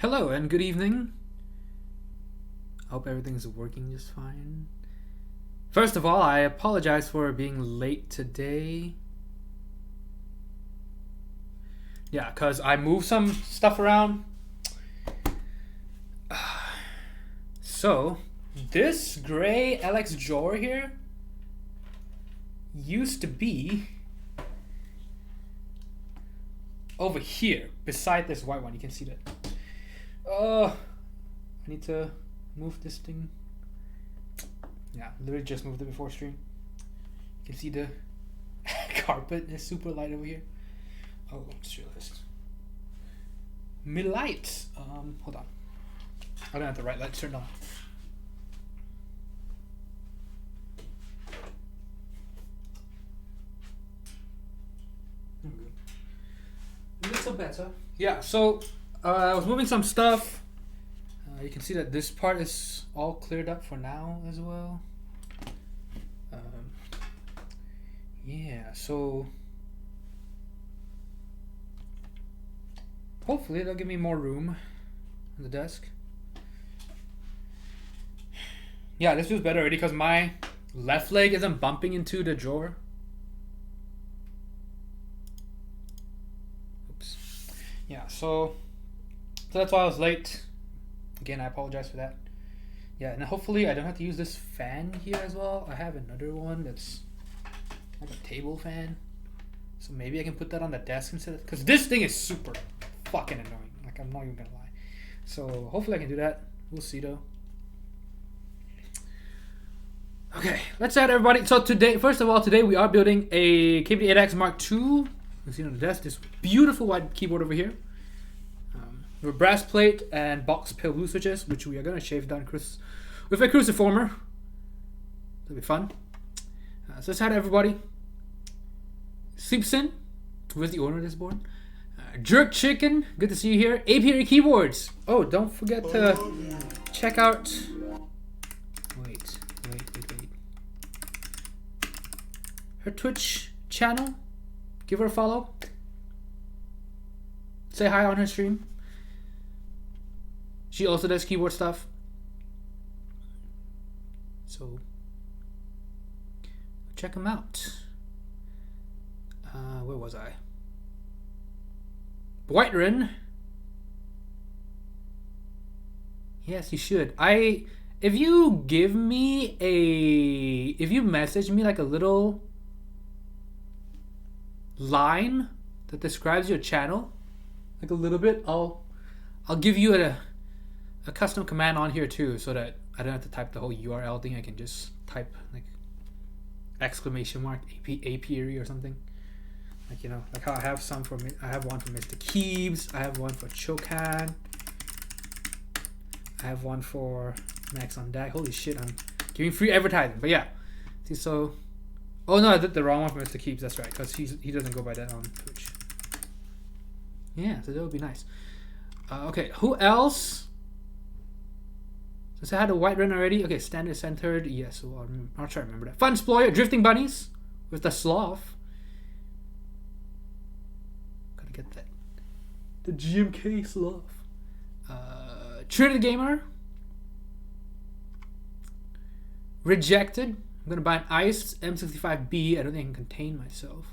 Hello and good evening. I hope everything's working just fine. First of all, I apologize for being late today. Yeah, because I moved some stuff around. So, this gray LX drawer here used to be over here, beside this white one. You can see that. I need to move this thing. Yeah, literally just moved it before stream. You can see the carpet is super light over here. Oh, let's realize. Mid lights. Hold on. I don't have the right lights turned on. A little better. Yeah, so I was moving some stuff. You can see that this part is all cleared up for now as well. Yeah, so hopefully they'll give me more room on the desk. Yeah, this feels better already because my left leg isn't bumping into the drawer. Oops. Yeah, so that's why I was late. Again, I apologize for that. Yeah, and hopefully I don't have to use this fan here as well. I have another one that's like a table fan. So maybe I can put that on the desk instead. Because this thing is super fucking annoying. Like, I'm not even gonna lie. So hopefully I can do that. We'll see though. Okay, let's add everybody. So today, first of all, today we are building a KBD8X Mark II. You can see on the desk this beautiful white keyboard over here. With brass plate and box pale blue switches, which we are going to shave down with a cruciformer. That'll be fun. So let's add everybody. Simpson, who is the owner of this board. Jerk Chicken, good to see you here. Apiary Keyboards. Oh, don't forget to check out... Wait. Her Twitch channel. Give her a follow. Say hi on her stream. She also does keyboard stuff. So check them out. Where was I? Whiterun. Yes, you should. If you message me like a little line that describes your channel, like a little bit, I'll give you a custom command on here too, so that I don't have to type the whole URL thing. I can just type like exclamation mark apiary or something. Like, you know, like how I have some for me. I have one for Mr. Keebs. I have one for Chokan. I have one for Max on Deck. Holy shit, I'm giving free advertising. But yeah, see, so oh no, I did the wrong one for Mr. Keebs. That's right, because he doesn't go by that on Twitch. Yeah, so that would be nice. Okay, who else? Since I had a Whiterun already. Okay, standard centered. Yes, so I'll try to remember that. Fun Explorer, Drifting Bunnies with the Sloth. Gotta get that. The GMK Sloth. Trinity Gamer. Rejected. I'm gonna buy an iced M65B. I don't think I can contain myself.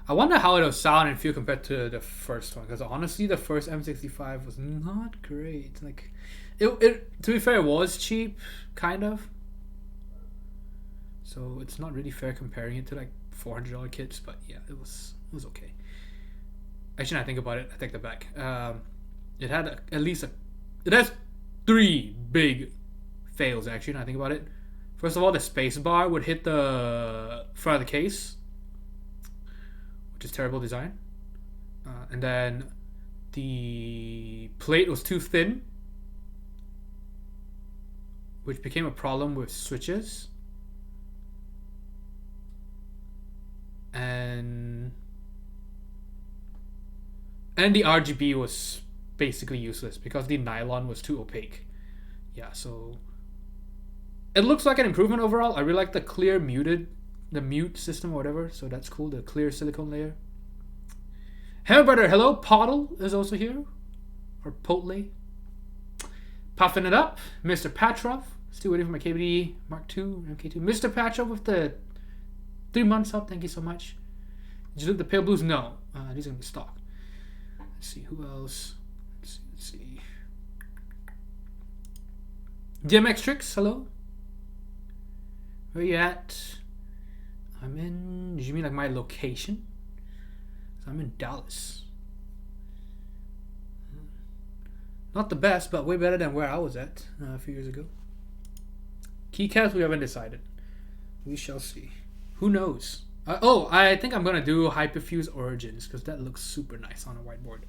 I wonder how it'll sound and feel compared to the first one, because honestly, the first M65 was not great. Like, it to be fair, it was cheap, kind of. So it's not really fair comparing it to like $400 kits, but yeah, it was okay. Actually, I think about it, I take that back. It had it has 3 big fails. Actually, when I think about it, first of all, the space bar would hit the front of the case, which is terrible design. And then the plate was too thin, which became a problem with switches. And the RGB was basically useless because the nylon was too opaque. Yeah, so it looks like an improvement overall. I really like the mute system or whatever, so that's cool, the clear silicone layer. Hammer Brother, hello. Pottle is also here. Or Potle. Puffing it up. Mr. Patrov. Still waiting for my KBD Mark II, MK2. Mr. Patrov with the 3 months up. Thank you so much. Did you look at the Pale Blues? No. These are going to be stocked. Let's see. Who else? Let's see. DMX Tricks, hello. Where you at? I'm in... Did you mean like my location? So I'm in Dallas. Not the best, but way better than where I was at a few years ago. Keycaps, we haven't decided. We shall see. Who knows? I think I'm going to do Hyperfuse Origins because that looks super nice on a whiteboard.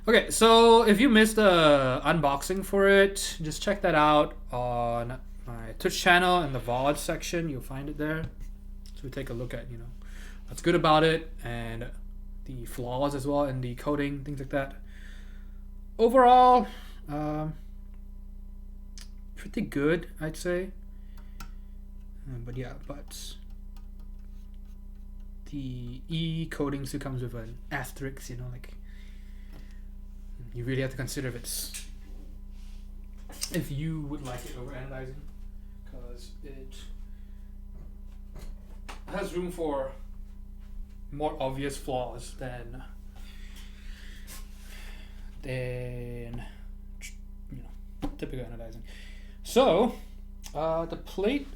Okay, so if you missed the unboxing for it, just check that out on my Twitch channel in the VOD section. You'll find it there. So we take a look at, what's good about it and the flaws as well in the coding, things like that. Overall, pretty good, I'd say. But the E coding still comes with an asterisk, like you really have to consider if you would like it over analyzing, because it has room for more obvious flaws than typical analyzing. So the plate.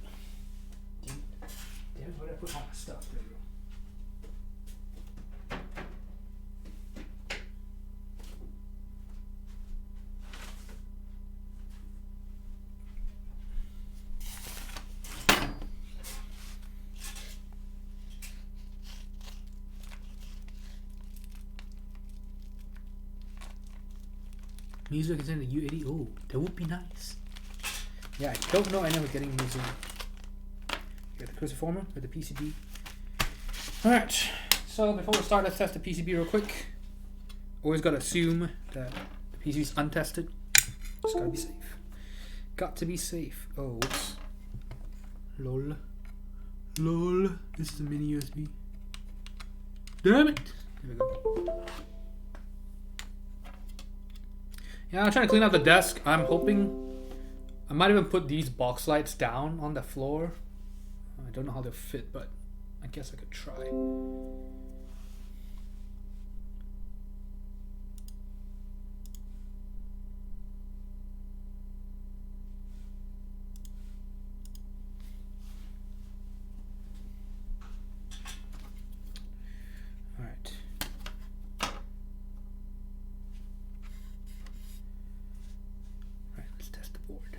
Damn, where did I put all my stuff? There we go. Mizu is in the U80. Oh, that would be nice. Yeah, I don't know anyone getting Mizu. You got the cruciformer with the PCB. Alright, so before we start, let's test the PCB real quick. Always gotta assume that the PCB is untested. Just gotta be safe. Got to be safe. Oh, whoops. Lol. Lol. This is a mini USB. Damn it! There we go. Yeah, I'm trying to clean out the desk. I'm hoping I might even put these box lights down on the floor. I don't know how they'll fit, but I guess I could try. All right. Let's test the board.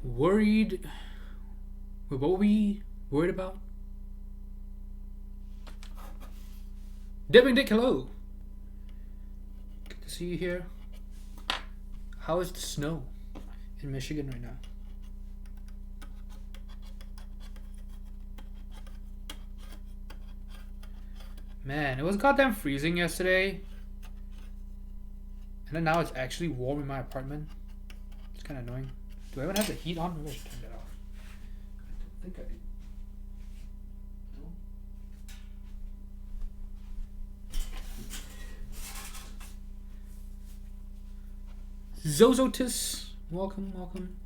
Worried? What were we worried about? Dipping Dick, hello. Good to see you here. How is the snow in Michigan right now? Man, it was goddamn freezing yesterday. And then now it's actually warm in my apartment. It's kind of annoying. Do I even have the heat on? Maybe I should turn that off. I don't think I do. Zozotis, welcome, welcome.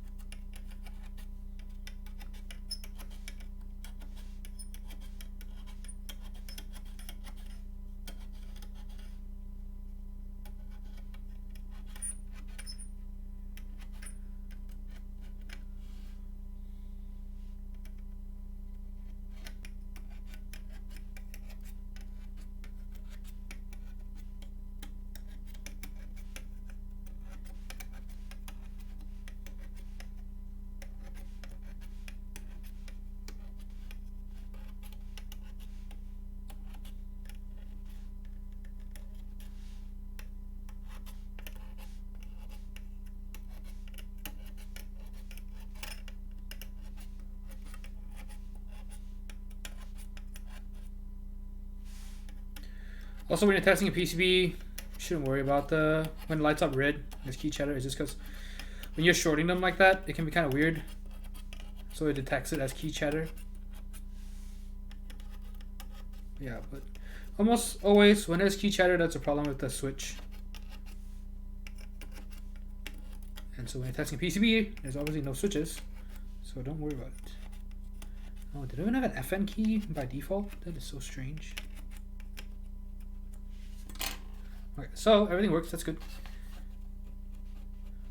Also, when you're testing a PCB, you shouldn't worry about when it lights up red, this key chatter. It's just because when you're shorting them like that, it can be kind of weird. So it detects it as key chatter. Yeah, but almost always when there's key chatter, that's a problem with the switch. And so when you're testing PCB, there's obviously no switches, so don't worry about it. Oh, did I even have an FN key by default? That is so strange. Okay, so everything works, that's good.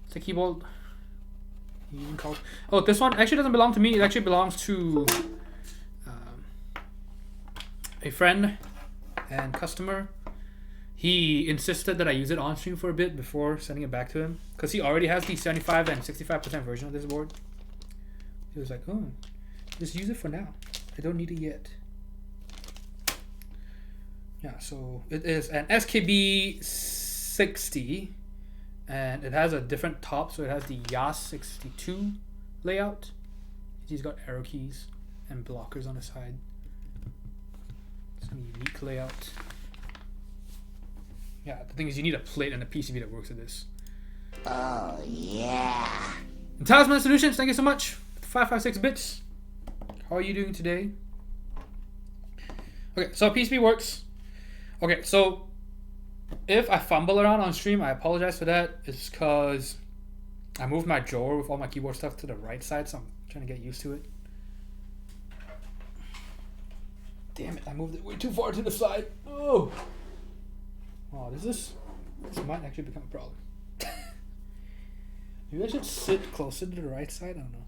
It's a keyboard. Even called. Oh, this one actually doesn't belong to me, it actually belongs to a friend and customer. He insisted that I use it on stream for a bit before sending it back to him, because he already has the 75 and 65% version of this board. He was like, oh, just use it for now. I don't need it yet. Yeah, so it is an SKB60, and it has a different top, so it has the YAS62 layout. He's got arrow keys and blockers on the side. Some unique layout. Yeah, the thing is you need a plate and a PCB that works with this. Oh, yeah. And Talisman Solutions, thank you so much. 556 bits. How are you doing today? Okay, so PCB works. Okay, so if I fumble around on stream, I apologize for that. It's because I moved my drawer with all my keyboard stuff to the right side, so I'm trying to get used to it. Damn it, I moved it way too far to the side. Oh! Oh, this might actually become a problem. Maybe I should sit closer to the right side? I don't know.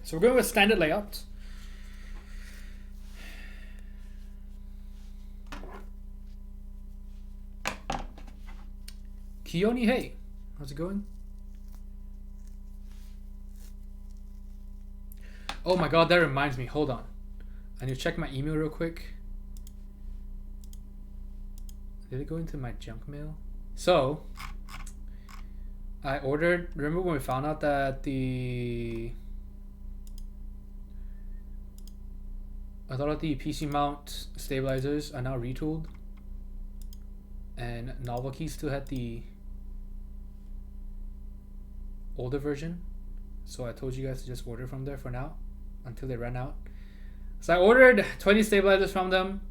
So we're going with standard layout. Kioni, hey, how's it going? Oh my god, that reminds me. Hold on. I need to check my email real quick. Did it go into my junk mail? So, I ordered, remember when we found out that I thought the PC mount stabilizers are now retooled, and Novel Key still had the older version, so I told you guys to just order from there for now until they ran out. So I ordered 20 stabilizers from them.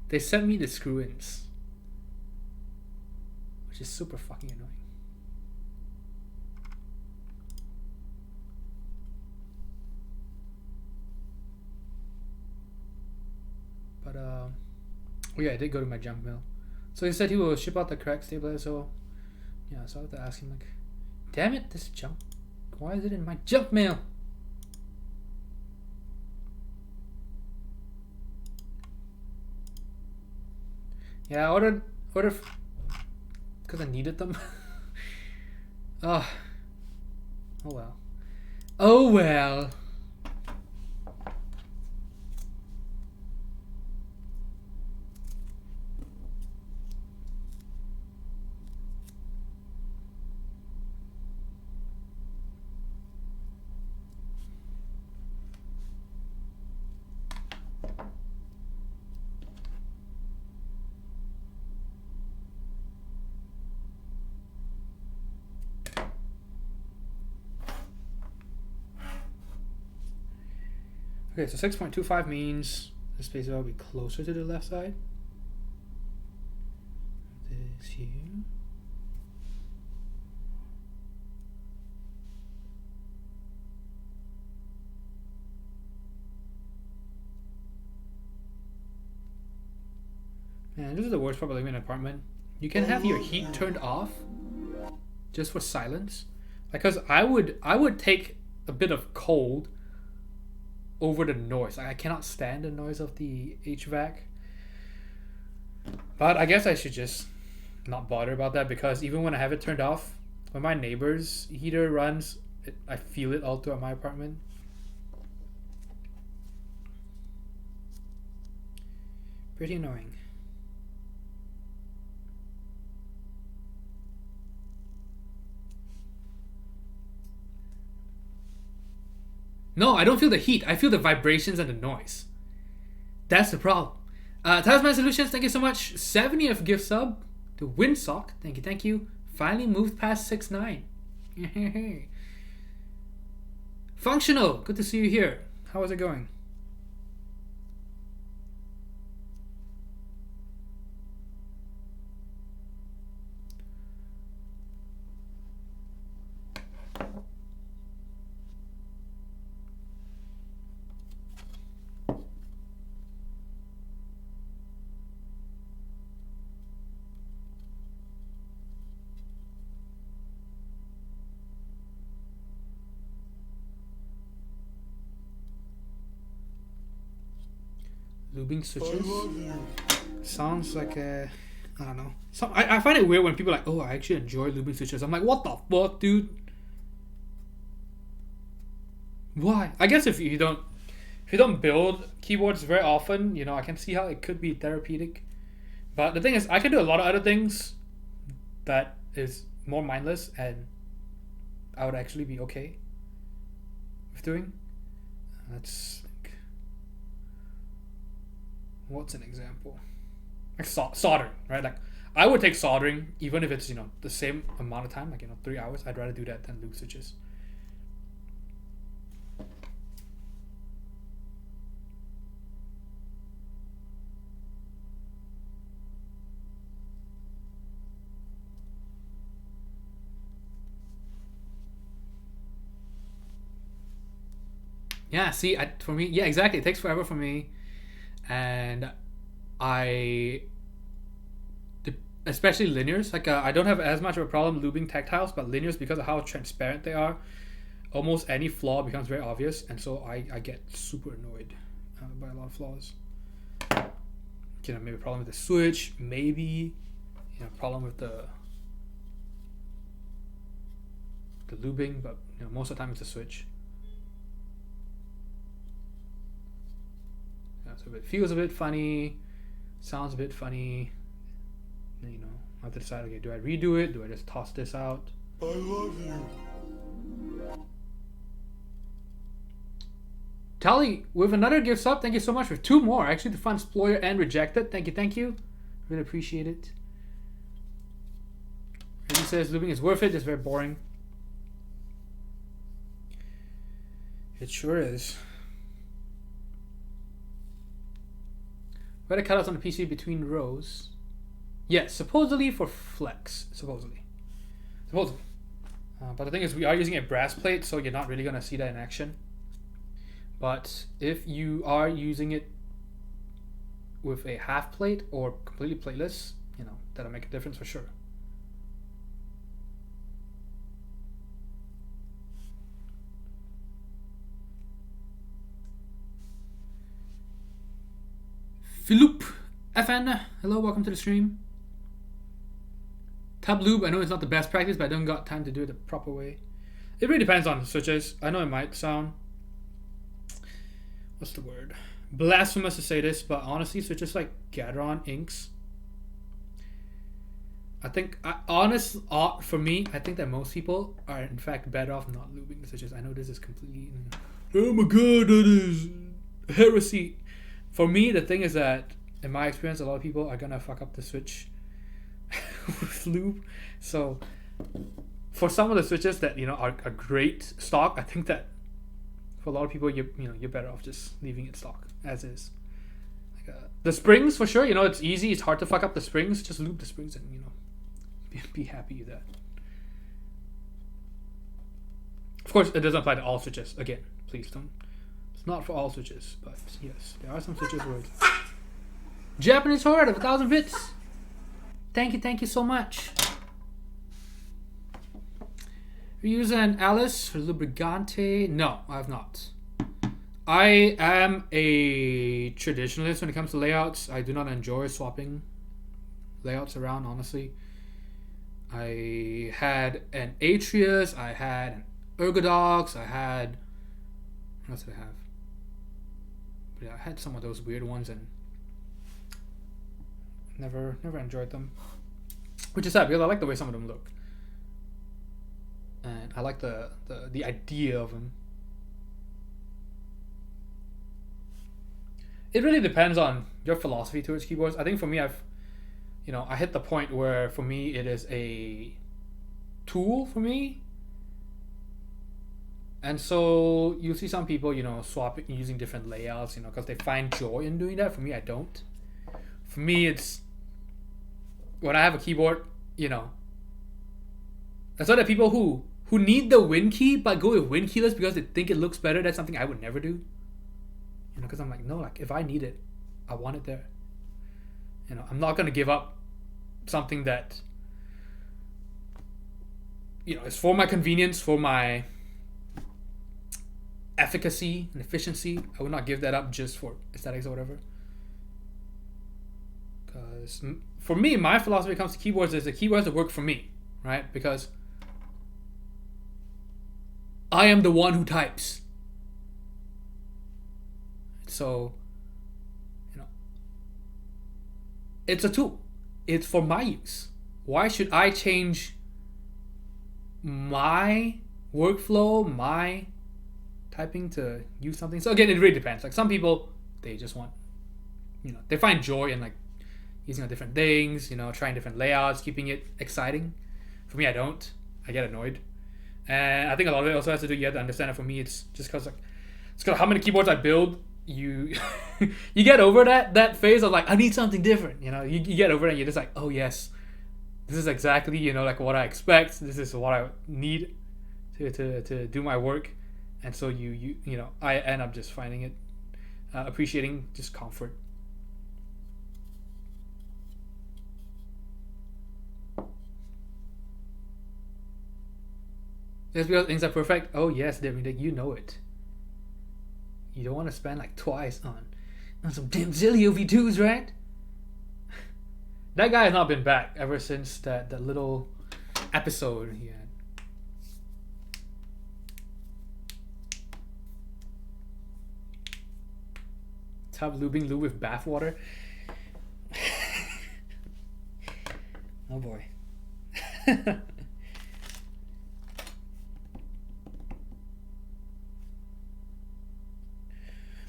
They sent me the screw-ins, which is super fucking annoying. But oh yeah, I did go to my junk mail. So he said he will ship out the correct stabilizer. So yeah, so I have to ask him like, damn it, this junk. Why is it in my junk mail? Yeah, I ordered because I needed them. Oh well. Oh well. Okay, so 6.25 means the space will be closer to the left side. This here. Man, this is the worst part of living in an apartment. You can have your heat turned off just for silence. Because I would take a bit of cold over the noise. Like, I cannot stand the noise of the HVAC. But I guess I should just not bother about that, because even when I have it turned off, when my neighbor's heater runs, I feel it all throughout my apartment. Pretty annoying. No, I don't feel the heat. I feel the vibrations and the noise. That's the problem. Tasman Solutions, thank you so much. 70th gift sub to Windsock. Thank you, thank you. Finally moved past 6'9". Functional, good to see you here. How is it going? Lubing switches. Sounds like a, I don't know. So I find it weird when people are like, oh, I actually enjoy lubing switches. I'm like, what the fuck, dude? Why? I guess if you don't build keyboards very often, you know, I can see how it could be therapeutic. But the thing is, I can do a lot of other things that is more mindless, and I would actually be okay with doing. Let's think. What's an example? Like soldering, right? Like I would take soldering even if it's, you know, the same amount of time, like, you know, 3 hours. I'd rather do that than lube switches. Yeah, see, for me, yeah, exactly. It takes forever for me, and especially linears. Like I don't have as much of a problem lubing tactiles, but linears, because of how transparent they are, almost any flaw becomes very obvious, and so I get super annoyed by a lot of flaws. You know, maybe a problem with the switch, maybe, you know, problem with the lubing, but, you know, most of the time it's the switch. So if it feels a bit funny, sounds a bit funny, you know, I have to decide, okay, do I redo it? Do I just toss this out? I love you. Tally, with another gift sub, thank you so much for 2 more. Actually, the Fun Explorer and Rejected. Thank you, thank you. Really appreciate it. He says looping is worth it, it's very boring. It sure is. Where the cutouts on the PC between rows. Yes, supposedly for flex. Supposedly. But the thing is, we are using a brass plate, so you're not really going to see that in action. But if you are using it with a half plate or completely plateless, you know, that'll make a difference for sure. Philip FN, hello, welcome to the stream. Tab lube, I know it's not the best practice, but I don't got time to do it the proper way. It really depends on the switches. I know it might sound, what's the word, blasphemous to say this, but honestly, switches like Gateron inks, I think, for me, I think that most people are in fact better off not lubing the switches. I know this is completely, oh my god, that is heresy. For me, the thing is that, in my experience, a lot of people are gonna fuck up the switch with lube. So, for some of the switches that, you know, are great stock, I think that for a lot of people, you're better off just leaving it stock as is. Like, the springs, for sure, you know, it's easy. It's hard to fuck up the springs. Just lube the springs and, you know, be happy with that. Of course, it doesn't apply to all switches. Again, please don't. Not for all switches, but yes, there are some switches where it's Japanese Horde of 1,000 bits. Thank you so much. You use an Alice for Lubricante? No, I have not. I am a traditionalist when it comes to layouts. I do not enjoy swapping layouts around, honestly. I had an Atreus, I had an Ergodox, I had... What else did I have? But yeah, I had some of those weird ones and never enjoyed them. Which is sad because I like the way some of them look. And I like the idea of them. It really depends on your philosophy towards keyboards. I think for me, I hit the point where for me it is a tool for me. And so you see some people, swapping using different layouts, because they find joy in doing that. For me, I don't. For me, it's when I have a keyboard, that's why the people who need the Win key but go with Win keyless because they think it looks better. That's something I would never do. Because I'm like, no, like if I need it, I want it there. I'm not gonna give up something that is for my convenience, for my efficacy and efficiency. I would not give that up just for aesthetics or whatever. Because for me, my philosophy when it comes to keyboards is the keyboards that work for me, right? Because I am the one who types. So, it's a tool. It's for my use. Why should I change my workflow, my typing to use something? So again, it really depends. Like some people, they just want, they find joy in like using different things, trying different layouts, keeping it exciting. For me, I don't. I get annoyed. And I think a lot of it also has to do, you have to understand that for me, it's just because how many keyboards I build, you you get over that phase of like, I need something different. You get over it and you're just like, oh yes, this is exactly, like what I expect. This is what I need to do my work. And so I end up just finding it, appreciating just comfort. Just because things are perfect, oh yes, David, you know it. You don't want to spend like twice on some damn Zilio V2s, right? That guy has not been back ever since that little episode he had. Tub lubing lube with bathwater. Oh boy.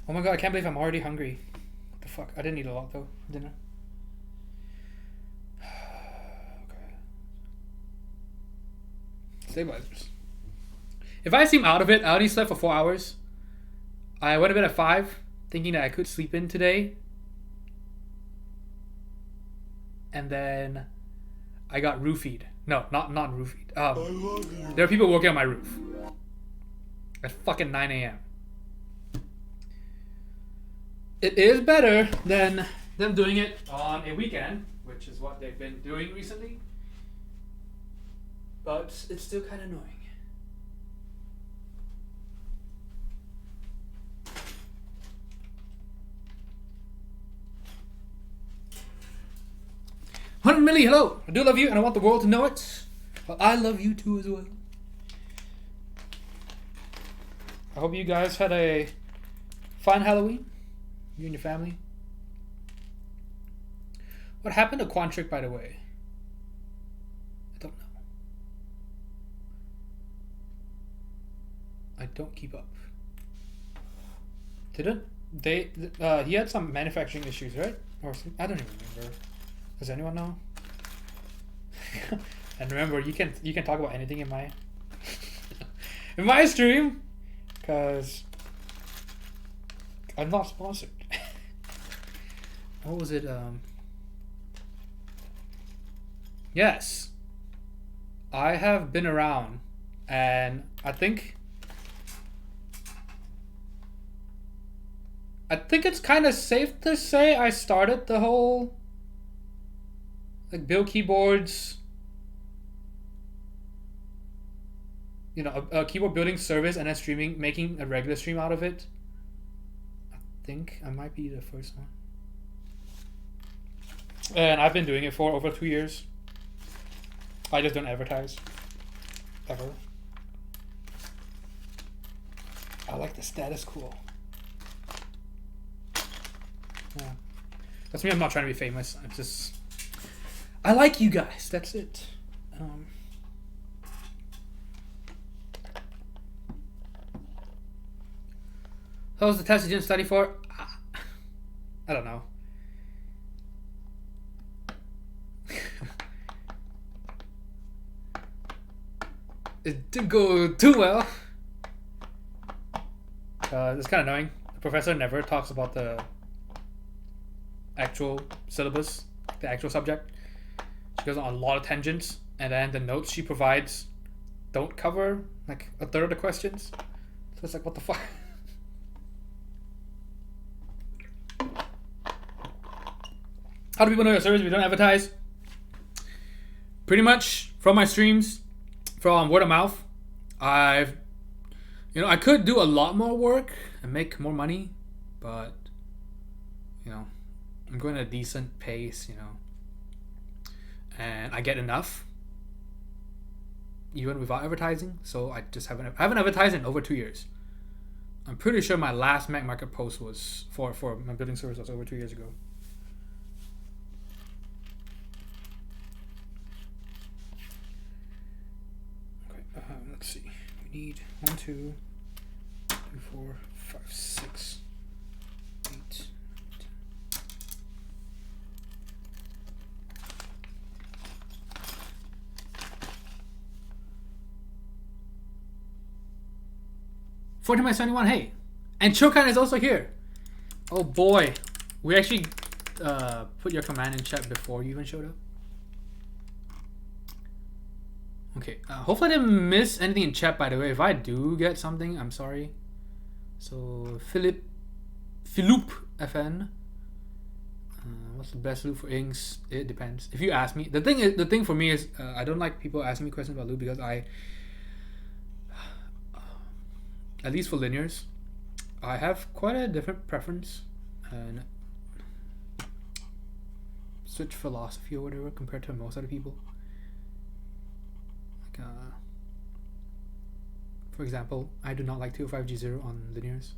Oh my god, I can't believe I'm already hungry. What the fuck? I didn't eat a lot though, dinner. Okay. Stabilizers. If I seem out of it, I only slept for 4 hours. I went to bed at 5, thinking that I could sleep in today. And then I got roofied. No, not roofied. There are people working on my roof. At fucking 9 a.m. It is better than them doing it on a weekend, which is what they've been doing recently. But it's still kind of annoying. $100 million, hello! I do love you and I want the world to know it. But I love you too as well. I hope you guys had a fun Halloween. You and your family. What happened to Quantric, by the way? I don't know. I don't keep up. Didn't they? He had some manufacturing issues, right? Or some, I don't even remember. Does anyone know? And remember, you can talk about anything in my in my stream, because I'm not sponsored. What was it? Yes, I have been around, and I think it's kind of safe to say I started the whole like build keyboards, a keyboard building service, and then streaming, making a regular stream out of it. I think I might be the first one. And I've been doing it for over 2 years. I just don't advertise. Ever. I like the status quo. Yeah. That's me. I'm not trying to be famous. I'm just... I like you guys. That's it. How was the test you didn't study for? I don't know. It didn't go too well. It's kind of annoying. The professor never talks about the actual syllabus, the actual subject. She goes on a lot of tangents, and then the notes she provides don't cover like a third of the questions. So it's like, what the fuck? How do people know your service if you don't advertise? Pretty much from my streams, from word of mouth. I could do a lot more work and make more money, but I'm going at a decent pace, and I get enough even without advertising. So I haven't advertised in over 2 years. I'm pretty sure my last Mac Market post was for my building service was over 2 years ago. Let's see. We need 1, 2, 3, 4, 5, 6, 8, 10. $14.71. Hey, and Chokan is also here. Oh boy, we actually put your command in chat before you even showed up. Okay, hopefully I didn't miss anything in chat, by the way. If I do get something, I'm sorry. So, Philip FN. What's the best loop for inks? It depends. If you ask me, the thing for me is I don't like people asking me questions about loop because at least for linears, I have quite a different preference and switch philosophy or whatever compared to most other people. For example, I do not like 205G0 on linears,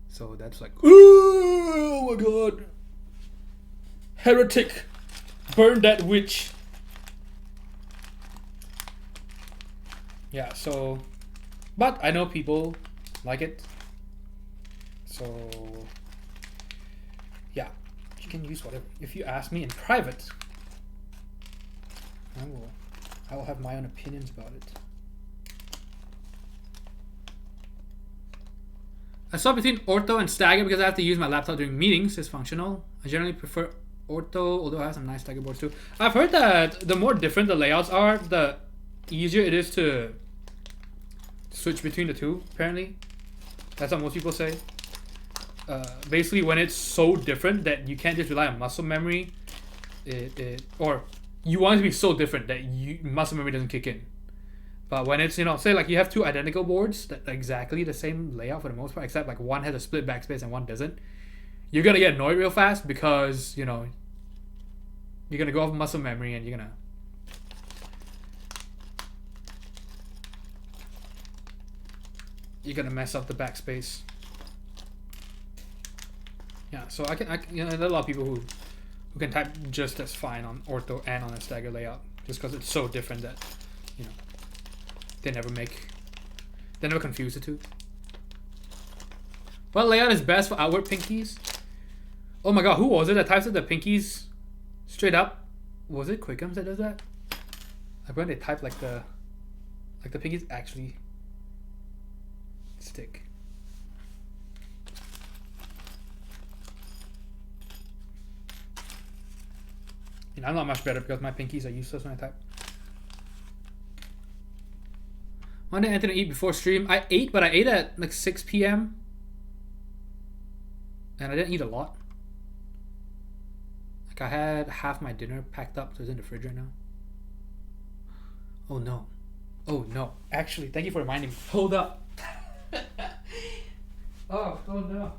so that's like, oh my god, heretic, burn that witch. Yeah, so, but I know people like it, so yeah, you can use whatever. If you ask me in private, I will have my own opinions about it. I swap between ortho and stagger because I have to use my laptop during meetings. It's functional. I generally prefer ortho, although I have some nice stagger boards too. I've heard that the more different the layouts are, the easier it is to switch between the two, apparently. That's what most people say. Basically, when it's so different that you can't just rely on muscle memory, or you want it to be so different that muscle memory doesn't kick in. But when it's, say like you have two identical boards that are exactly the same layout for the most part, except like one has a split backspace and one doesn't, you're gonna get annoyed real fast because you're gonna go off muscle memory and you're gonna mess up the backspace. Yeah, so I can there are a lot of people who can type just as fine on ortho and on a stagger layout just because it's so different that they never confuse the two. What layout is best for outward pinkies? Oh my god, who was it that types the pinkies straight up? Was it Quickums that does that? Like when they type like the pinkies actually stick. I'm not much better because my pinkies are useless when I type. When did Anthony eat before stream? I ate, but I ate at like 6 p.m. And I didn't eat a lot. Like I had half my dinner packed up, so it's in the fridge right now. Oh no. Oh no. Actually, thank you for reminding me. Hold up. Oh no.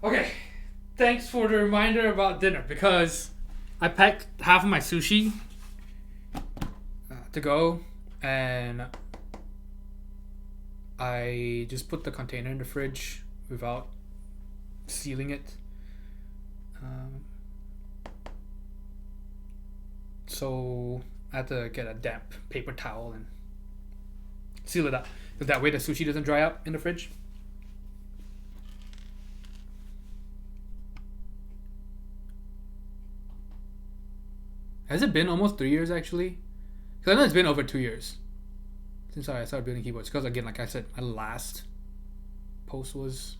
Okay, thanks for the reminder about dinner because I packed half of my sushi to go, and I just put the container in the fridge without sealing it. So I had to get a damp paper towel and seal it up. Because that way the sushi doesn't dry up in the fridge. Has it been almost 3 years actually? Because I know it's been over 2 years since I started building keyboards. Because again, like I said, my last post was...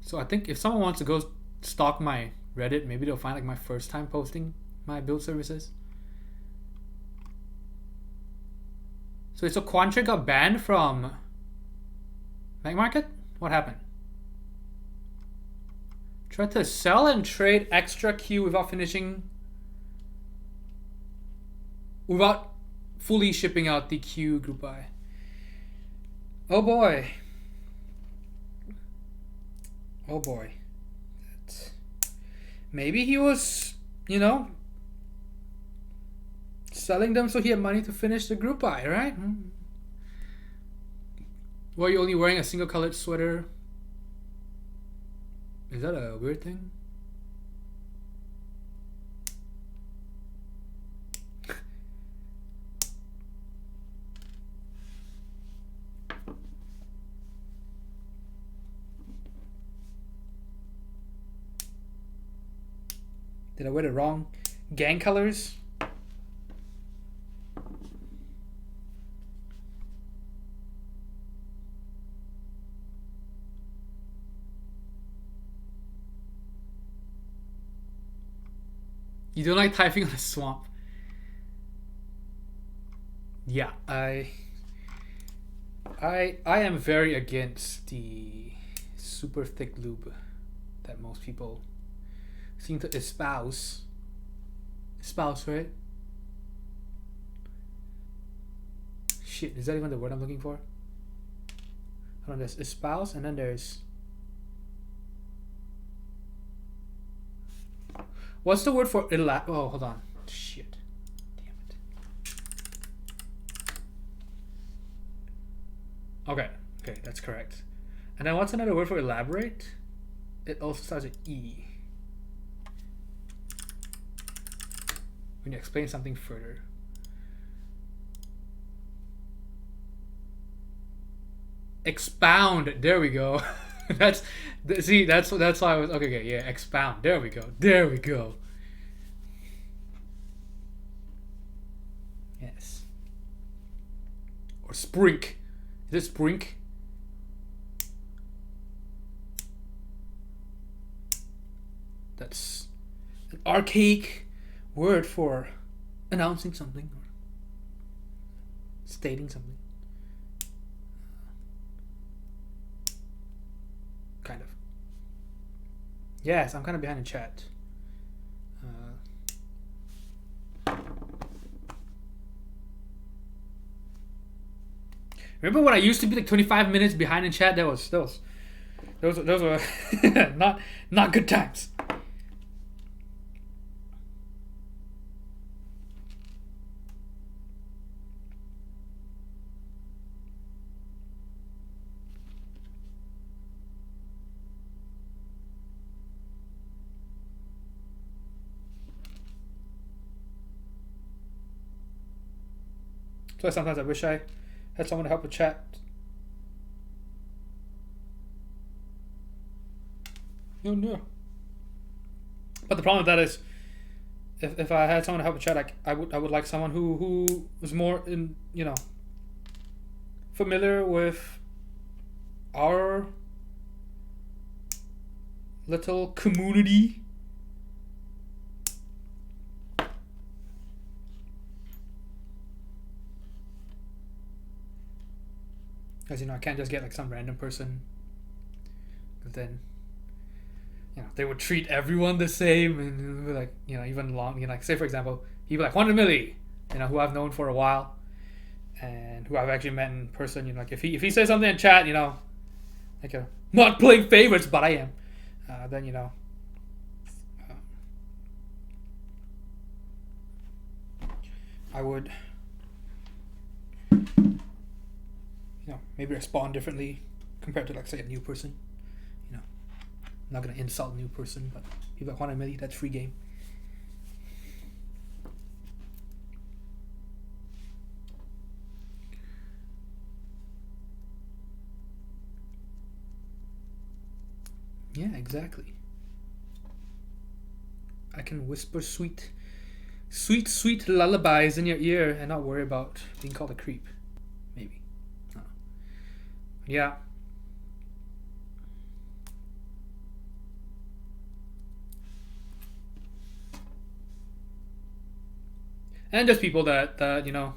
So I think if someone wants to go stalk my Reddit, maybe they'll find like my first time posting my build services. So Quantric got banned from Mac Market? What happened? Tried to sell and trade extra queue without fully shipping out the queue group buy. Oh boy. Oh boy. Maybe he was, selling them so he had money to finish the group buy, right? Were you only wearing a single colored sweater? Is that a weird thing? Did I wear the wrong gang colors? You don't like typing on a swamp? Yeah, I am very against the super thick lube that most people seem to espouse. Espouse, right? Shit, is that even the word I'm looking for? Hold on, there's espouse and then there's... What's the word for oh, hold on. Shit. Damn it. Okay, that's correct. And then what's another word for elaborate? It also starts with E. When you explain something further. Expound. There we go. That's why I was okay. Yeah, expound. There we go. Yes. Or sprink. Is it sprink? That's an archaic word for announcing something or stating something. Kind of. Yes, I'm kind of behind in chat. Remember when I used to be like 25 minutes behind in chat? Those were not good times. So sometimes I wish I had someone to help with chat. No. But the problem with that is, if I had someone to help with chat, I would like someone who was more in familiar with our little community. Because I can't just get like some random person. Because then, they would treat everyone the same, and it would be like even long. Like say for example, he'd be like 100 milli, who I've known for a while, and who I've actually met in person. Like if he says something in chat, like not playing favorites, but I am. then I would maybe respond differently compared to, like, say, a new person. I'm not gonna insult a new person, but if I want a milli, that's free game. Yeah, exactly. I can whisper sweet lullabies in your ear and not worry about being called a creep. Maybe. I don't know. Yeah. And just people that that know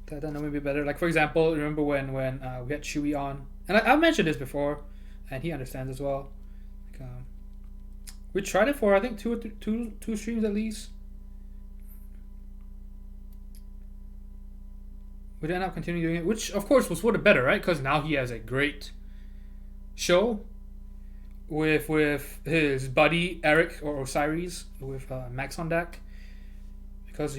maybe better. Like, for example, remember when we had Chewy on, and I mentioned this before, and he understands as well. Like, we tried it for, I think, two streams at least. We ended up continuing doing it, which of course was for the better, right? Because now he has a great show with his buddy Eric, or Osiris, with Max on deck. Because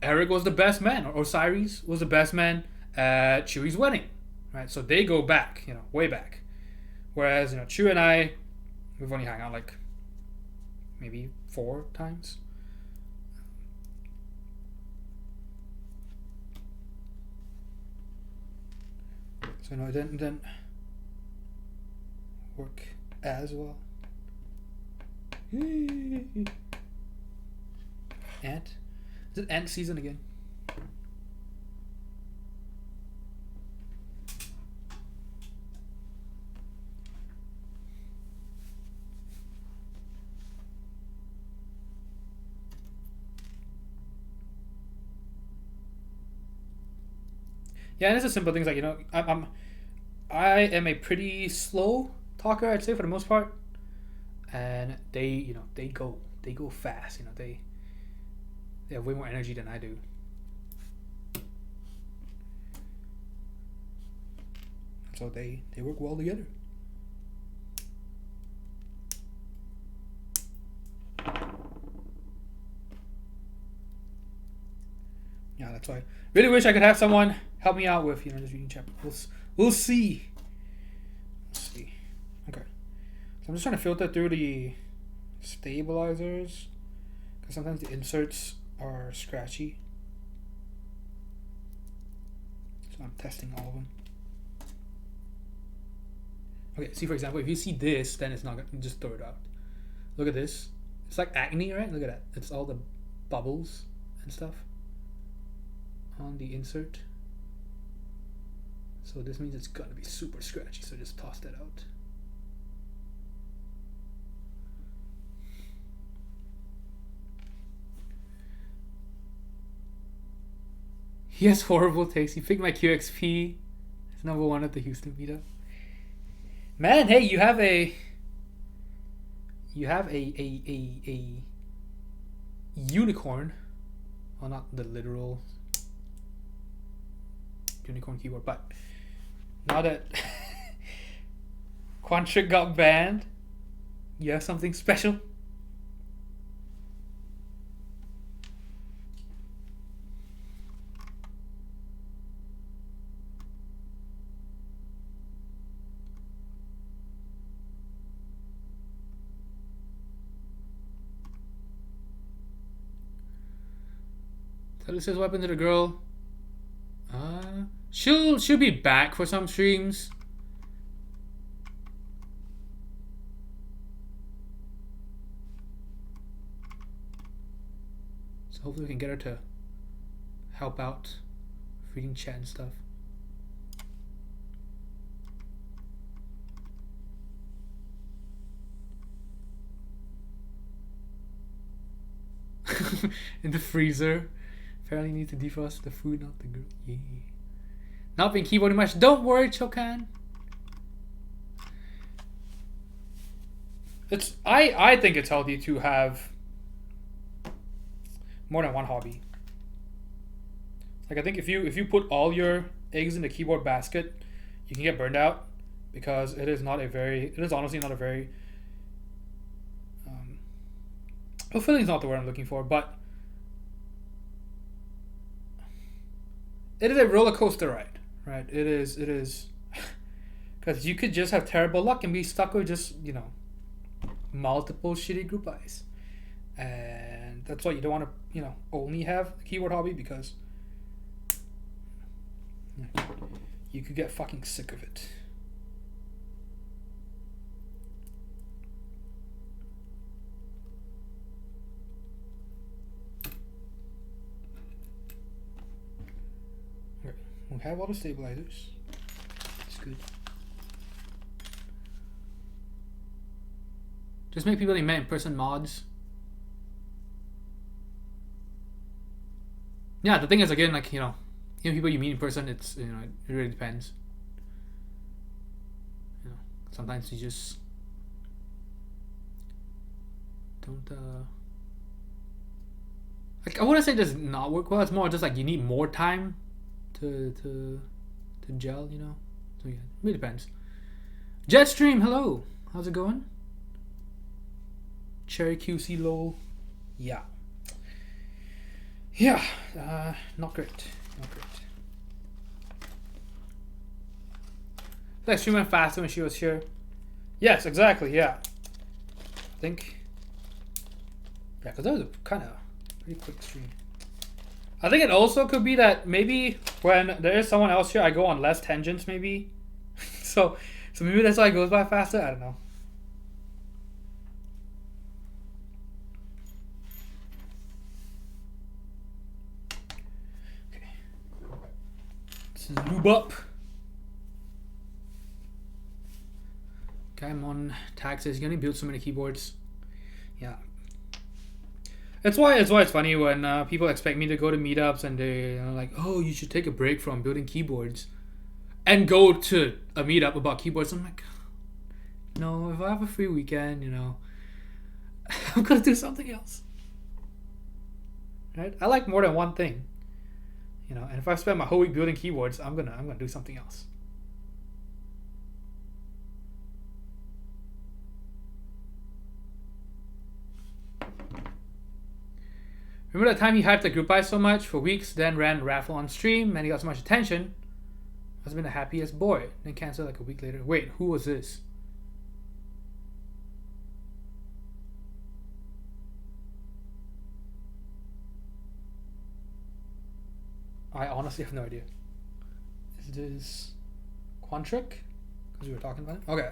Eric was the best man, or Osiris was the best man at Chewy's wedding, right? So they go back, way back. Whereas Chewy and I, we've only hung out like maybe 4 times. So it didn't work as well. Ant? Is it ant season again? Yeah, and it's a simple things like I am a pretty slow talker, I'd say, for the most part, and they go fast. They have way more energy than I do. So they work well together. Yeah, that's why. Really wish I could have someone help me out with just reading chapters. We'll see. Let's see. Okay. So I'm just trying to filter through the stabilizers, because sometimes the inserts are scratchy. So I'm testing all of them. Okay, see, for example, if you see this, then it's not gonna, just throw it out. Look at this. It's like acne, right? Look at that. It's all the bubbles and stuff on the insert. So this means it's gonna be super scratchy, so just toss that out. He has horrible taste. He picked my QXP. It's #1 at the Houston meetup. Man, hey, you have a unicorn. Well, not the literal unicorn keyboard, but now that Quantric got banned, you have something special. So this is what happened to the girl. She'll be back for some streams. So hopefully we can get her to help out reading chat and stuff. In the freezer. Apparently need to defrost the food, not the girl. Yeah. Not been keyboarding much. Don't worry, Chokan. I think it's healthy to have more than one hobby. Like, I think if you put all your eggs in the keyboard basket, you can get burned out. because it is honestly not a very fulfilling is not the word I'm looking for, but it is a roller coaster ride, right? It is because you could just have terrible luck and be stuck with just multiple shitty group buys, and that's why you don't want to only have a keyboard hobby, because you could get fucking sick of it. Okay, we have all the stabilizers. It's good. Just make people you met in person mods. Yeah, the thing is, again, like, people you meet in person, it's, it really depends. Sometimes you just don't, like, I wouldn't say it does not work well. It's more just like you need more time to gel, So yeah, it really depends. Jetstream, hello. How's it going? Cherry QC lol. Yeah. Yeah. Not great. Not great. Like she went faster when she was here. Yes, exactly. Yeah. I think. Yeah, because that was a kind of pretty quick stream. I think it also could be that maybe when there is someone else here, I go on less tangents, maybe. so maybe that's why it goes by faster. I don't know. Okay. This is lube up. Okay, I'm on taxes. You're gonna build so many keyboards. Yeah. That's why it's funny when people expect me to go to meetups and they're like, oh, you should take a break from building keyboards and go to a meetup about keyboards. I'm like, no, if I have a free weekend, I'm gonna do something else. Right? I like more than one thing. And if I spend my whole week building keyboards, I'm gonna do something else. Remember that time he hyped the group buy so much for weeks, then ran raffle on stream, and he got so much attention? Must have been the happiest boy. Then canceled like a week later. Wait, who was this? I honestly have no idea. Is this Quantric? Because we were talking about it? Okay.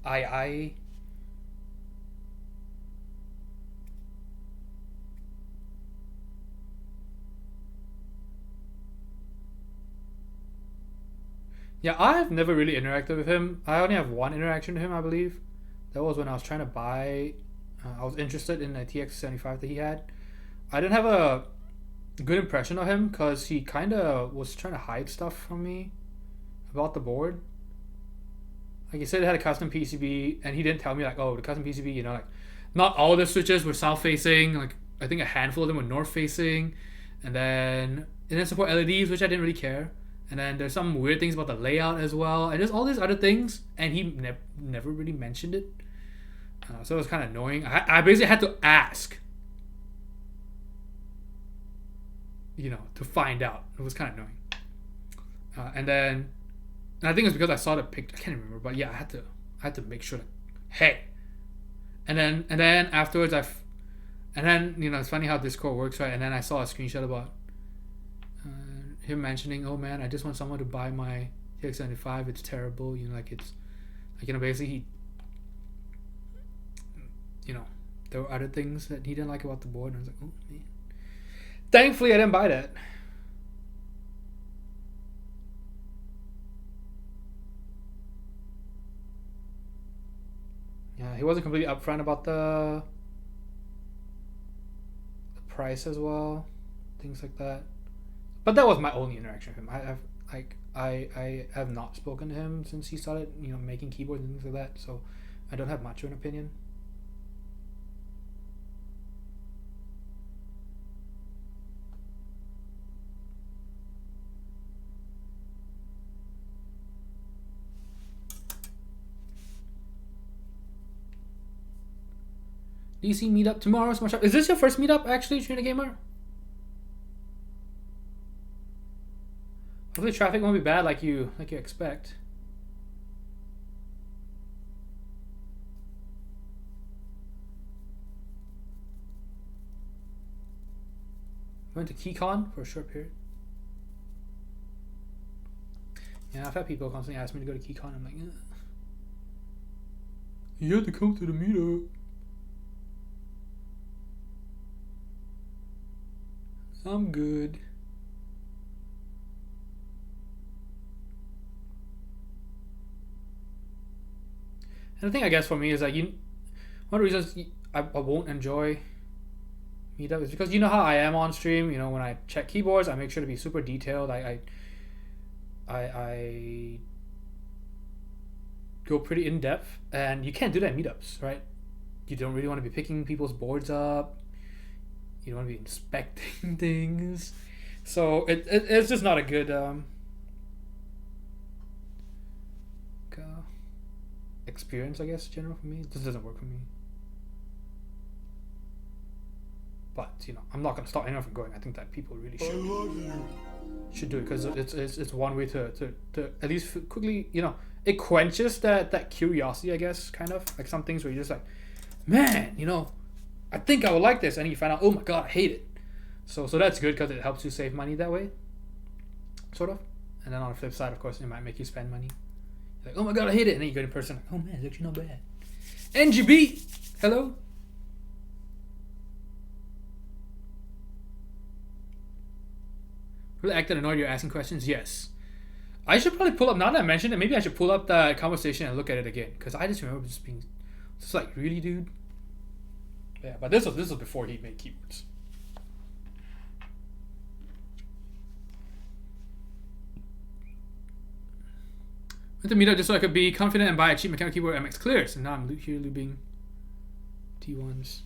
I Yeah, I've never really interacted with him. I only have one interaction with him, I believe. That was when I was trying to buy. I was interested in a TX75 that he had. I didn't have a good impression of him because he kind of was trying to hide stuff from me about the board. Like he said, it had a custom PCB, and he didn't tell me like, oh, the custom PCB, like not all the switches were south facing. Like I think a handful of them were north facing, and then it didn't support LEDs, which I didn't really care. And then there's some weird things about the layout as well, and there's all these other things, and he never really mentioned it. So it was kind of annoying. I basically had to ask, to find out. It was kind of annoying. And I think it's because I saw the picture. I can't remember, but yeah, I had to make sure. Like, hey. And then afterwards, it's funny how Discord works, right? And then I saw a screenshot about him mentioning, oh man, I just want someone to buy my TX75. It's terrible. Basically there were other things that he didn't like about the board, and I was like, oh man. Thankfully, I didn't buy that. Yeah, he wasn't completely upfront about the price as well, things like that. But that was my only interaction with him. I have not spoken to him since he started, making keyboards and things like that. So I don't have much of an opinion. DC meetup tomorrow. Smash up. Is this your first meetup actually, Trina Gamer? Hopefully traffic won't be bad like you expect. Went to KeyCon for a short period. Yeah, I've had people constantly ask me to go to KeyCon. I'm like, you have to come to the meetup. I'm good. And the thing I guess for me is that one of the reasons I won't enjoy meetup is because you know how I am on stream. You know, when I check keyboards, I make sure to be super detailed. I go pretty in depth, and you can't do that in meetups, right? You don't really want to be picking people's boards up. You don't want to be inspecting things, so it's just not a good experience, I guess. General for me, it just doesn't work for me. But you know, I'm not gonna stop anyone from going. I think that people really should do it because it's one way to at least quickly, you know, it quenches that curiosity, I guess, kind of like some things where you're just like, man, you know, I think I would like this, and then you find out, oh my god, I hate it. So that's good because it helps you save money that way, sort of. And then on the flip side, of course, it might make you spend money. You're like, oh my god, I hate it, and then you go in person, like, oh man, it's actually not bad. NGB, hello. Really acted annoyed you're asking questions? Yes. I should probably pull up, now that I mentioned it, maybe I should pull up the conversation and look at it again. Because I just remember just being just like, really, dude? Yeah, but this was before he made keywords. Went to meet up just so I could be confident and buy a cheap mechanical keyboard MX clears. And now I'm here looping T1s.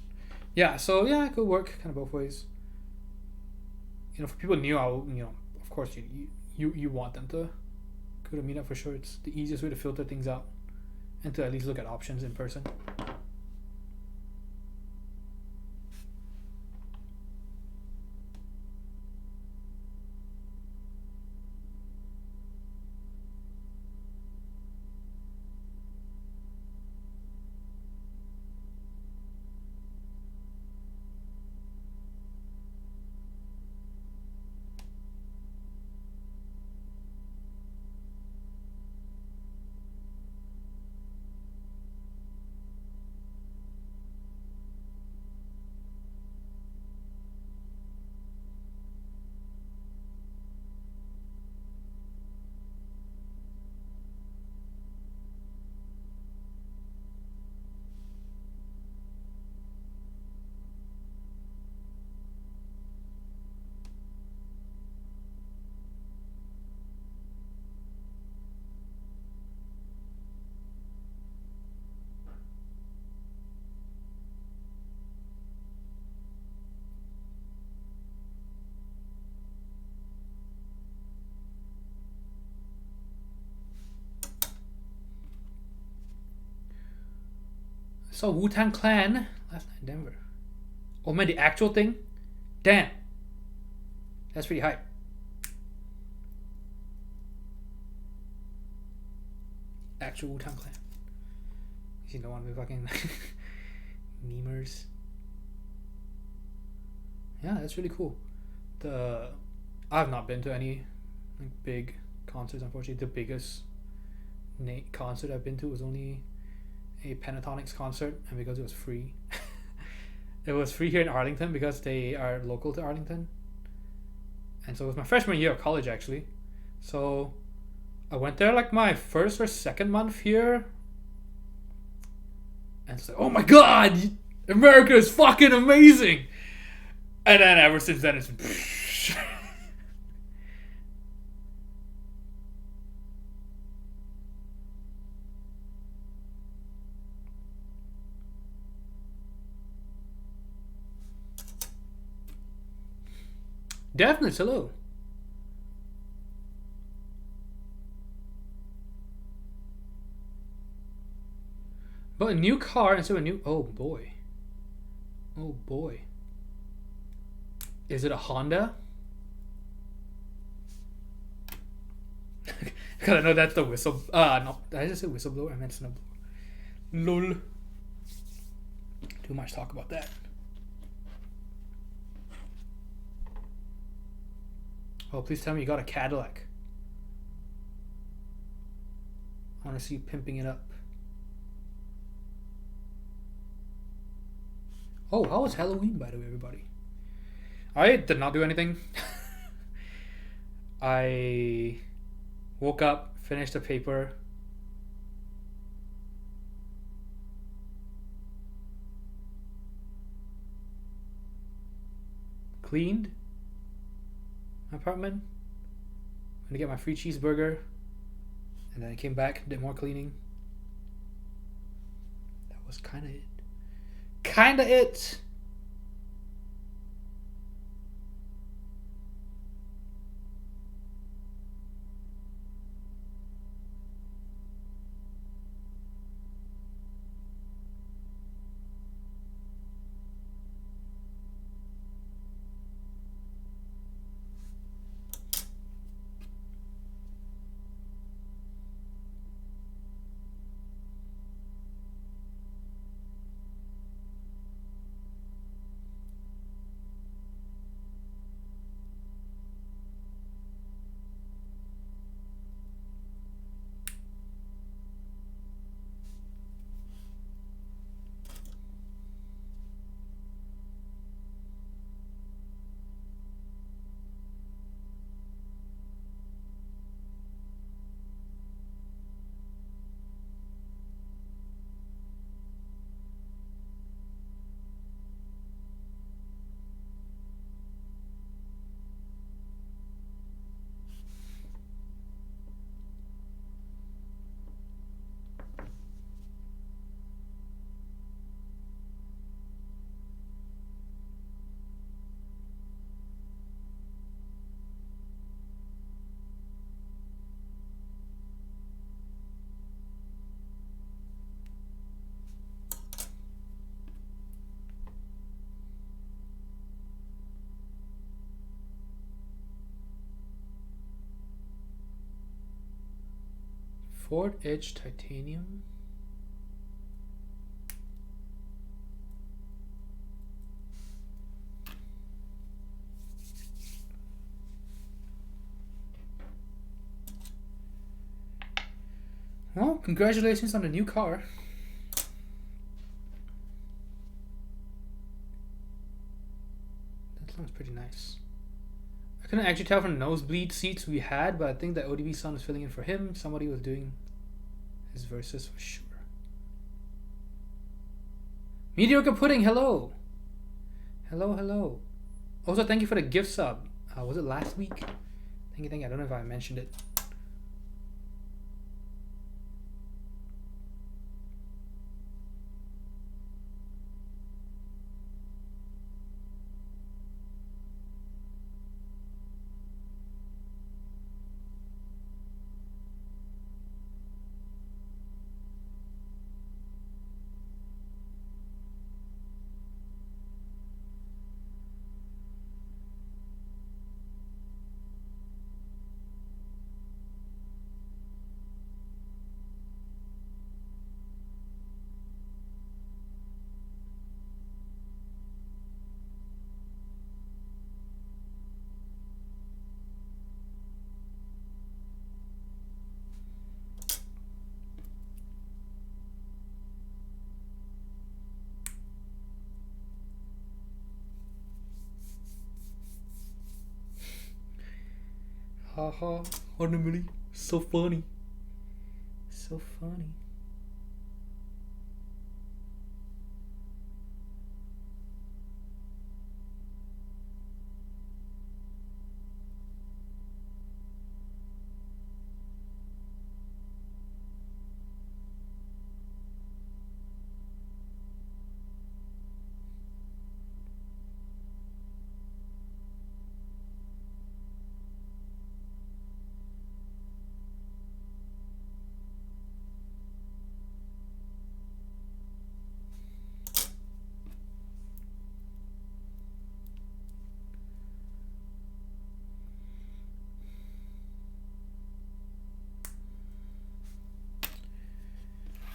Yeah, so yeah, it could work kind of both ways. You know, for people new, of course, you want them to go to meetup for sure. It's the easiest way to filter things out and to at least look at options in person. Saw Wu-Tang Clan last night in Denver. Oh man, the actual thing? Damn. That's pretty hype. Actual Wu-Tang Clan. You don't want to be fucking memers. Yeah, that's really cool. I've not been to any like big concerts, unfortunately. The biggest concert I've been to was only a Pentatonics concert, and because it was free. It was free here in Arlington because they are local to Arlington. And so it was my freshman year of college, actually. So I went there like my first or second month here. And it's like, oh my god, America is fucking amazing. And then ever since then, it's been Definitely, hello. But a new car instead of a new... Oh, boy. Oh boy. Is it a Honda? Because I know that's the whistle. No. Did I just say whistleblower? I meant snowblower. Lol. Too much talk about that. Oh, please tell me you got a Cadillac. I want to see you pimping it up. Oh, how was Halloween, by the way, everybody? I did not do anything. I woke up, finished the paper. Cleaned my apartment. I'm gonna get my free cheeseburger. And then I came back, did more cleaning. That was kinda it. Kinda it! Ford Edge Titanium. Well, congratulations on the new car. That sounds pretty nice. I couldn't actually tell from the nosebleed seats we had, but I think the ODB sound was filling in for him. Somebody was doing his verses for sure. Mediocre Pudding, hello. Hello, hello. Also, thank you for the gift sub. Was it last week? Thank you. I don't know if I mentioned it. Haha, ordinarily, so funny. So funny.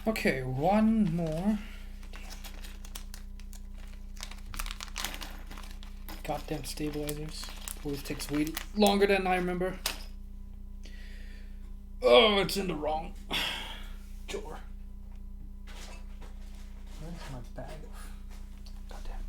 Okay, one more. Goddamn stabilizers. Always takes way longer than I remember. Oh, it's in the wrong drawer. Where's my bag of... Goddamn.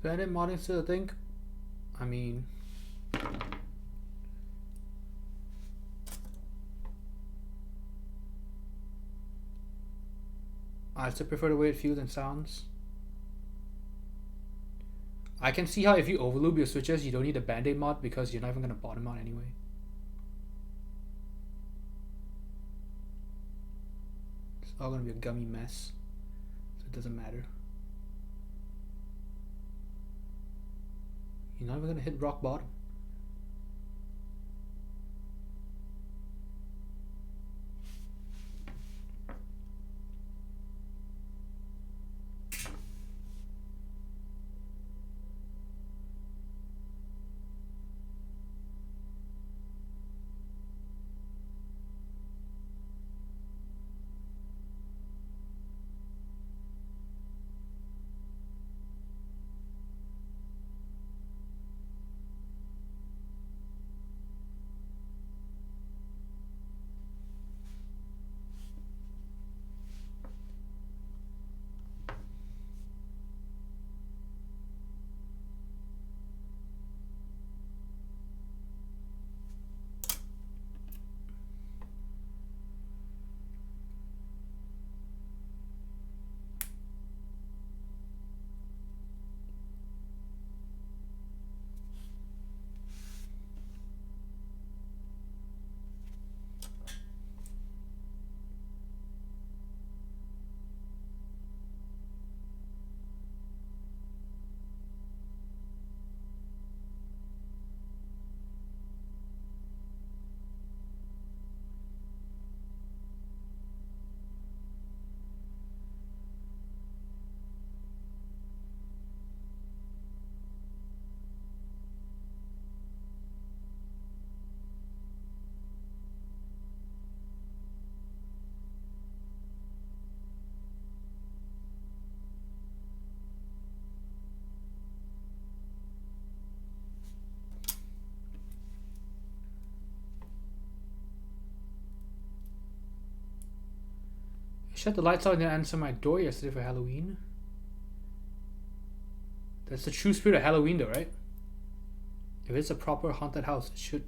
Bandit modding still a thing? I mean... I still prefer the way it feels and sounds. I can see how if you overloop your switches, you don't need a Band-Aid mod because you're not even going to bottom out anyway. It's all going to be a gummy mess, so it doesn't matter. You're not even going to hit rock bottom. I shut the lights out and then answered my door yesterday for Halloween. That's the true spirit of Halloween though, right? If it's a proper haunted house, it should...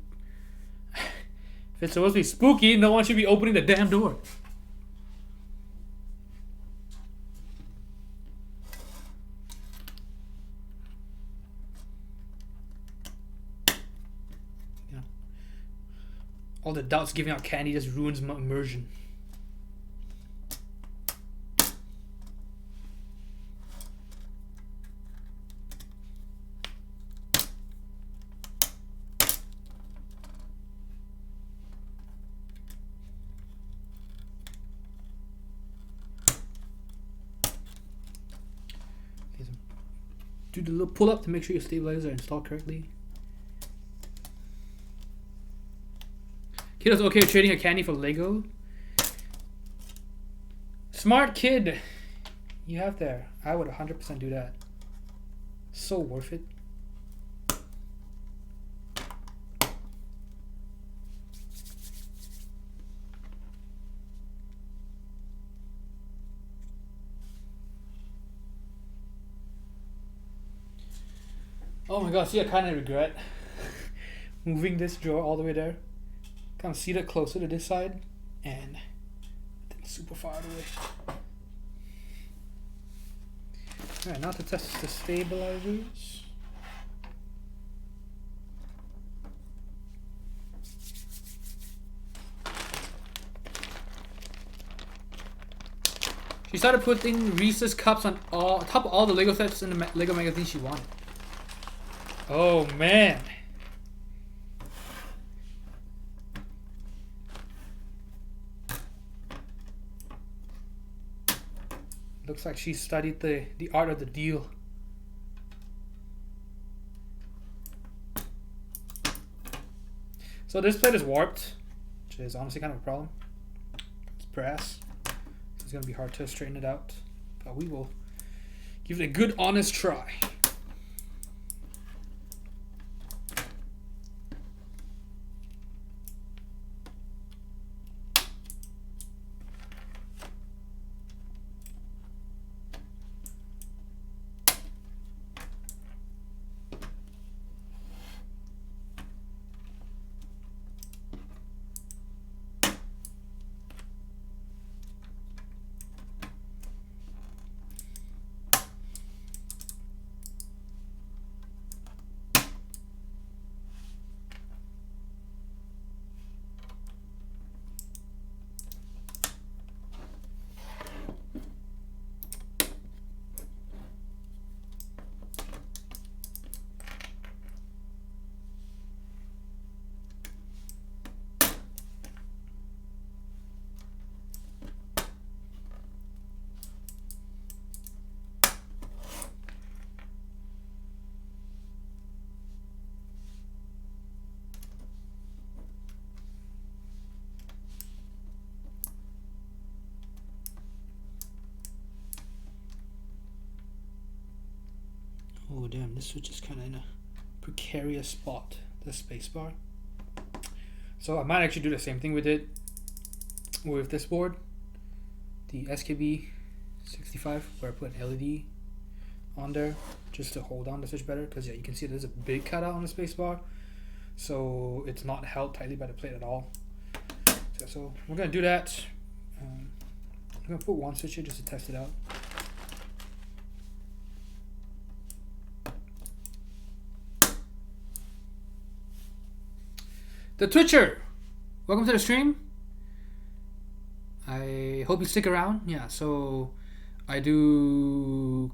If it's supposed to be spooky, no one should be opening the damn door. Yeah. All the doubts giving out candy just ruins my immersion. Do the little pull up to make sure your stabilizers are installed correctly. Kiddo's okay with trading a candy for Lego. Smart kid. You have there. I would 100% do that. So worth it. Oh my god, see, I kind of regret moving this drawer all the way there. Kind of seat it closer to this side and super far away. Alright, now to test the stabilizers. She started putting Reese's cups on top of all the Lego sets in the Lego magazine she wanted. Oh man. Looks like she studied the art of the deal. So this plate is warped, which is honestly kind of a problem. It's brass. It's going to be hard to straighten it out, but we will give it a good honest try. Oh damn, this switch is kind of in a precarious spot, the spacebar. So I might actually do the same thing we did with this board, the SKB65, where I put an LED on there just to hold on the switch better, because yeah, you can see there's a big cutout on the spacebar, so it's not held tightly by the plate at all. So we're gonna do that. I'm gonna put one switch here just to test it out. The Twitcher, welcome to the stream. I hope you stick around. Yeah, so I do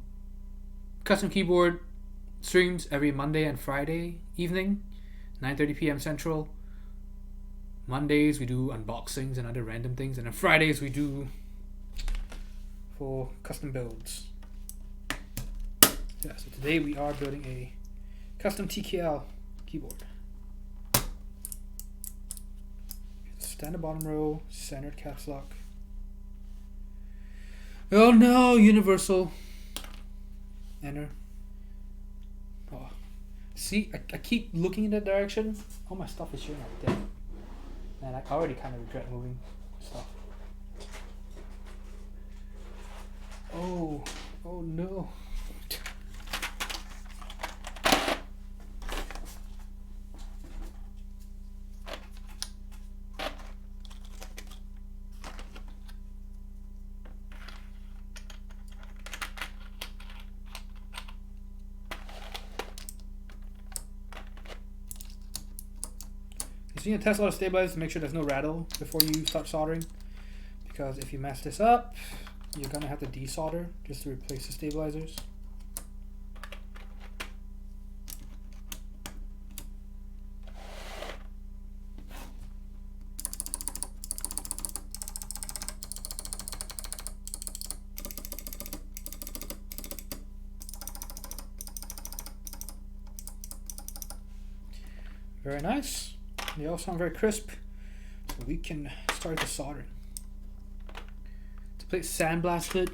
custom keyboard streams every Monday and Friday evening, 9:30 p.m. Central. Mondays we do unboxings and other random things, and on Fridays we do for custom builds. Yeah, so today we are building a custom TKL keyboard. Standard bottom row, centered caps lock. Oh no, universal. Enter. Oh. See, I keep looking in that direction. All my stuff is here now. Dead. Man, I already kind of regret moving stuff. Oh no. So you need to test a lot of stabilizers to make sure there's no rattle before you start soldering, because if you mess this up, you're gonna have to desolder just to replace the stabilizers. Very nice. They all sound very crisp, so we can start the soldering. To plate sandblasted,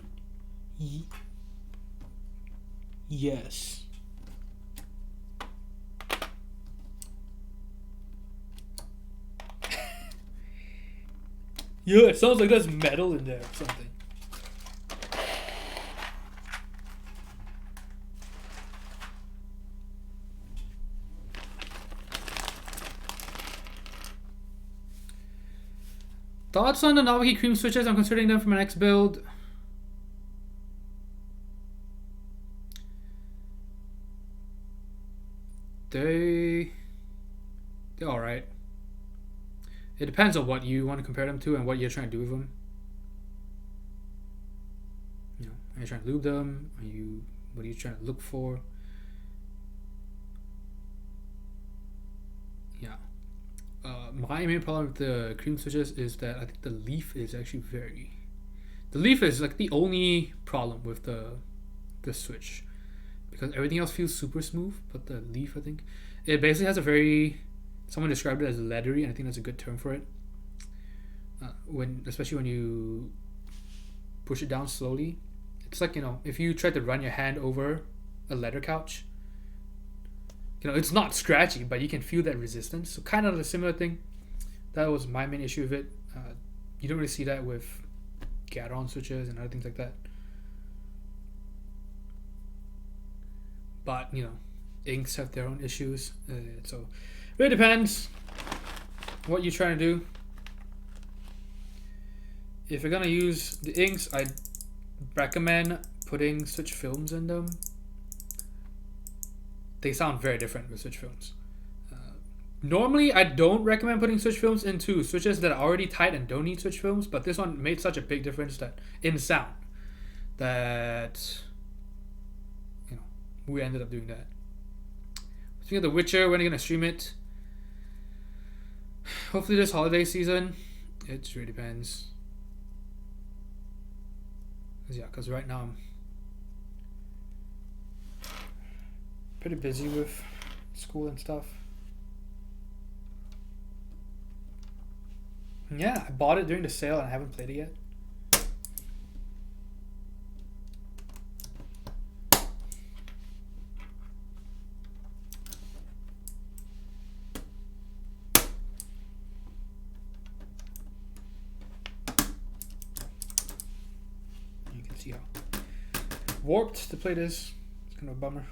yes. Yeah, it sounds like there's metal in there or something. Thoughts on the novelty cream switches? I'm considering them for my next build. they're all right. It depends on what you want to compare them to and what you're trying to do with them. You know, are you trying to lube them? What are you trying to look for? Yeah. My main problem with the cream switches is that I think the leaf is actually the leaf is like the only problem with the switch, because everything else feels super smooth, but the leaf, I think it basically has a very, someone described it as leathery, and I think that's a good term for it. Especially when you push it down slowly, it's like, you know, if you try to run your hand over a leather couch, you know, it's not scratchy, but you can feel that resistance. So kind of a similar thing. That was my main issue with it. You don't really see that with Gateron switches and other things like that. But, you know, inks have their own issues. So it really depends what you're trying to do. If you're going to use the inks, I'd recommend putting switch films in them. They sound very different with switch films. Normally, I don't recommend putting switch films into switches that are already tight and don't need switch films, but this one made such a big difference that in sound that, you know, we ended up doing that. Speaking of The Witcher, when are you gonna stream it? Hopefully this holiday season. It just really depends. Because right now I'm pretty busy with school and stuff. Yeah, I bought it during the sale and I haven't played it yet. You can see how warped the plate is. It's kind of a bummer.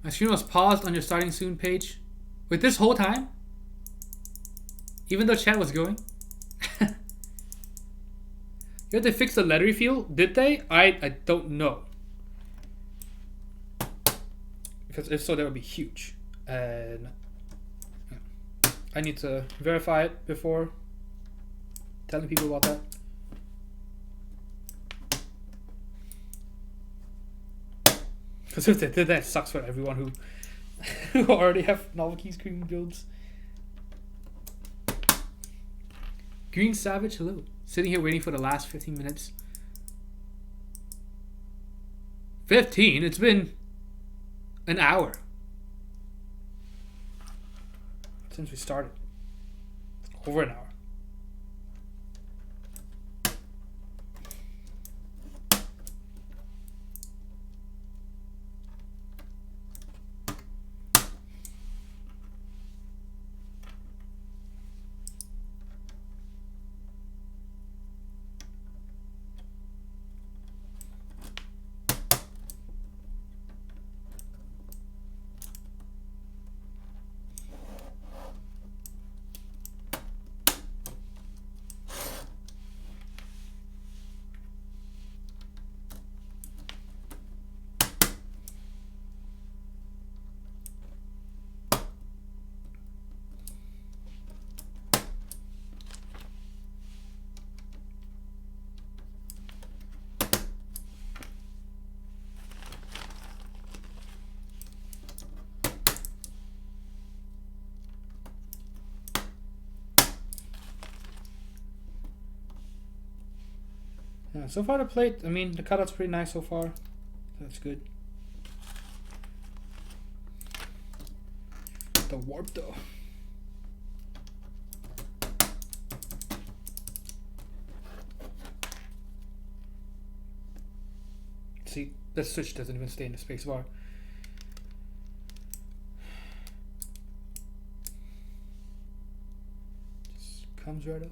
My stream was paused on your starting soon page. Wait, this whole time? Even though chat was going? You had to fix the leathery feel? Did they? I don't know. Because if so, that would be huge. And I need to verify it before telling people about that. Because if they did that, it sucks for everyone who already have novel key screen builds. Green Savage, hello. Sitting here waiting for the last 15 minutes. 15? It's been an hour since we started. Over an hour. Yeah, so far the plate, I mean, the cutout's pretty nice so far. That's good. The warp though. See, the switch doesn't even stay in the spacebar. Just comes right up.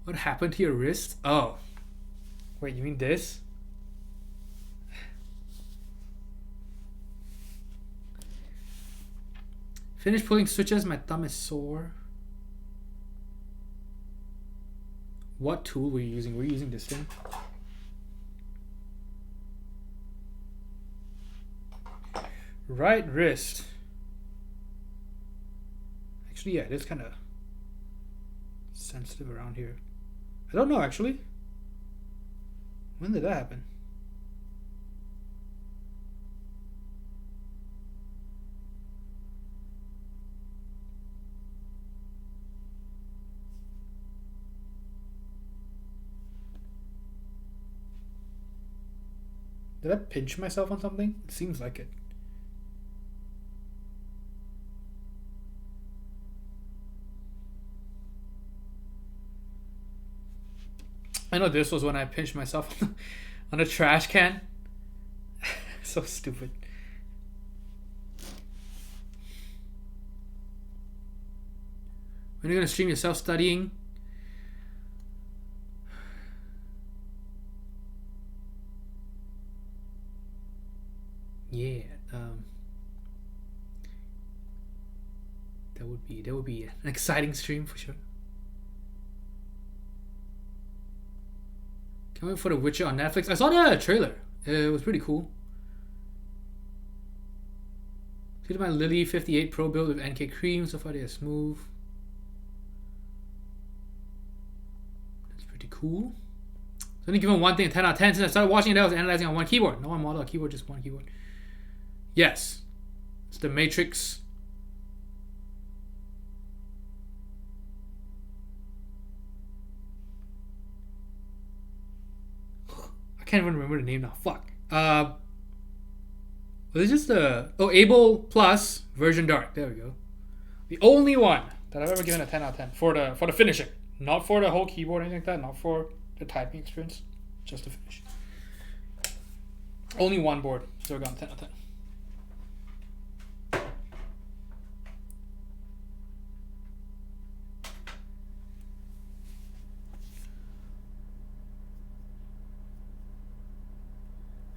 What happened to your wrist? Oh. Wait, you mean this? Finish pulling switches, my thumb is sore. What tool were you using? Were you using this thing? Right wrist. Actually, yeah, it is kind of sensitive around here. I don't know, actually. When did that happen? Did I pinch myself on something? It seems like it. I know this was when I pinched myself on a trash can. So stupid. When are you gonna stream yourself studying? Yeah, that would be an exciting stream for sure. Can't wait for The Witcher on Netflix. I saw the trailer. It was pretty cool. Here's my Lily 58 Pro build with NK cream. So far they are smooth. That's pretty cool. So only given one thing 10 out of 10. Since I started watching it, I was analyzing on one keyboard. No one model, a keyboard, just one keyboard. Yes. It's the Matrix. I can't even remember the name now. Fuck. Was it just the Able Plus version dark? There we go. The only one that I've ever given a 10 out of 10 for the finishing, not for the whole keyboard or anything like that, not for the typing experience, just the finish. Only one board, so I got a 10 out of 10.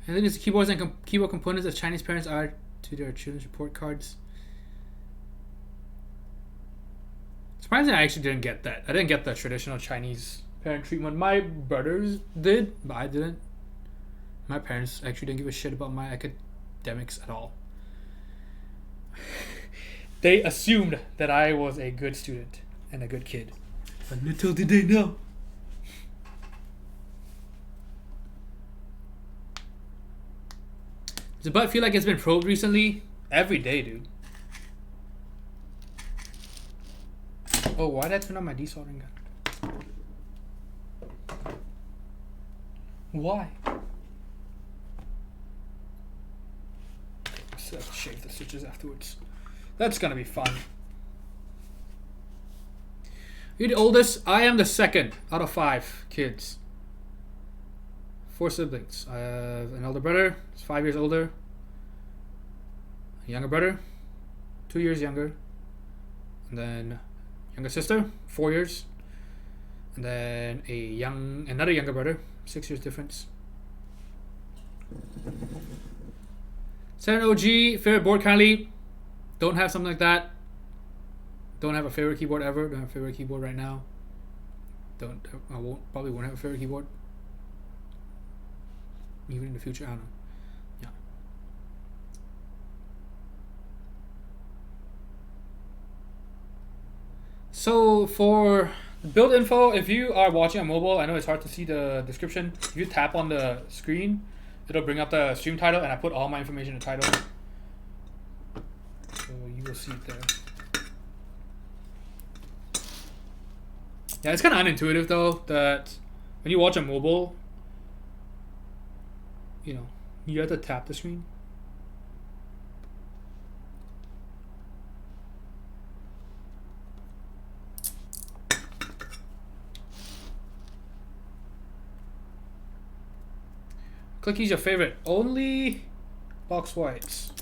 And then it's keyboards and keyboard components as Chinese parents are to their children's report cards. Surprisingly, I actually didn't get that. I didn't get the traditional Chinese parent treatment. My brothers did, but I didn't. My parents actually didn't give a shit about my academics at all. They assumed that I was a good student and a good kid. But little did they know. Does the butt feel like it's been probed recently? Every day, dude. Oh, why did I turn on my desoldering gun? Why? So I have to shave the stitches afterwards. That's gonna be fun. You're the oldest. I am the second out of 5 kids. 4 siblings. I have an elder brother. He's 5 years older. A younger brother, 2 years younger. And then younger sister, 4 years. And then another younger brother, 6 years difference. 7 OG, favorite board currently. Don't have something like that. Don't have a favorite keyboard ever. Don't have a favorite keyboard right now. Probably won't have a favorite keyboard. Even in the future, I don't know. Yeah. So for build info, if you are watching on mobile, I know it's hard to see the description. If you tap on the screen, it'll bring up the stream title, and I put all my information in the title. So you will see it there. Yeah, it's kind of unintuitive though, that when you watch on mobile, you know, you have to tap the screen. Clicky's your favorite. Only box whites.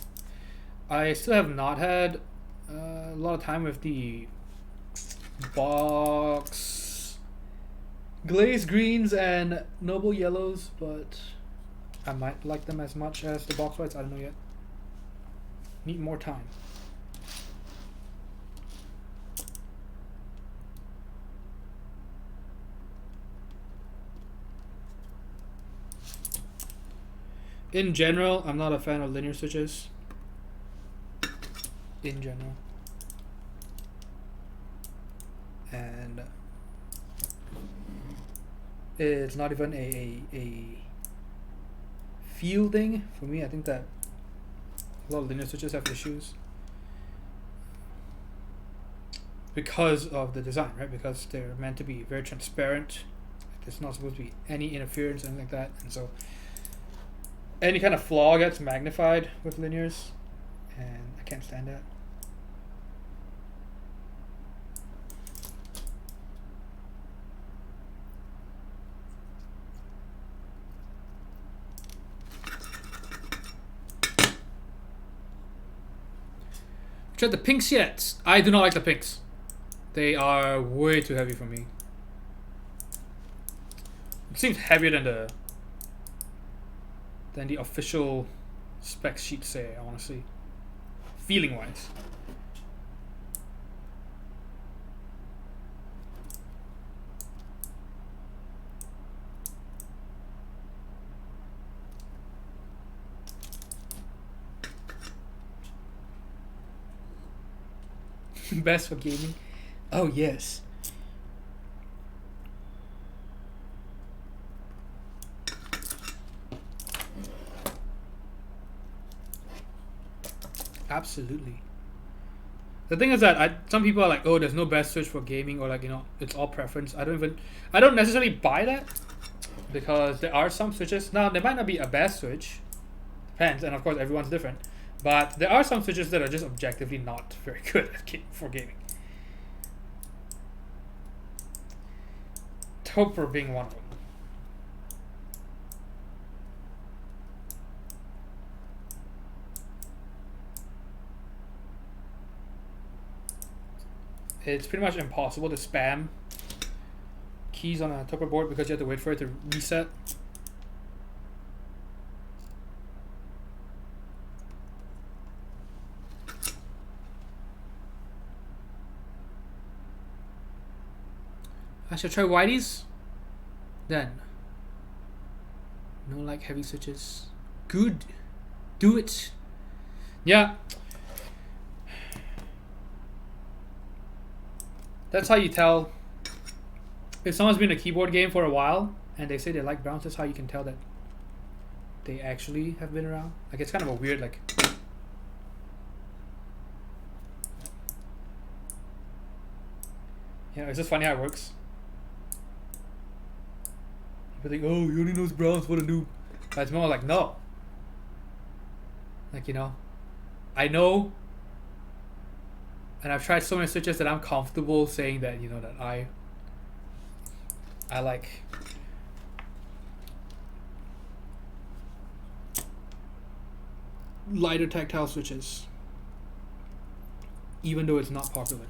I still have not had a lot of time with the box glazed greens and noble yellows, but I might like them as much as the box whites. I don't know yet. Need more time. in general, I'm not a fan of linear switches. In general. And it's not even a feel thing for me. I think that a lot of linear switches have issues because of the design, right? Because they're meant to be very transparent. There's not supposed to be any interference or anything like that, and so any kind of flaw gets magnified with linears, and I can't stand that. Tried the pinks yet? I do not like the pinks. They are way too heavy for me. It seems heavier than the official spec sheet say, honestly. Feeling wise. Best for gaming? Oh yes. Absolutely. The thing is that some people are like, oh, there's no best switch for gaming, or like, you know, it's all preference. I don't necessarily buy that, because there are some switches. Now, there might not be a best switch, depends, and of course everyone's different, but there are some switches that are just objectively not very good for gaming. Topper being one of them. It's pretty much impossible to spam keys on a Topper board because you have to wait for it to reset. I should try Whitey's then. No like heavy switches. Good. Do it. Yeah. That's how you tell if someone's been in a keyboard game for a while and they say they like browns. That's how you can tell that they actually have been around. Like, it's kind of a weird, like, yeah, it's just funny how it works. People think, oh, he only knows browns, what a noob. But it's more like, no. Like, you know, I know, and I've tried so many switches that I'm comfortable saying that, you know, that I like lighter tactile switches, even though it's not popular.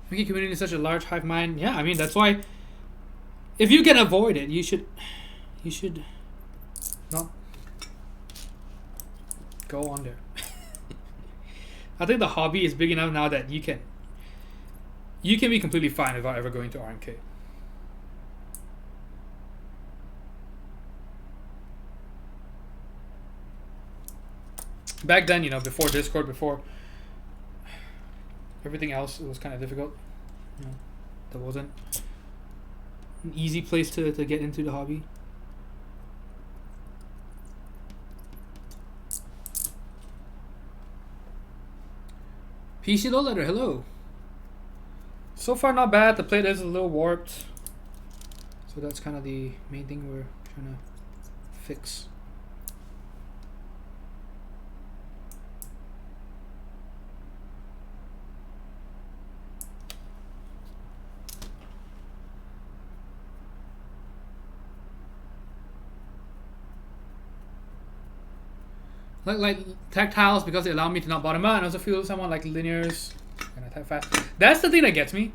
Making community is such a large hive mind. Yeah, I mean, that's why if you can avoid it, you should not go on there. I think the hobby is big enough now that you can be completely fine without ever going to RMK. Back then, you know, before Discord, before everything else, it was kind of difficult. You know, there wasn't an easy place to get into the hobby. PC Low Letter, hello. So far not bad. The plate is a little warped, so that's kind of the main thing we're trying to fix. Like tactiles because they allow me to not bottom out, and also feel someone like linears and I type fast. That's the thing that gets me.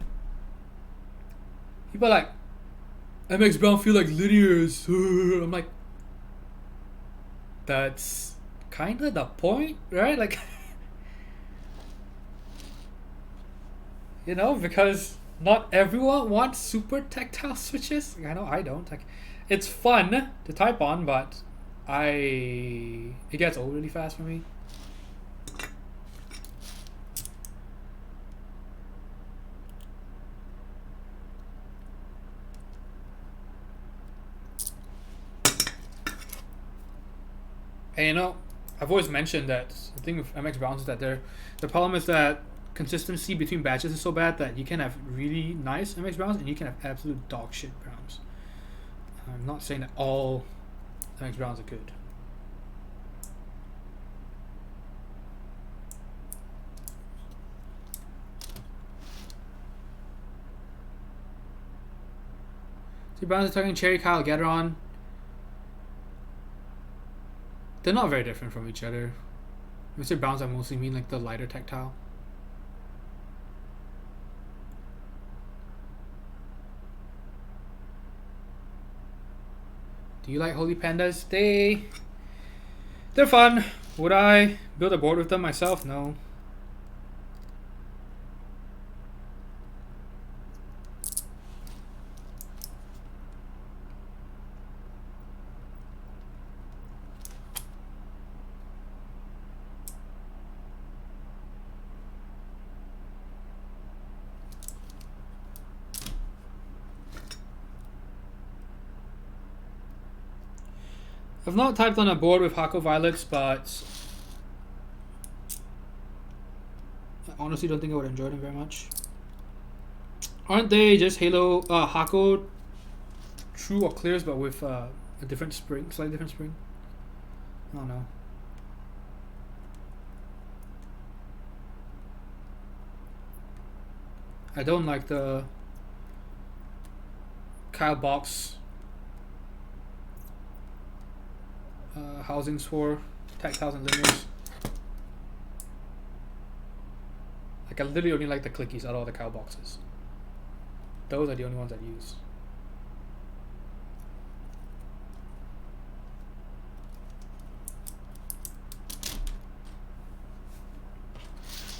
People are like, MX Brown feel like linears. I'm like, that's kind of the point, right? Like, you know, because not everyone wants super tactile switches. I know I don't. Like, it's fun to type on, but it gets old really fast for me. And you know, I've always mentioned that the thing with MX Browns is that the problem is that consistency between batches is so bad that you can have really nice MX Browns and you can have absolute dog shit Browns. I'm not saying that all MX Browns are good. See, Browns are talking Cherry Kyle Gateron. They're not very different from each other. When I say Browns, I mostly mean like the lighter tactile. Do you like Holy Pandas? They're fun. Would I build a board with them myself? No. I've not typed on a board with Hako Violets, but I honestly don't think I would enjoy them very much. Aren't they just Halo Hako true or clears but with a different spring, slightly different spring? I don't know. I don't like the Kyle box housings for tactiles and linears. Like I literally only like the clickies out of all the Kyle boxes. Those are the only ones I use.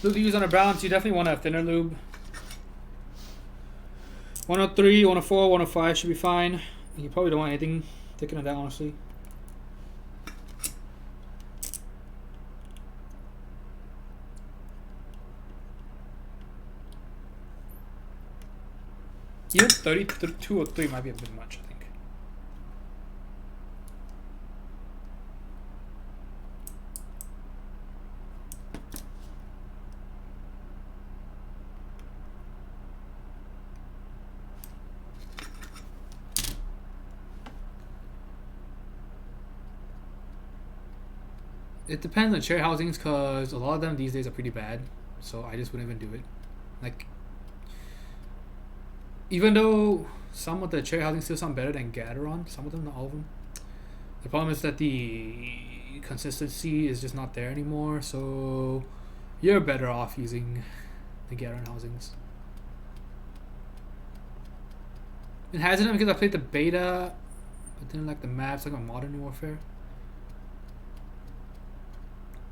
Lube to use on a Browns, you definitely want a thinner lube. 103, 104, 105 should be fine. You probably don't want anything thicker than that, honestly. Even 32 or 3 might be a bit much, I think. It depends on share housings because a lot of them these days are pretty bad. So I just wouldn't even do it. Like, even though some of the cherry housing still sound better than Gateron, some of them, not all of them. The problem is that the consistency is just not there anymore, so you're better off using the Gateron housings. It hasn't because I played the beta, but didn't like the maps like on Modern Warfare.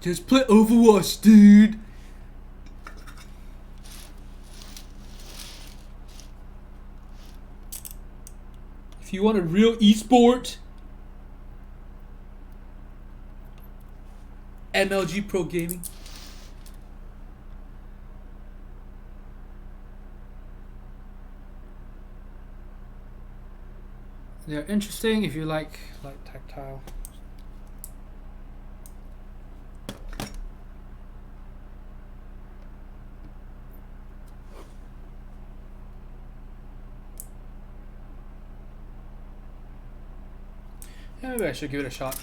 Just play Overwatch, dude! If you want a real esport, MLG Pro Gaming. They're interesting if you like tactile. Yeah, maybe I should give it a shot.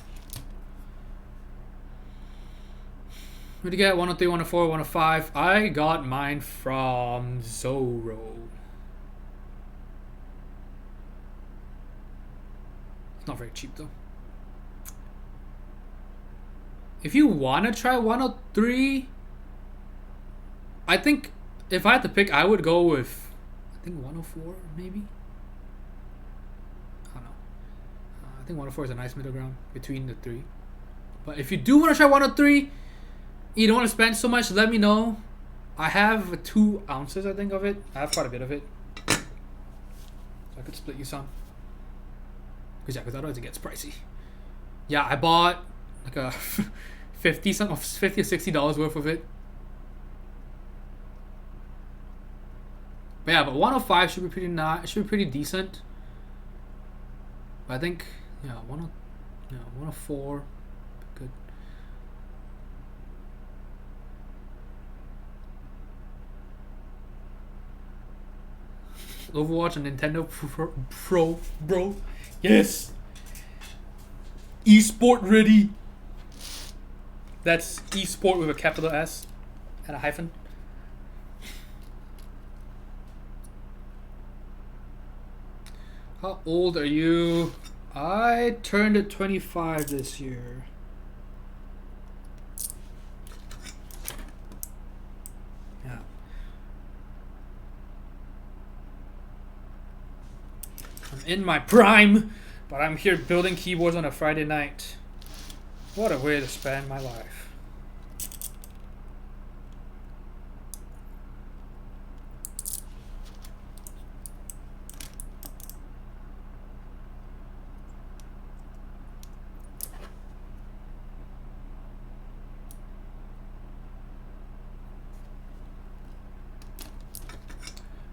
Where'd you get 103, 104, 105? I got mine from Zoro. It's not very cheap though. If you want to try 103, I think if I had to pick, I would go with, I think 104 maybe. I don't know. I think 104 is a nice middle ground between the three. But if you do want to try 103, you don't want to spend so much, let me know. I have 2 ounces, I think, of it. I have quite a bit of it. So I could split you some. Because otherwise it gets pricey. Yeah, I bought like a 50 or $60 worth of it. But yeah, but 105 should be pretty nice. Should be pretty decent. But I think 104 good. Overwatch and Nintendo Pro, bro. Yes. Esport ready. That's esport with a capital S and a hyphen. How old are you? I turned 25 this year. Yeah. I'm in my prime, but I'm here building keyboards on a Friday night. What a way to spend my life.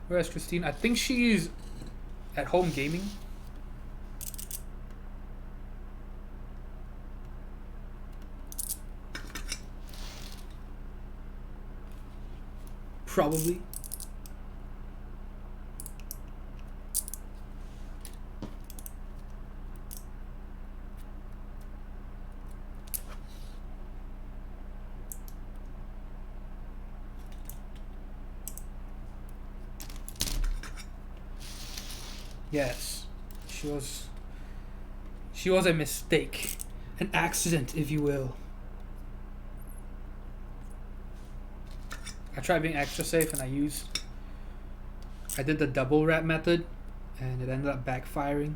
Where's Christine? I think she's at home gaming. Probably. Yes, she was a mistake, an accident, if you will. I tried being extra safe and I did the double wrap method and it ended up backfiring.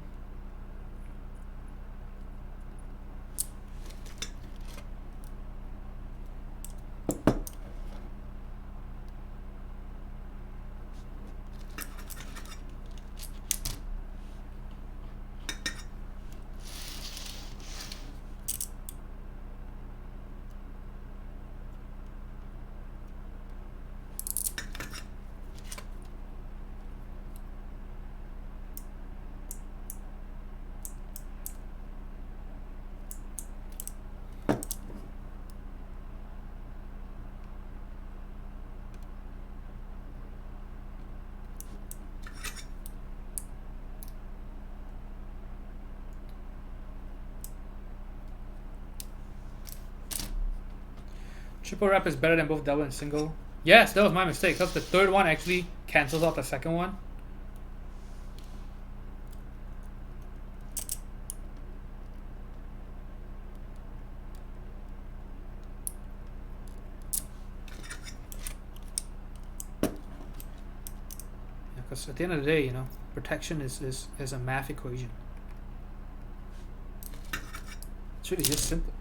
Triple wrap is better than both double and single. Yes, that was my mistake. Because the third one actually cancels out the second one. Because at the end of the day, protection is a math equation. It's really just simple.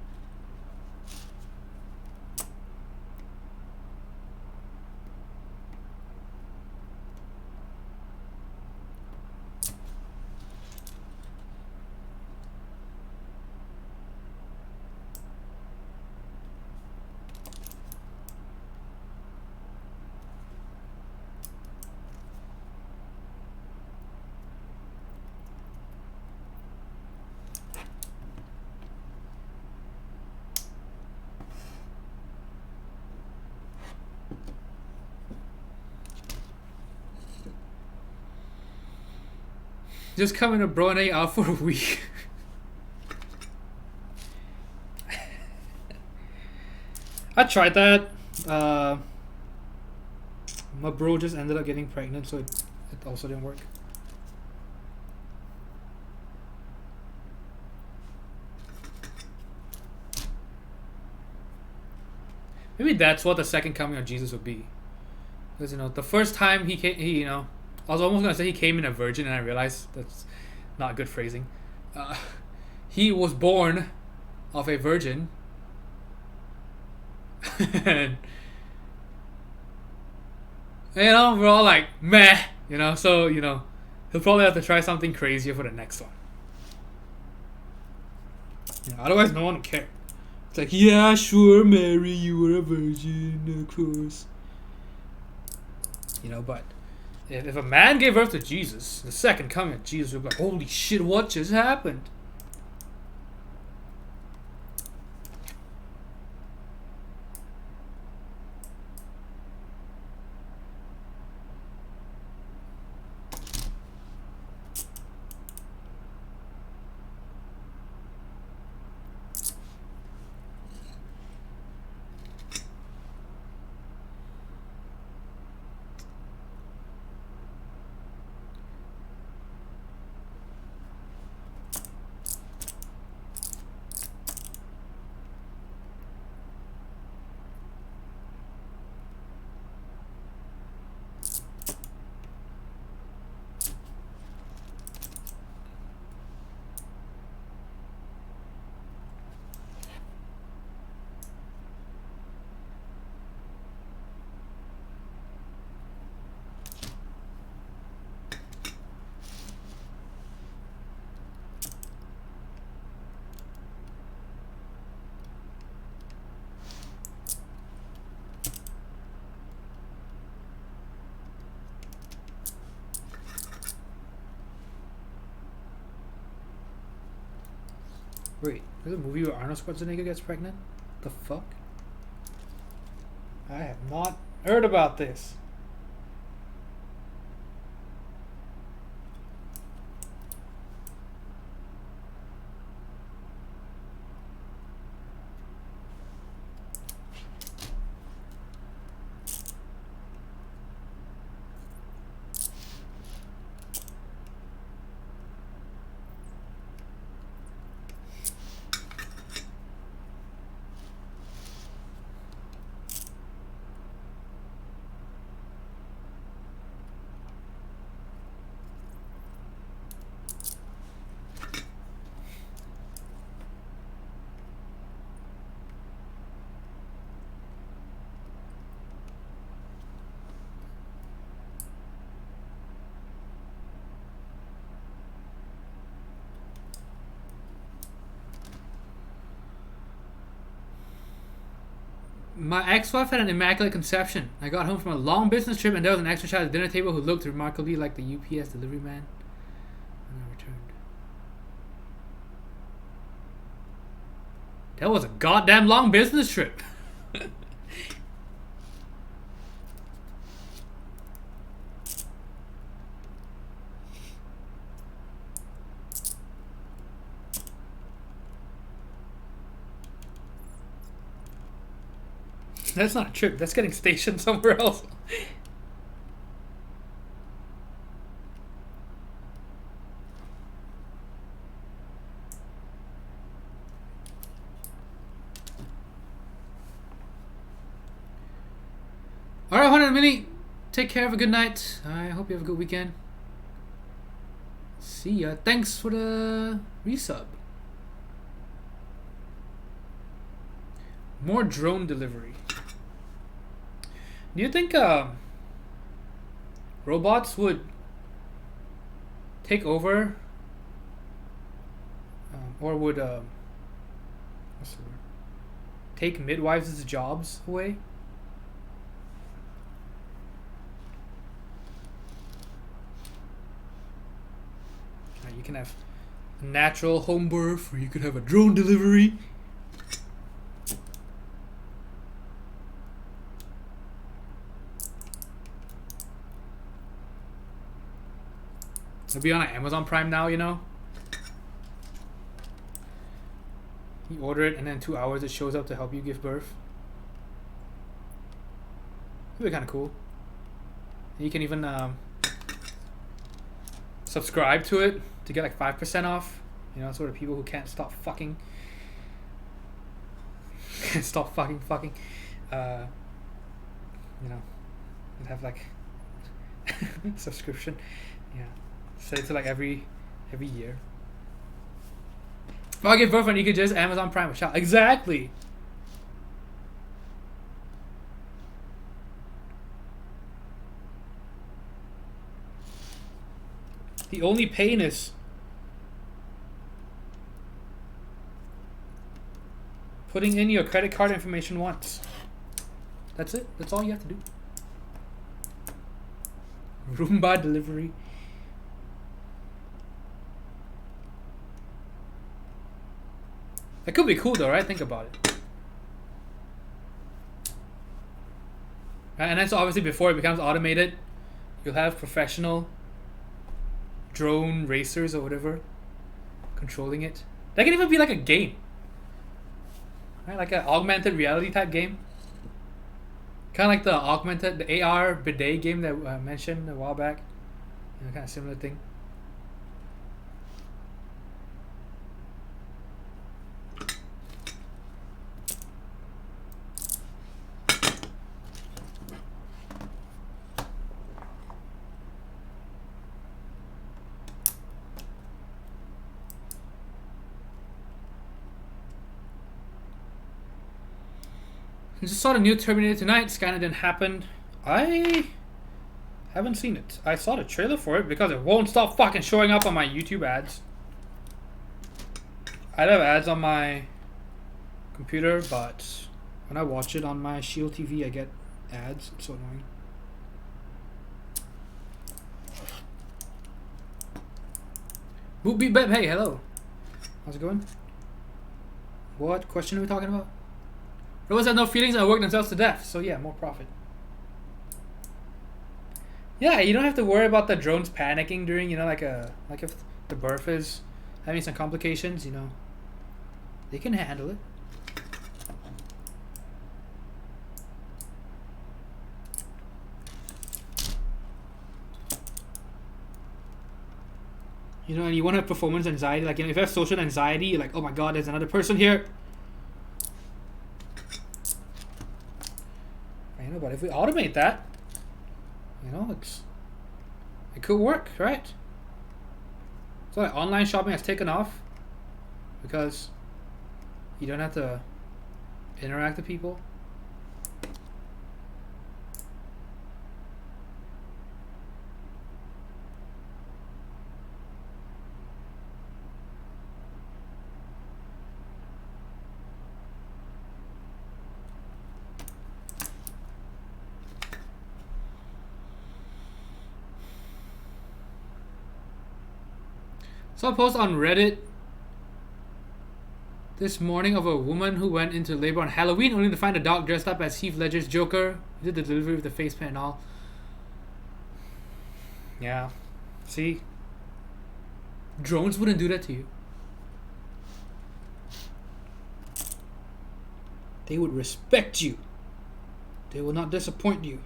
Just coming to Brunei out for a week. I tried that. My bro just ended up getting pregnant, so it also didn't work. Maybe that's what the second coming of Jesus would be. Because, you know, the first time he came, you know, I was almost going to say he came in a virgin, and I realized that's not good phrasing. He was born of a virgin. And, you know, we're all like, meh, you know, so, you know, he'll probably have to try something crazier for the next one. You know, otherwise, no one will care. It's like, yeah, sure, Mary, you were a virgin, of course. You know, but if a man gave birth to Jesus, the second coming of Jesus would be like, holy shit, what just happened? Wait, there's a movie where Arnold Schwarzenegger gets pregnant? The fuck? I have not heard about this. My ex-wife had an immaculate conception. I got home from a long business trip and there was an extra child at the dinner table who looked remarkably like the UPS delivery man. And I returned. That was a goddamn long business trip. That's not a trip. That's getting stationed somewhere else. Alright, 100 Mini. Take care. Have a good night. I hope you have a good weekend. See ya. Thanks for the resub. More drone delivery. Do you think robots would take over, or would what's the word? Take midwives' jobs away? You can have a natural home birth, or you could have a drone delivery. It'll be on Amazon Prime now, you know? You order it and then 2 hours it shows up to help you give birth. It'll be kind of cool. You can even subscribe to it to get like 5% off. You know, sort of people who can't stop fucking. Can't stop fucking. you know, you'd have like subscription. Yeah. So it's like every year. If I get boyfriend, you could just Amazon Prime a shop. Exactly. The only pain is putting in your credit card information once. That's it. That's all you have to do. Roomba delivery. That could be cool though, right? Think about it. And then so obviously before it becomes automated, you'll have professional drone racers or whatever controlling it. That can even be like a game. Right? Like an augmented reality type game. Kind of like the AR bidet game that I mentioned a while back. You know, kind of similar thing. I just saw the new Terminator tonight. Scanner didn't happen. I haven't seen it. I saw the trailer for it because it won't stop fucking showing up on my YouTube ads. I have ads on my computer, but when I watch it on my Shield TV, I get ads. It's so annoying. Boop hey, hello. How's it going? What question are we talking about? Robots have no feelings and work themselves to death. So yeah, more profit. Yeah, you don't have to worry about the drones panicking during, you know, like if the birth is having some complications, you know. They can handle it. You know, and you want to have performance anxiety. Like, you know, if you have social anxiety, you're like, oh my god, there's another person here. You know, but if we automate that, you know, it could work, right? So like online shopping has taken off because you don't have to interact with people. Saw a post on Reddit this morning of a woman who went into labor on Halloween only to find a dog dressed up as Heath Ledger's Joker. He did the delivery with the face paint and all. Yeah. See? Drones wouldn't do that to you. They would respect you. They will not disappoint you.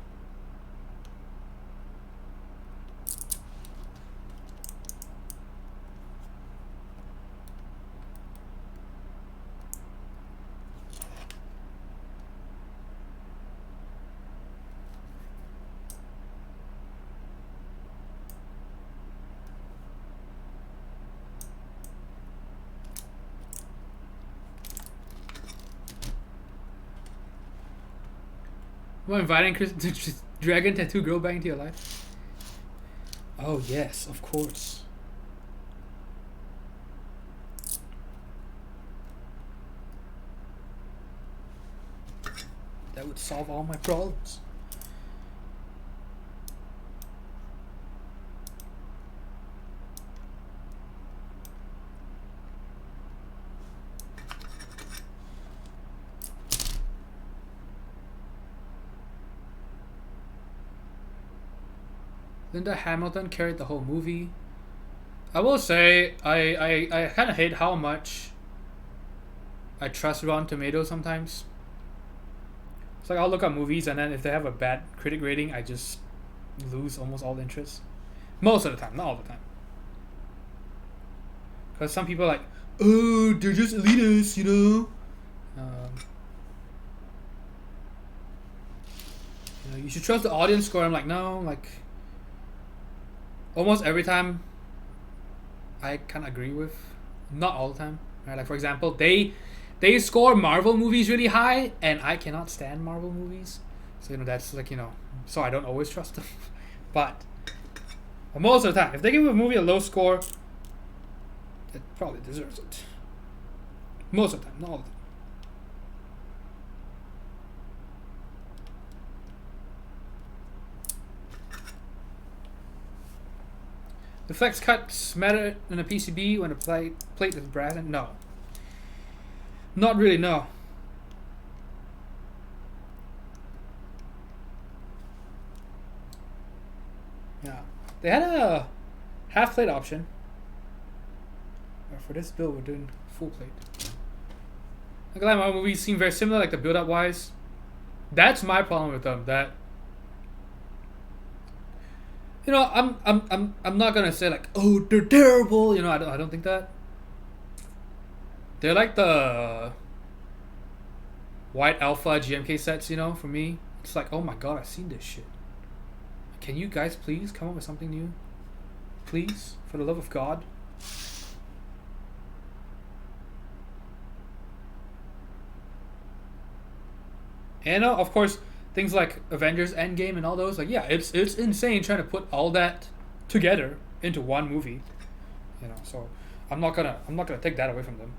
Am I inviting Chris to Dragon Tattoo Girl back into your life? Oh yes, of course. That would solve all my problems. Linda Hamilton carried the whole movie. I will say, I kind of hate how much I trust Rotten Tomatoes sometimes. It's like I'll look at movies and then if they have a bad critic rating, I just lose almost all interest. Most of the time, not all the time. Because some people are like, oh, they're just elitists, you know? You know, you should trust the audience score. I'm like, no, like almost every time I kind of agree with, not all the time. Right? Like for example, they score Marvel movies really high, and I cannot stand Marvel movies. So you know that's like so I don't always trust them. but most of the time, if they give a movie a low score, it probably deserves it. Most of the time, not all the time. The flex cuts matter in a PCB when the plate is brass. And no, not really. No. Yeah, they had a half plate option. But for this build, we're doing full plate. Like a lot of my movies seem very similar, like the build up wise. That's my problem with them. That I'm not gonna say like, oh, they're terrible. I don't think that. They're like the white alpha GMK sets. For me, it's like, oh my god, I've seen this shit. Can you guys please come up with something new? Please, for the love of God. And of course, things like Avengers Endgame and all those, like, yeah, it's insane trying to put all that together into one movie. So I'm not gonna take that away from them.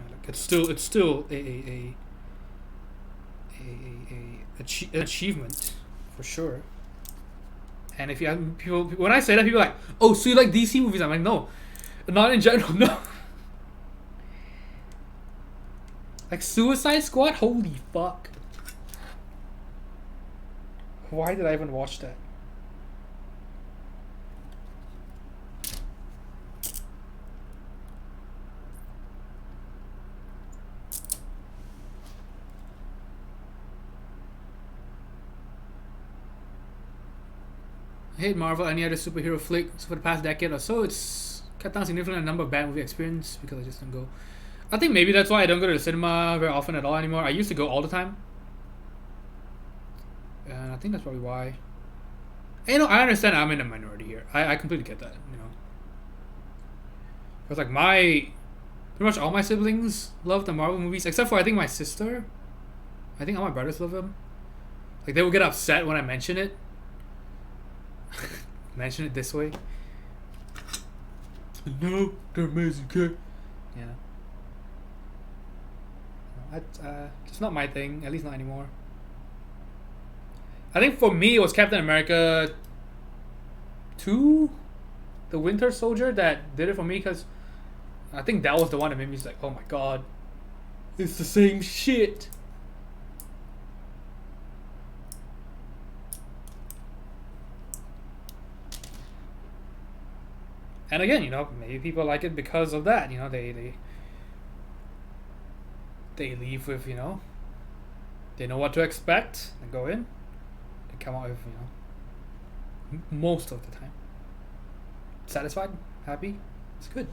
Like, it's still a achievement for sure. And if you have people, when I say that, people are like, oh, so you like DC movies? I'm like, no, not in general, no. Like Suicide Squad, holy fuck. Why did I even watch that? I hate Marvel, any other superhero flick. So for the past decade or so, it's cut down significantly the number of bad movie experience because I just don't go. I think maybe that's why I don't go to the cinema very often at all anymore. I used to go all the time. And I think that's probably why. And, I understand I'm in a minority here. I completely get that, Because like pretty much all my siblings love the Marvel movies, except for I think my sister. I think all my brothers love them. Like they will get upset when I mention it. Mention it this way. No, they're amazing, kid. Yeah. It's not my thing, at least not anymore. I think for me it was Captain America 2, the Winter Soldier, that did it for me, because I think that was the one that made me like, oh my god, it's the same shit. And again, maybe people like it because of that. They leave with, they know what to expect and go in. They come out with, most of the time satisfied, happy. It's good.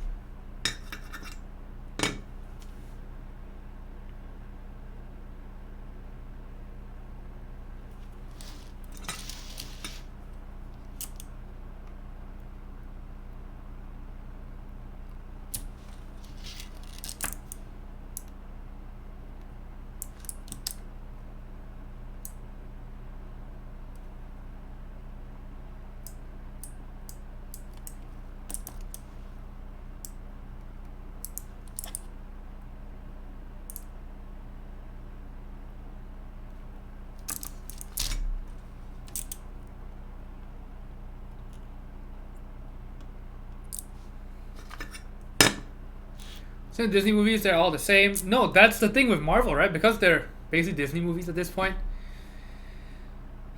So Disney movies, they're all the same. No, that's the thing with Marvel, right? Because they're basically Disney movies at this point.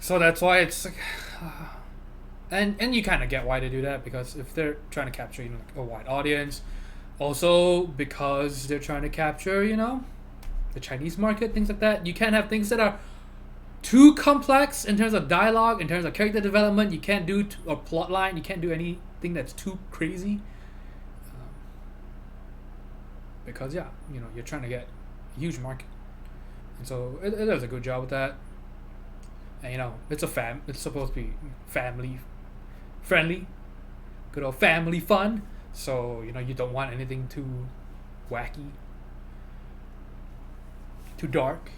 So that's why it's like, and you kind of get why they do that, because if they're trying to capture like a wide audience, also because they're trying to capture the Chinese market, things like that. You can't have things that are too complex in terms of dialogue, in terms of character development. You can't do a plot line. You can't do anything that's too crazy. Because you're trying to get a huge market, and so it does a good job with that. And, you know, it's supposed to be family friendly, good old family fun. So, you know, you don't want anything too wacky, too dark.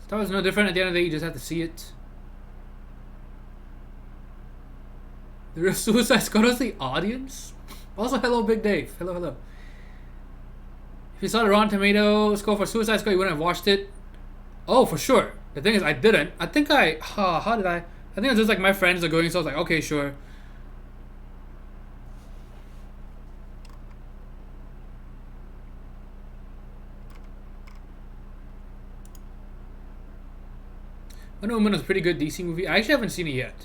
Star Wars is no different. At the end of the day, you just have to see it. There is Suicide Squad as the audience. Also, hello, Big Dave. Hello, hello. If you saw the Rotten Tomato score for Suicide Squad, you wouldn't have watched it. Oh, for sure. The thing is, I didn't. I think how did I? I think it was just like my friends are going, so I was like, okay, sure. Wonder Woman was a pretty good DC movie. I actually haven't seen it yet.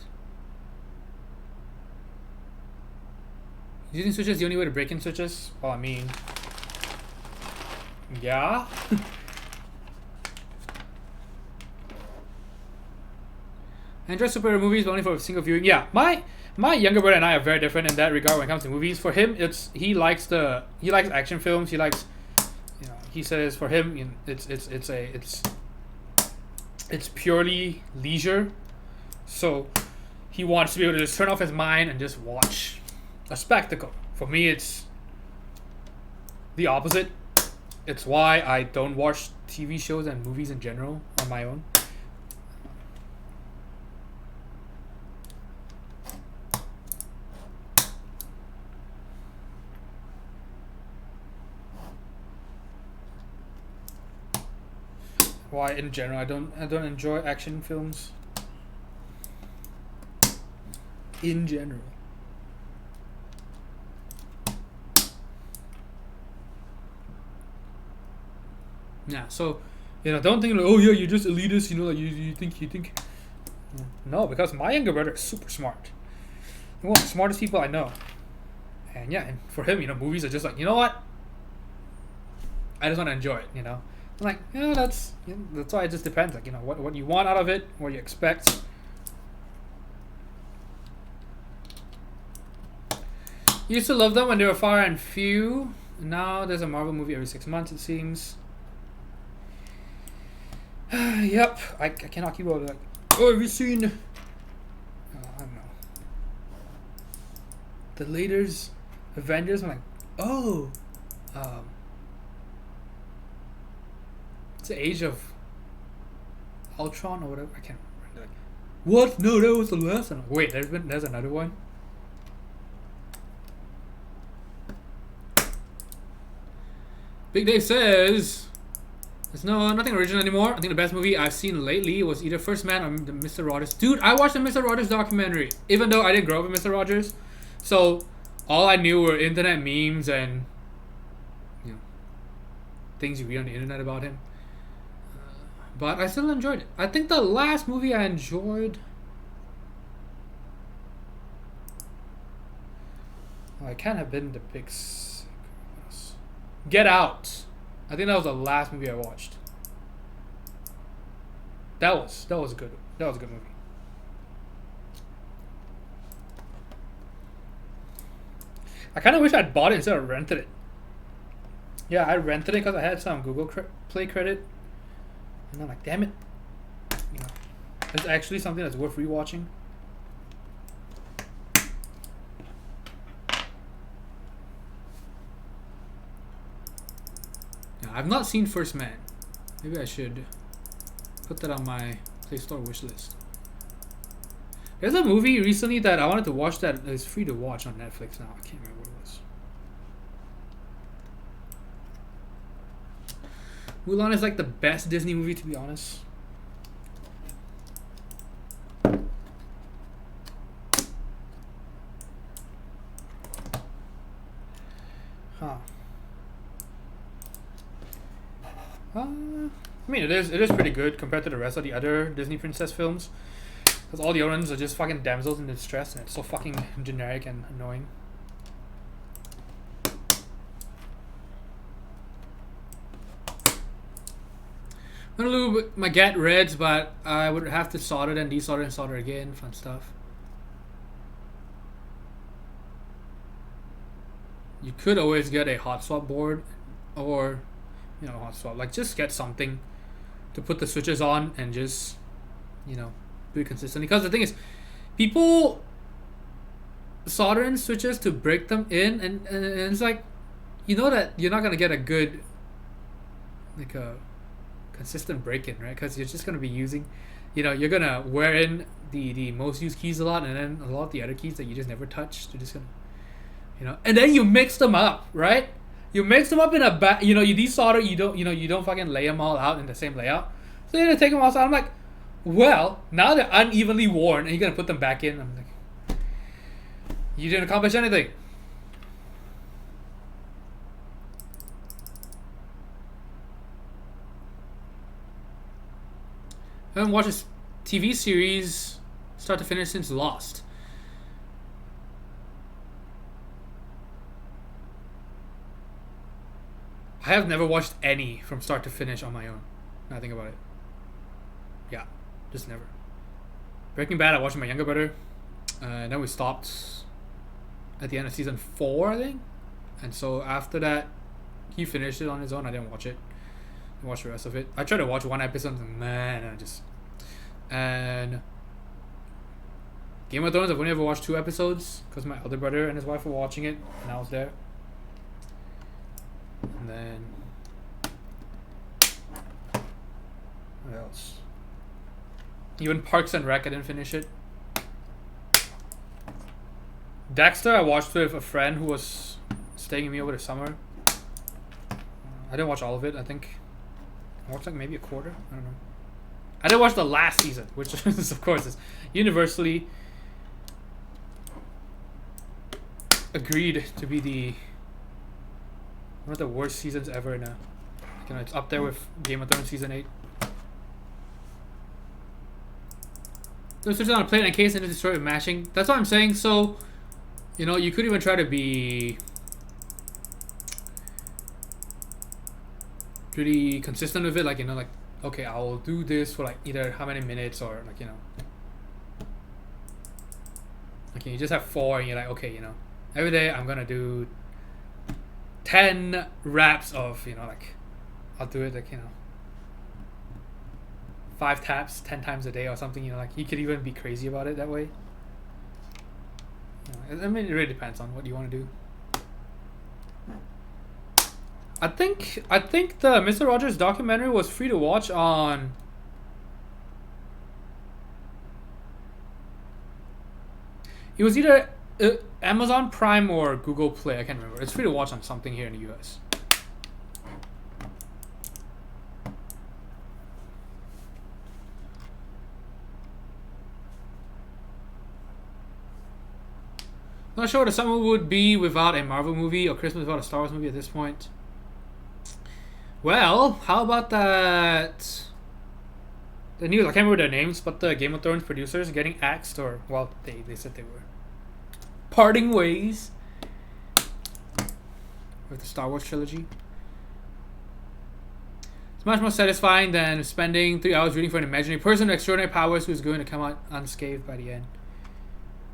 Using switches the only way to break in switches? Well, I mean, yeah. I enjoy superhero movies, but only for a single viewing. Yeah, my younger brother and I are very different in that regard when it comes to movies. For him, he likes action films. He likes, you know, he says for him, you know, it's purely leisure. So he wants to be able to just turn off his mind and just watch a spectacle. For me, it's the opposite. It's why I don't watch TV shows and movies in general on my own. Why in general I don't enjoy action films in general. Yeah, so, you know, don't think like, oh yeah, you're just elitist, you know, like you think. No, because my younger brother is super smart. He's one of the smartest people I know. And yeah, and for him, you know, movies are just like, you know what? I just want to enjoy it, you know. I'm like, yeah, that's why it just depends, like, you know, what you want out of it, what you expect. Used to love them when they were far and few. Now there's a Marvel movie every 6 months, it seems. Yep, I cannot keep up. Like, oh, have you seen? I don't know. The latest Avengers. I'm like, oh, it's the Age of Ultron or whatever. I can't remember. Like, what? No, that was the last one. Wait, there's another one. Big Dave says there's nothing original anymore. I think the best movie I've seen lately was either First Man or the Mr. Rogers. Dude, I watched the Mr. Rogers documentary, even though I didn't grow up with Mr. Rogers. So all I knew were internet memes and, you know, things you read on the internet about him. But I still enjoyed it. I think the last movie I enjoyed, well, it can't have been the big Get Out. I think that was the last movie I watched. That was good. That was a good movie. I kind of wish I'd bought it instead of rented it. Yeah, I rented it because I had some Google Play credit. And I'm like, damn it. You know, it's actually something that's worth rewatching. Yeah, I've not seen First Man. Maybe I should put that on my Play Store wish list. There's a movie recently that I wanted to watch that is free to watch on Netflix now. I can't remember what it was. Mulan is like the best Disney movie, to be honest. Huh. I mean, it is pretty good compared to the rest of the other Disney princess films. Because all the other ones are just fucking damsels in distress, and it's so fucking generic and annoying. I'm gonna lube my get reds, but I would have to solder and desolder and solder again. Fun stuff. You could always get a hot swap board, or hot swap. Like just get something to put the switches on and just do it consistently. Because the thing is, people solder in switches to break them in, and it's like that you're not gonna get a good a consistent break-in, right? Because you're just going to be using, you're going to wear in the most used keys a lot, and then a lot of the other keys that you just never touch, you're just going to, and then you mix them up, right? You mix them up in a you desolder, you don't fucking lay them all out in the same layout. So you're going to take them all out. I'm like, well, now they're unevenly worn, and you're going to put them back in. I'm like, you didn't accomplish anything. I haven't watched this TV series start to finish since Lost. I have never watched any from start to finish on my own. Now I think about it. Yeah, just never. Breaking Bad, I watched with my younger brother. Then we stopped at the end of season 4, I think. And so after that, he finished it on his own. I didn't watch it. Watch the rest of it. I tried to watch one episode and man, and Game of Thrones, I've only ever watched 2 episodes because my elder brother and his wife were watching it and I was there. And then what else? Even Parks and Rec, I didn't finish it. Dexter, I watched with a friend who was staying with me over the summer. I didn't watch all of it, I think. I watched like maybe a quarter. I don't know. I didn't watch the last season, which is of course is universally agreed to be one of the worst seasons ever. It's up there with Game of Thrones season 8. So it's on a plate in case and destroy with mashing. That's what I'm saying. So, you could even try to be pretty consistent with it, like okay, I'll do this for like either how many minutes or like you just have 4 and you're like, okay, every day I'm gonna do 10 reps of I'll do it 5 taps 10 times a day or something. You could even be crazy about it that way. I mean, it really depends on what you want to do. I think the Mr. Rogers documentary was free to watch on it was either Amazon Prime or Google Play. I can't remember. It's free to watch on something here in the US. Not sure what the summer would be without a Marvel movie or Christmas without a Star Wars movie at this point. Well, how about that? The news, I can't remember their names, but the Game of Thrones producers getting axed, or, well, they said they were parting ways with the Star Wars trilogy. It's much more satisfying than spending 3 hours rooting for an imaginary person with extraordinary powers who's going to come out unscathed by the end.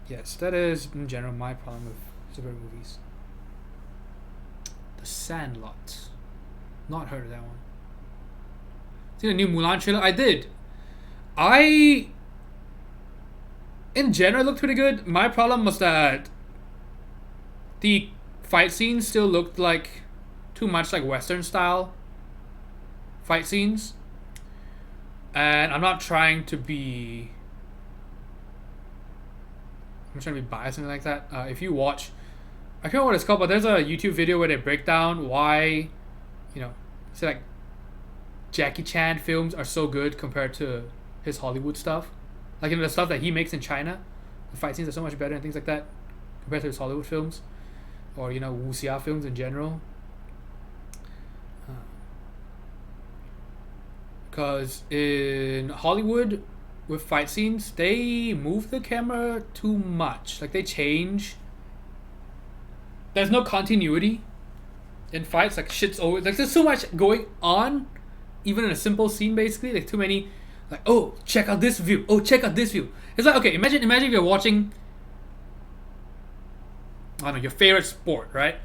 Yes, that is, in general, my problem with superhero movies. The Sandlot. Not heard of that one. Seen a new Mulan trailer? I did. In general, it looked pretty good. My problem was that the fight scenes still looked like too much like Western style fight scenes. And I'm not trying to be biased or anything like that. If you watch, I can't remember what it's called, but there's a YouTube video where they break down why, say like Jackie Chan films are so good compared to his Hollywood stuff. Like the stuff that he makes in China, the fight scenes are so much better and things like that compared to his Hollywood films, or wuxia films in general. Because in Hollywood, with fight scenes, they move the camera too much. Like they change. There's no continuity in fights. Like shit's always like there's so much going on even in a simple scene, basically, like too many, like, oh, check out this view. Oh, check out this view. It's like, okay, imagine if you're watching, I don't know, your favorite sport, right?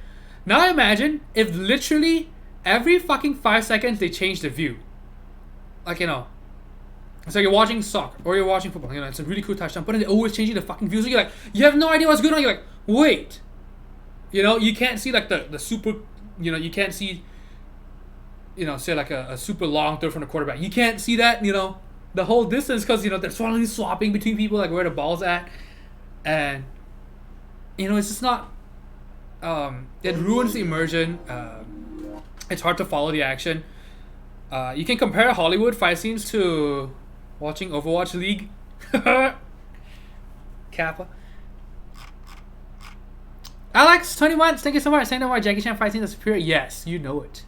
Now imagine if literally every fucking 5 seconds they change the view. Like, you know, so you're watching soccer or you're watching football, you know, it's a really cool touchdown, but then they're always changing the fucking view. So you're like, you have no idea what's going on. You're like, wait. You know, you can't see like the super, you know, you can't see, you know, say like a super long throw from the quarterback. You can't see that, you know, the whole distance because, you know, they're suddenly swapping between people, like where the ball's at. And, you know, it's just not, it ruins the immersion. It's hard to follow the action. You can compare Hollywood fight scenes to watching Overwatch League. Kappa. Alex, 21, thank you so much. Saying that why Jackie Chan fight scenes are superior. Yes, you know it.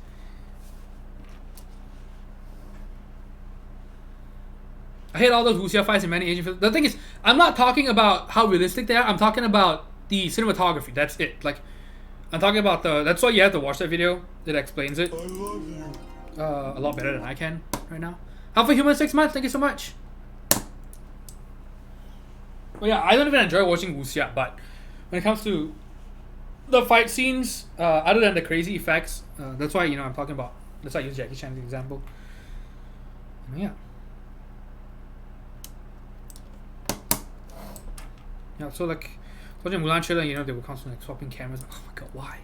I hate all those wuxia fights in many Asian films. The thing is, I'm not talking about how realistic they are. I'm talking about the cinematography. That's it. Like, I'm talking about the. That's why you have to watch that video. It explains it. I love you. A lot better than I can right now. Alpha Human 6 months. Thank you so much. Well, yeah, I don't even enjoy watching wuxia, but when it comes to the fight scenes, other than the crazy effects, that's why, you know, I'm talking about. That's why I use Jackie Chan as an example. Yeah. Yeah, so like, watching Mulan trailer, you know, they were constantly like swapping cameras. Oh my god, why?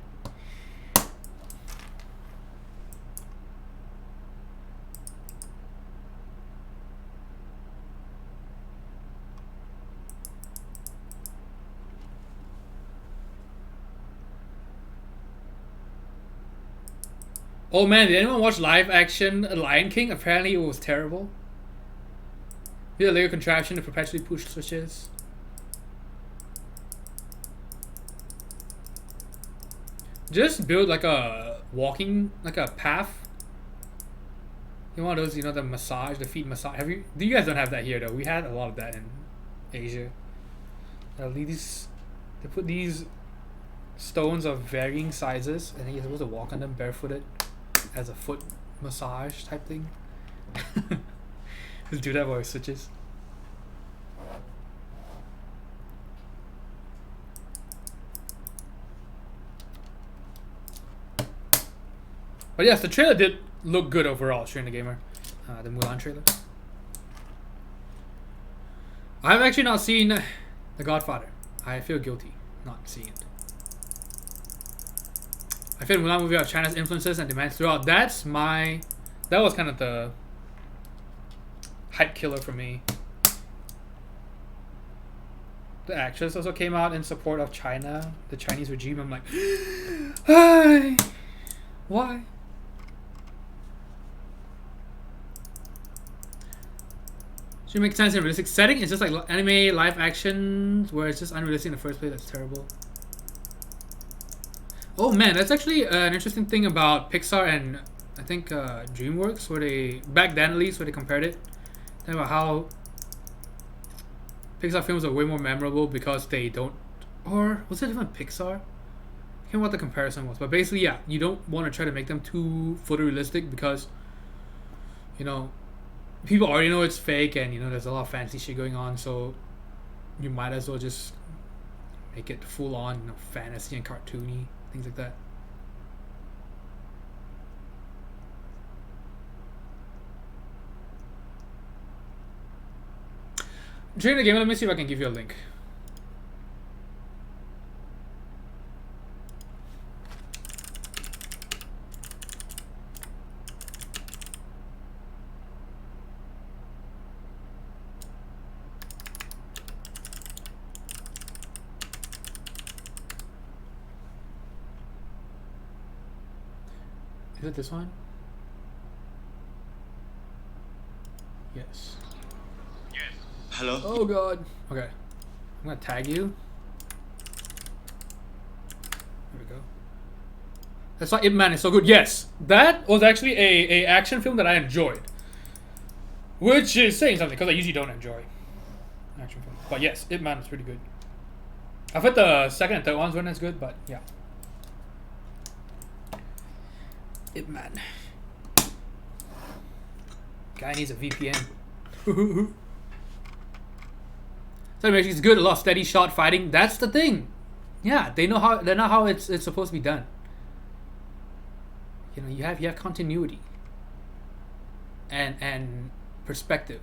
Oh man, did anyone watch live action Lion King? Apparently it was terrible. Did a Lego contraption to perpetually push switches. Just build like a walking, like a path. You know, one of those, you know, the massage, the feet massage. Do you guys don't have that here though? We had a lot of that in Asia. They put these stones of varying sizes, and then you're supposed to walk on them barefooted as a foot massage type thing. Just do that while it switches. But yes, the trailer did look good overall, Shane the Gamer. The Mulan trailer. I've actually not seen The Godfather. I feel guilty not seeing it. I feel Mulan movie of China's influences and demands throughout. That was kind of the hype killer for me. The actress also came out in support of China, the Chinese regime. I'm like, why? Should make sense in a realistic setting. It's just like anime live action where it's just unrealistic in the first place. That's terrible. Oh man, that's actually an interesting thing about Pixar and I think DreamWorks, where they back then at least, where they compared it. Talking about how Pixar films are way more memorable because they don't, or was it even Pixar? I can't remember what the comparison was, but basically, yeah, you don't want to try to make them too photorealistic because, you know, people already know it's fake and, you know, there's a lot of fancy shit going on, so you might as well just make it full on, you know, fantasy and cartoony, things like that. During the game, let me see if I can give you a link. Is it this one? Yes. Yes. Hello? Oh god. Okay. I'm gonna tag you. There we go. That's why Ip Man is so good. Yes! That was actually a action film that I enjoyed. Which is saying something, because I usually don't enjoy action films. But yes, Ip Man is pretty good. I've heard the second and third ones weren't as good, but yeah. Ip Man. Guy needs a VPN. So anyway, he's good. A lot of steady shot fighting. That's the thing. Yeah, they know how it's supposed to be done. You know, you have continuity and perspective.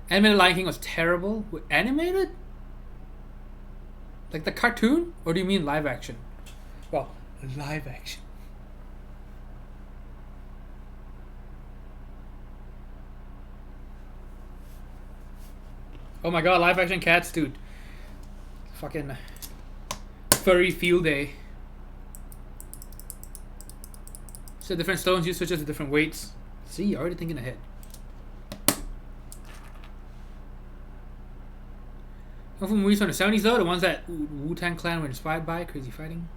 Animated Lion King was terrible. Animated? Like the cartoon? Or do you mean live action? Well, live action. Oh my god, live action cats, dude. Fucking furry field day. So different stones, you switches to different weights. See, already thinking ahead. Kung Fu movies from the 70s though, the ones that Wu-Tang Clan were inspired by, crazy fighting.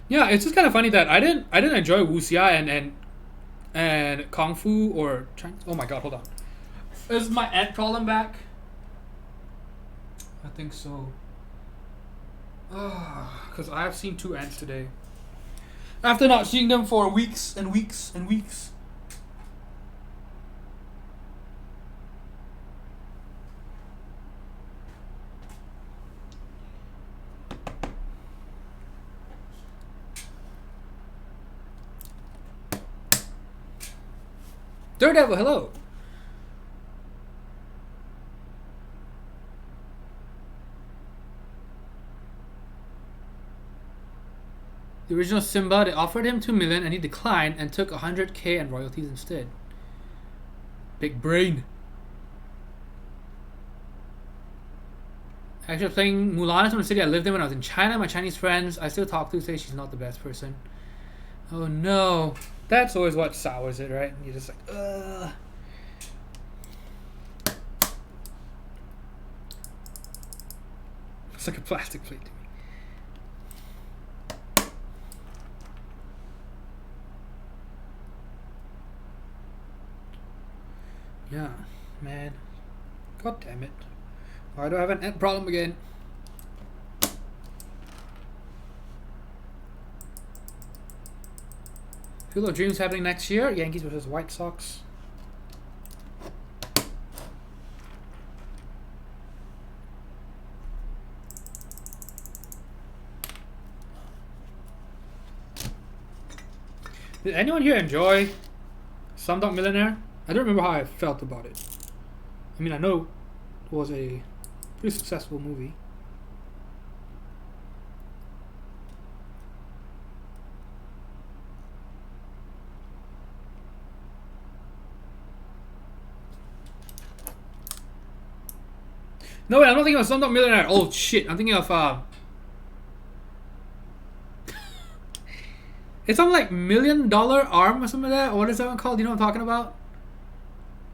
Yeah, it's just kind of funny that I didn't enjoy wuxia and kung fu or Chinese. Oh my god, hold on. Is my ant problem back? I think so. Because I have seen 2 ants today. After not seeing them for weeks and weeks and weeks. Daredevil, hello. The original Simba, they offered him 2 million and he declined and took 100K and royalties instead. Big brain. Actually, playing Mulan is from the city I lived in when I was in China. My Chinese friends I still talk to say she's not the best person. Oh no. That's always what sours it, right? You're just like, ugh. It's like a plastic plate to me. Yeah, man. God damn it. Why do I have an ant problem again? Field of Dreams happening next year. Yankees versus White Sox. Did anyone here enjoy Slumdog Millionaire? I don't remember how I felt about it. I mean, I know it was a pretty successful movie. No, wait, I'm not thinking of Slumdog Millionaire. Oh shit, I'm thinking of it's something like $1 Million Arm or something like that. What is that one called? You know what I'm talking about?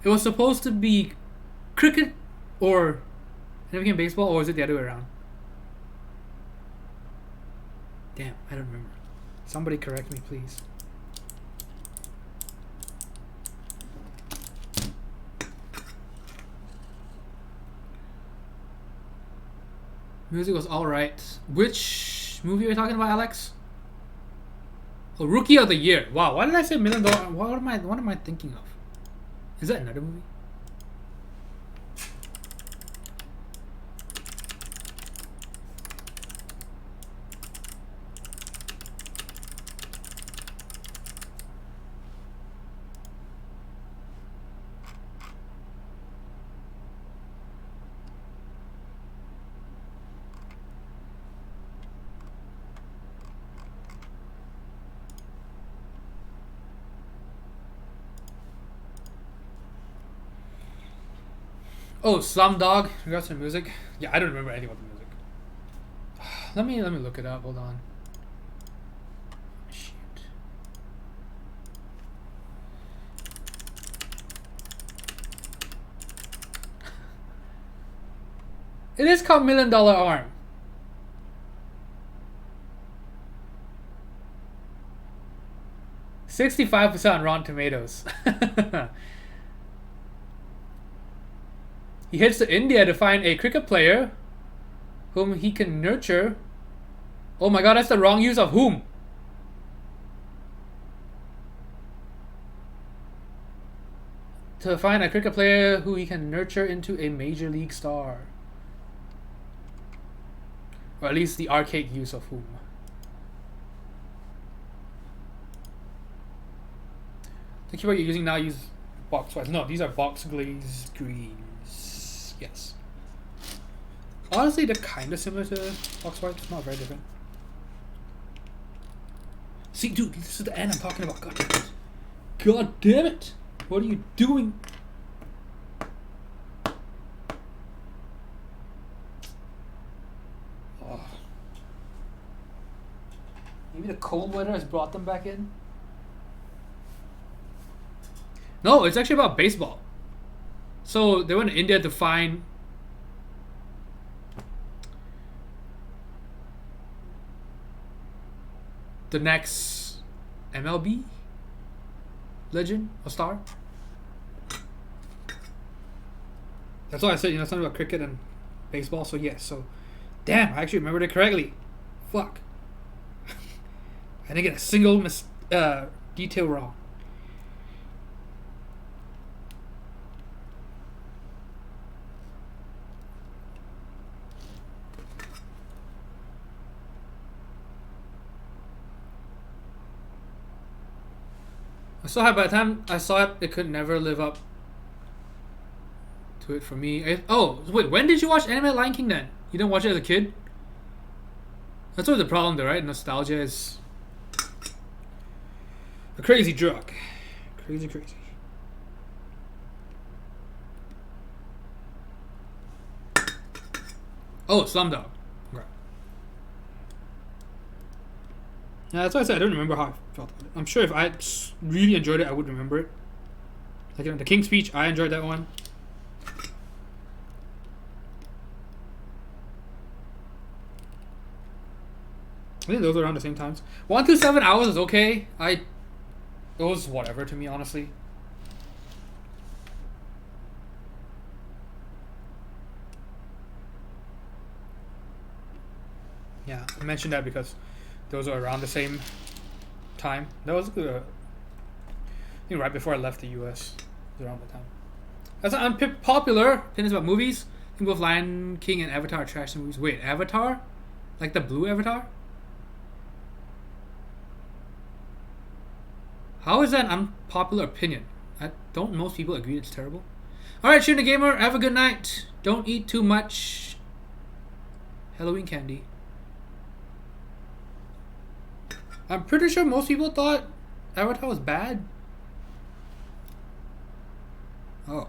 It was supposed to be cricket or American baseball, or is it the other way around? Damn, I don't remember. Somebody correct me, please. Music was alright. Which movie are you talking about, Alex? Oh, Rookie of the Year. Wow, why did I say $1 Million? What am I thinking of? Is that another movie? Oh, Slumdog. Regards to the music. Yeah, I don't remember anything about the music. Let me look it up. Hold on. Shit. It is called $1 Million Arm. %65% on Rotten Tomatoes. He heads to India to find a cricket player whom he can nurture. Oh my god, that's the wrong use of whom. to find a cricket player who he can nurture into a major league star. Or at least the archaic use of whom. The keyboard you're using now use box whites. No, these are box glazed greens. Yes. Honestly, they're kind of similar to box whites. Not very different. See, dude, this is the end I'm talking about. God damn it. God damn it. What are you doing? Oh. Maybe the cold weather has brought them back in? No, it's actually about baseball. So they went to India to find the next MLB legend or star. That's all I said, something about cricket and baseball. So yes, so damn, I actually remembered it correctly. Fuck. I didn't get a single detail wrong. So by the time I saw it, it could never live up to it for me. Oh, wait, when did you watch Anime Lion King then? You didn't watch it as a kid? That's always the problem though, right? Nostalgia is a crazy drug. Crazy. Oh, Slumdog. Okay. Yeah, that's why I said I don't remember how I felt about it. I'm sure if I really enjoyed it, I would remember it. Like the King's Speech, I enjoyed that one. I think those were around the same times. 1 to 7 hours is okay. It was whatever to me, honestly. Yeah, I mentioned that because those are around the same time. That was I think right before I left the US. It was around the time. That's unpopular opinions about movies. I think both Lion King and Avatar are trash movies. Wait, Avatar? Like the blue Avatar? How is that an unpopular opinion? Don't most people agree it's terrible? Alright, Shooting the Gamer, have a good night. Don't eat too much Halloween candy. I'm pretty sure most people thought Avatar was bad. Oh.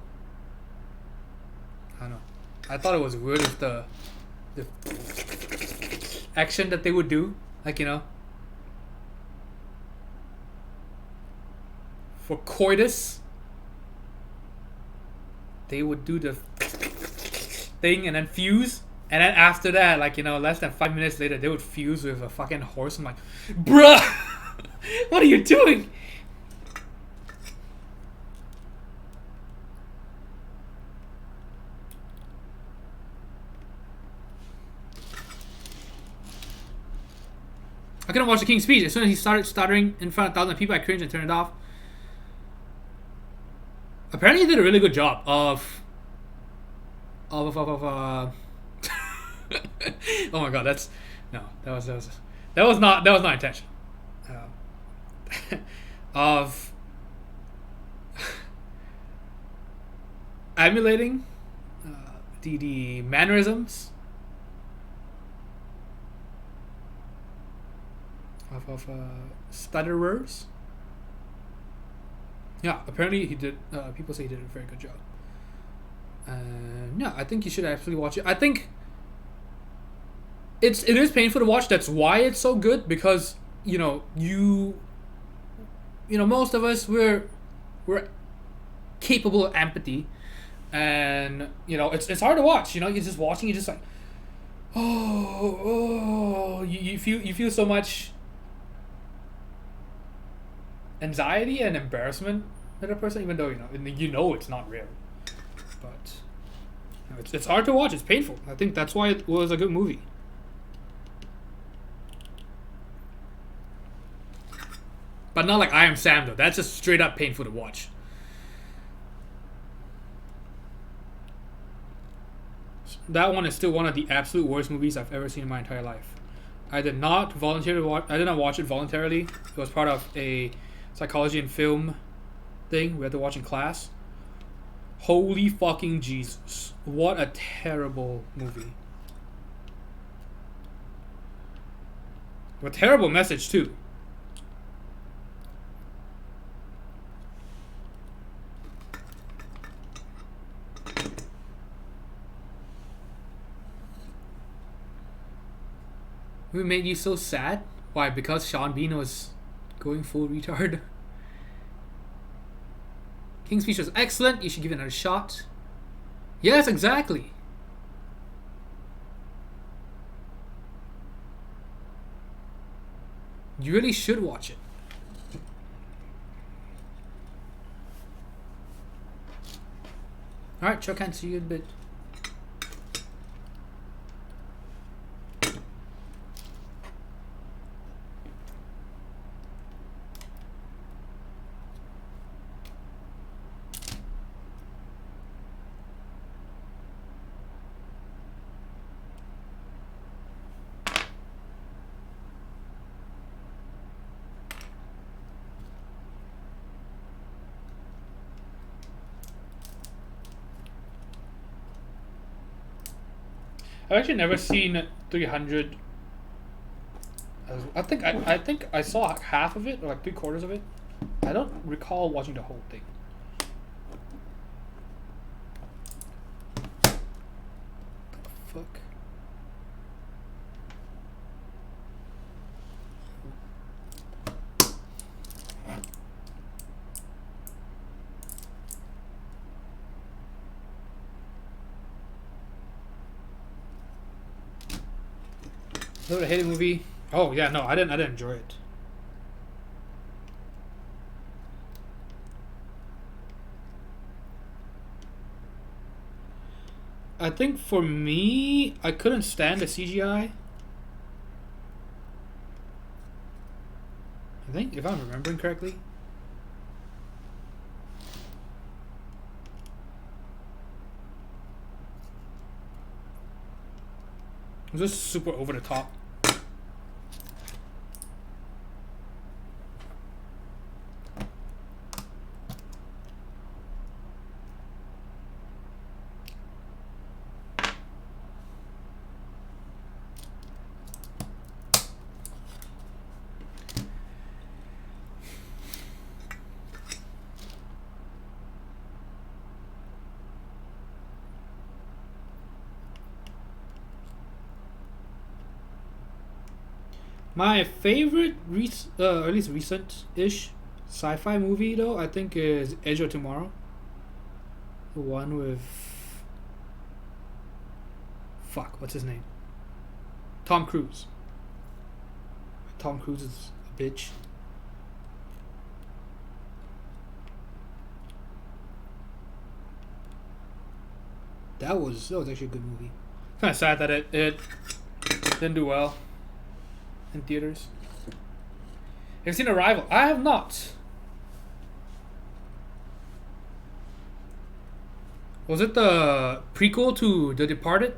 I don't know. I thought it was weird with the action that they would do. Like, for coitus, they would do the thing and then fuse. And then after that, like, less than 5 minutes later, they would fuse with a fucking horse. I'm like, bruh, what are you doing? I couldn't watch the King's Speech. As soon as he started stuttering in front of thousands of people, I cringed and turned it off. Apparently, he did a really good job of oh my god, that was not intentional. Of emulating the mannerisms of stutterers. Yeah, apparently he did. People say he did a very good job. Yeah, I think you should actually watch it. I think it is painful to watch. That's why it's so good, because most of us we're capable of empathy, and it's hard to watch. You're just watching. You're just like, you feel so much anxiety and embarrassment with a person, even though it's not real. But it's hard to watch. It's painful. I think that's why it was a good movie. But not like I Am Sam though. That's just straight up painful to watch. that one is still one of the absolute worst movies I've ever seen in my entire life. I did not volunteer to watch. I did not watch it voluntarily. It was part of a psychology and film thing we had to watch in class. Holy fucking Jesus! What a terrible movie. A terrible message too. Who made you so sad? Why? Because Sean Bean was going full retard. King's Speech was excellent. You should give it another shot. Yes, exactly. You really should watch it. Alright, Chuck, can't see you in a bit. I've actually never seen 300. I think I saw half of it, or like 3/4 of it. I don't recall watching the whole thing. What the fuck? I hated movie. Oh yeah, no, I didn't enjoy it. I think for me, I couldn't stand the CGI. I think, if I'm remembering correctly. It was just super over the top. My favorite, at least recent-ish, sci-fi movie though, I think is Edge of Tomorrow. The one with... Fuck, what's his name? Tom Cruise. Tom Cruise is a bitch. That was actually a good movie. Kind of sad that it didn't do well in theaters. Have you seen Arrival? I have not. Was it the prequel to The Departed?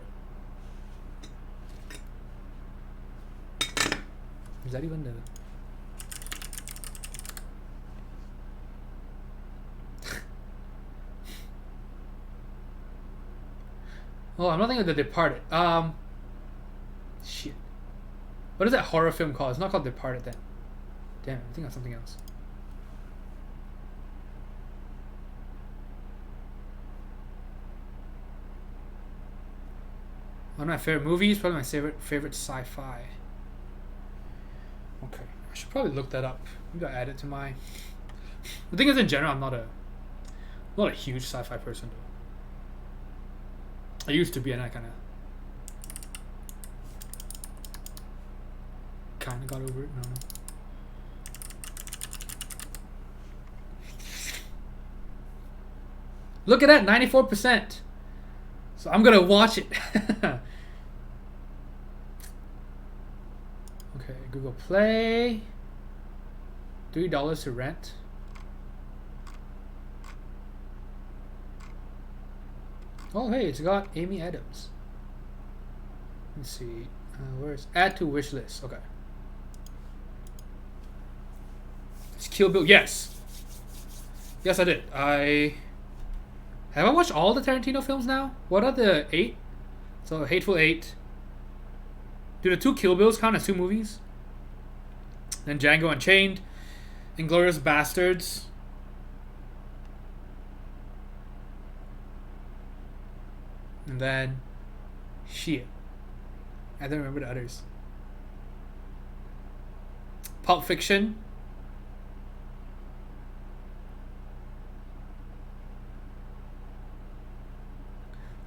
Is that even the... Oh, I'm not thinking of The Departed. Shit. What is that horror film called? It's not called Departed then. Damn, I think that's something else. One of my favorite movies, probably my favorite sci-fi. Okay, I should probably look that up. Maybe I'll add it to my... The thing is, in general, I'm not a huge sci-fi person though. I used to be, and I kind of got over it. No. Look at that, 94%. So I'm gonna watch it. Okay, Google Play. $3 to rent. Oh hey, it's got Amy Adams. Let's see. Where's add to wish list? Okay. It's Kill Bill. Yes. Yes, I did. I watched all the Tarantino films now. What are the 8? So Hateful Eight. Do the 2 Kill Bills count as 2 movies? Then Django Unchained, Inglourious Bastards. And then shit. I don't remember the others. Pulp Fiction.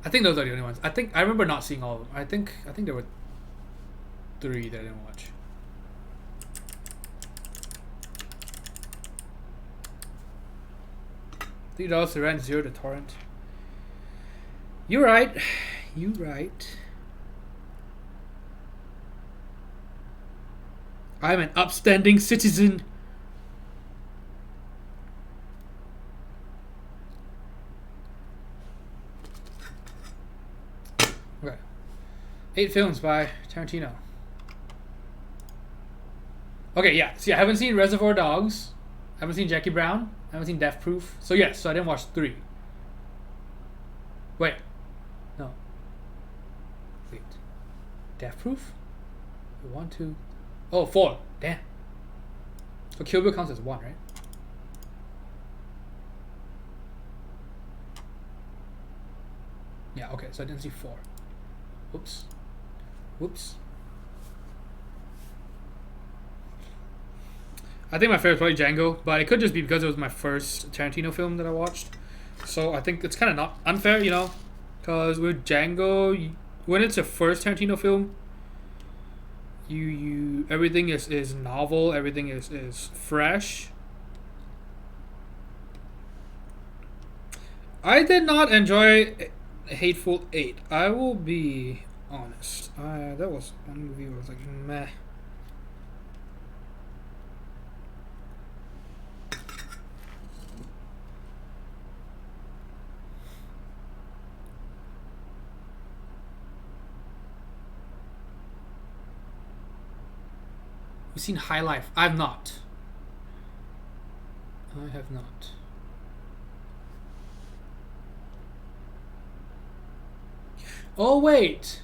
I think those are the only ones. I remember not seeing all of them. I think there were 3 that I didn't watch. $3 to rent, 0 to torrent. You're right. You right. I'm an upstanding citizen. Okay. 8 films by Tarantino. Okay, yeah. See, I haven't seen Reservoir Dogs. I haven't seen Jackie Brown. I haven't seen Death Proof. So yes, so I didn't watch 3. Wait. No. Wait. Death Proof? 1, 2. Oh, 4. Damn. So Kill Bill counts as 1, right? Yeah, okay, so I didn't see 4. Whoops. Whoops. I think my favorite is probably Django, but it could just be because it was my first Tarantino film that I watched. So I think it's kind of not unfair, you know, because with Django, when it's your first Tarantino film, you everything is novel, everything is fresh. I did not enjoy Hateful Eight. I will be honest. That was one movie where I was like, meh. You've seen High Life. I've not. I have not. Oh, wait.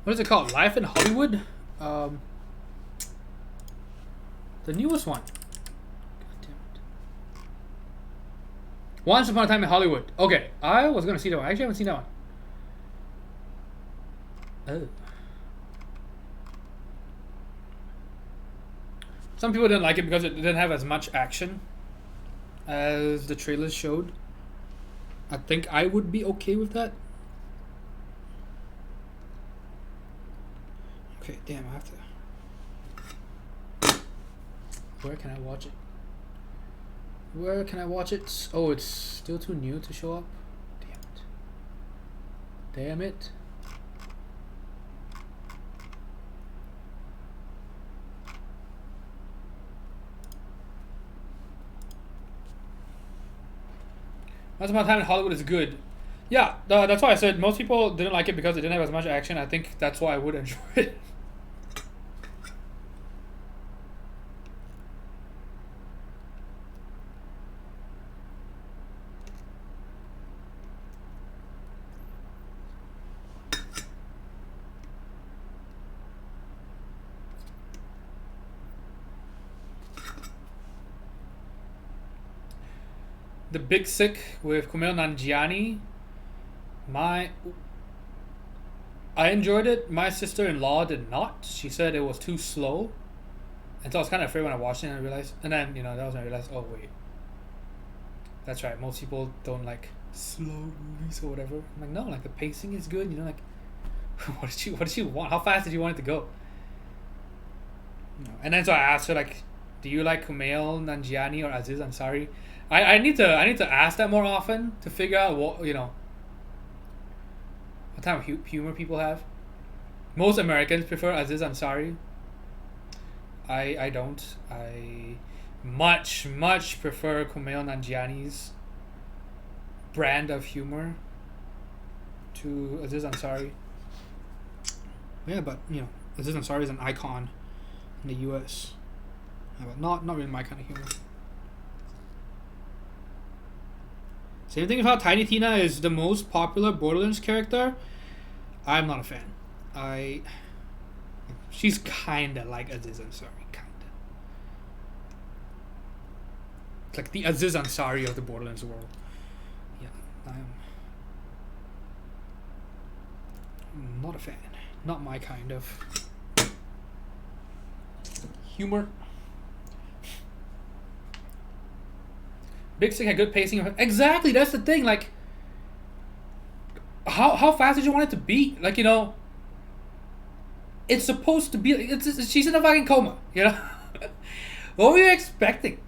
What is it called? Life in Hollywood? The newest one. Once Upon a Time in Hollywood. Okay, I was gonna see that one. I actually haven't seen that one. Oh. Some people didn't like it because it didn't have as much action as the trailers showed. I think I would be okay with that. Okay, damn, I have to. Where can I watch it? Where can I watch it? Oh, it's still too new to show up. Damn it. Damn it. Once Upon a Time in Hollywood is good. Yeah, that's why I said most people didn't like it because it didn't have as much action. I think that's why I would enjoy it. The Big Sick with Kumail Nanjiani. I enjoyed it. My sister-in-law did not. She said it was too slow. And so I was kind of afraid when I watched it and I realized, and then, you know, that was when I realized, oh wait. That's right, most people don't like slow movies or whatever. I'm like, no, like the pacing is good, you know, like what did you want? How fast did you want it to go? No. And then so I asked her, like, do you like Kumail Nanjiani or Aziz Ansari? I need to ask that more often to figure out what, you know, what type of humor people have. Most Americans prefer Aziz Ansari. I don't. I much prefer Kumail Nanjiani's brand of humor to Aziz Ansari. Yeah, but you know, Aziz Ansari is an icon in the U.S. But not really my kind of humor. Same thing with how Tiny Tina is the most popular Borderlands character. I'm not a fan. She's kinda like Aziz Ansari, kinda. It's like the Aziz Ansari of the Borderlands world. Yeah, I'm not a fan. Not my kind of humor. Big Stick had good pacing. Exactly, that's the thing. Like, how fast did you want it to be? Like, you know, it's supposed to be. She's in a fucking coma. You know, what were you expecting?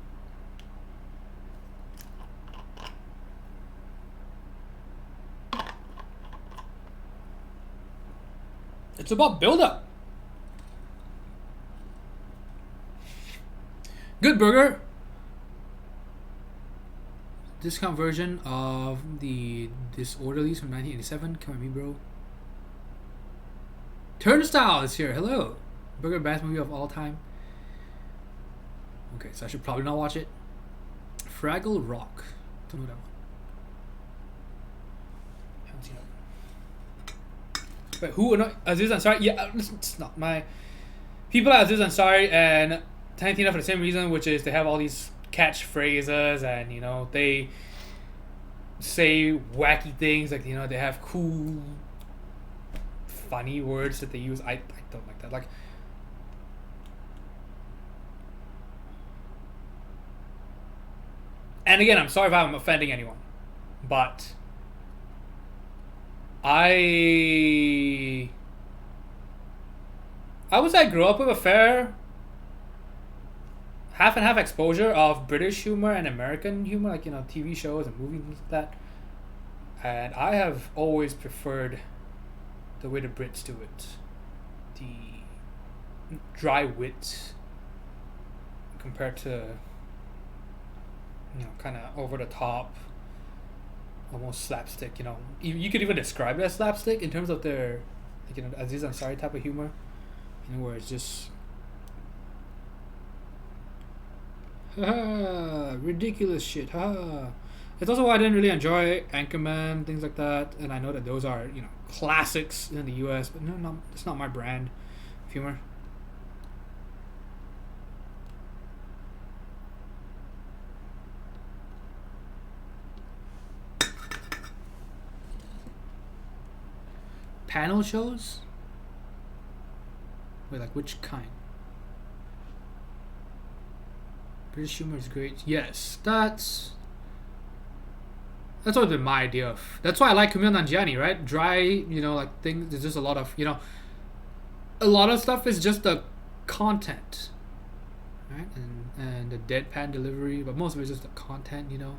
It's about build-up. Good burger. Discount version of the Disorderlies from 1987. Come on, me, bro. Turnstile is here. Hello. Burger, best movie of all time. Okay, so I should probably not watch it. Fraggle Rock. Don't know that one. Haven't seen that. Wait, who? No, Aziz Ansari? Yeah, it's not my. People at Aziz Ansari and Tiny Tina for the same reason, which is they have all these catchphrases and, you know, they say wacky things. Like, you know, they have cool, funny words that they use. I don't like that. Like, and again, I'm sorry if I'm offending anyone, but I would say I grew up with a fair half and half exposure of British humor and American humor, like, you know, TV shows and movies and like that. And I have always preferred the way the Brits do it. The dry wit compared to, you know, kind of over the top, almost slapstick, you know. You could even describe it as slapstick in terms of their, like, you know, Aziz Ansari type of humor, you know, where it's just ridiculous shit. It's also why I didn't really enjoy Anchorman, things like that, and I know that those are, you know, classics in the US, but no, it's not my brand of humor. Panel shows? Wait, like which kind? British humor is great. Yes, that's always been my idea of. That's why I like Kumail Nanjiani, right? Dry, you know, like things. There's just a lot of, you know, a lot of stuff is just the content, right? And the deadpan delivery, but most of it is just the content, you know.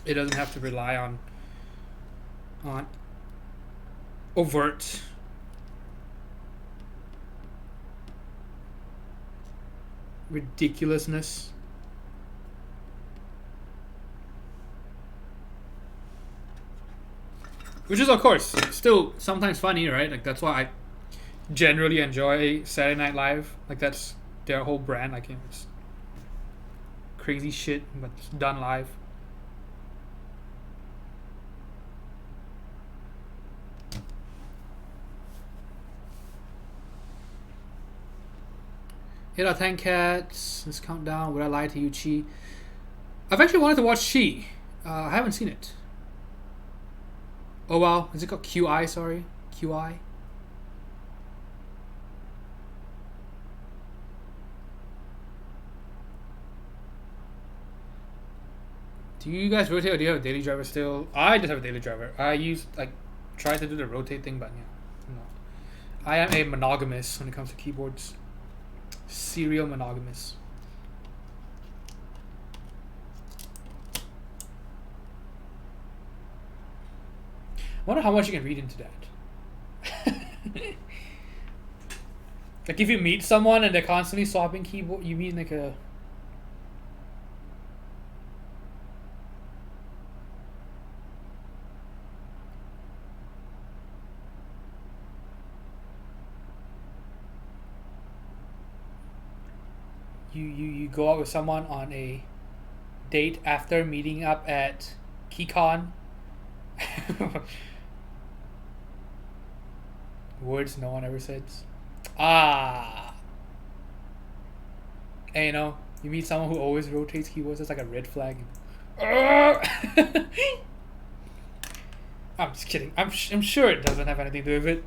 It doesn't have to rely on overt ridiculousness. Which is, of course, still sometimes funny, right? Like, that's why I generally enjoy Saturday Night Live. Like, that's their whole brand. Like, it's crazy shit, but it's done live. Hit out 10 cats. Let's count down. Would I lie to you, Chi? I've actually wanted to watch Chi. I haven't seen it. Oh wow, is it called QI? Sorry, QI. Do you guys rotate, or do you have a daily driver still? I just have a daily driver. I try to do the rotate thing, but yeah, no. I am a monogamous when it comes to keyboards. Serial monogamous. I wonder how much you can read into that. Like if you meet someone and they're constantly swapping keyboard, you mean like a... You go out with someone on a date after meeting up at KeyCon. Words no one ever says. Ah. And you know, you meet someone who always rotates keyboards, it's like a red flag. I'm just kidding. I'm sure it doesn't have anything to do with it.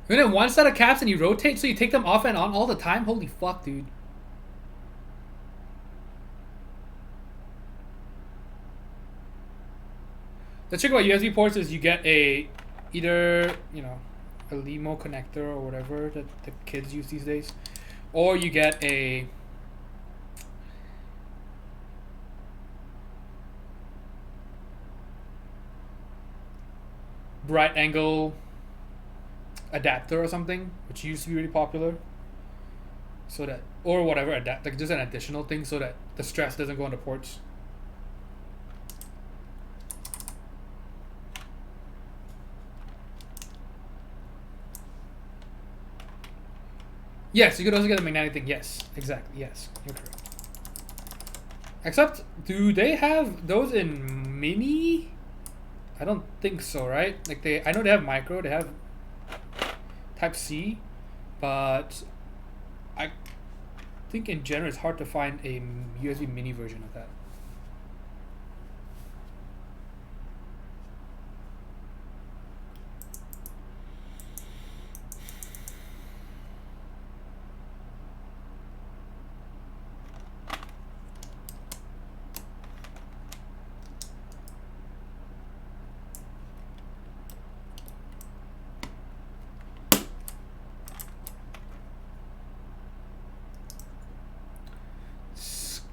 And then one set of caps and you rotate, so you take them off and on all the time? Holy fuck, dude. The trick about USB ports is you get a, either, you know, a LEMO connector or whatever that the kids use these days, or you get a bright angle adapter or something, which used to be really popular, so that, or whatever, like just an additional thing so that the stress doesn't go on the ports. Yes, you could also get a magnetic thing. Yes, exactly. Yes, you're correct. Except, do they have those in mini? I don't think so, right? Like I know they have micro, they have Type C, but I think in general it's hard to find a USB mini version of that.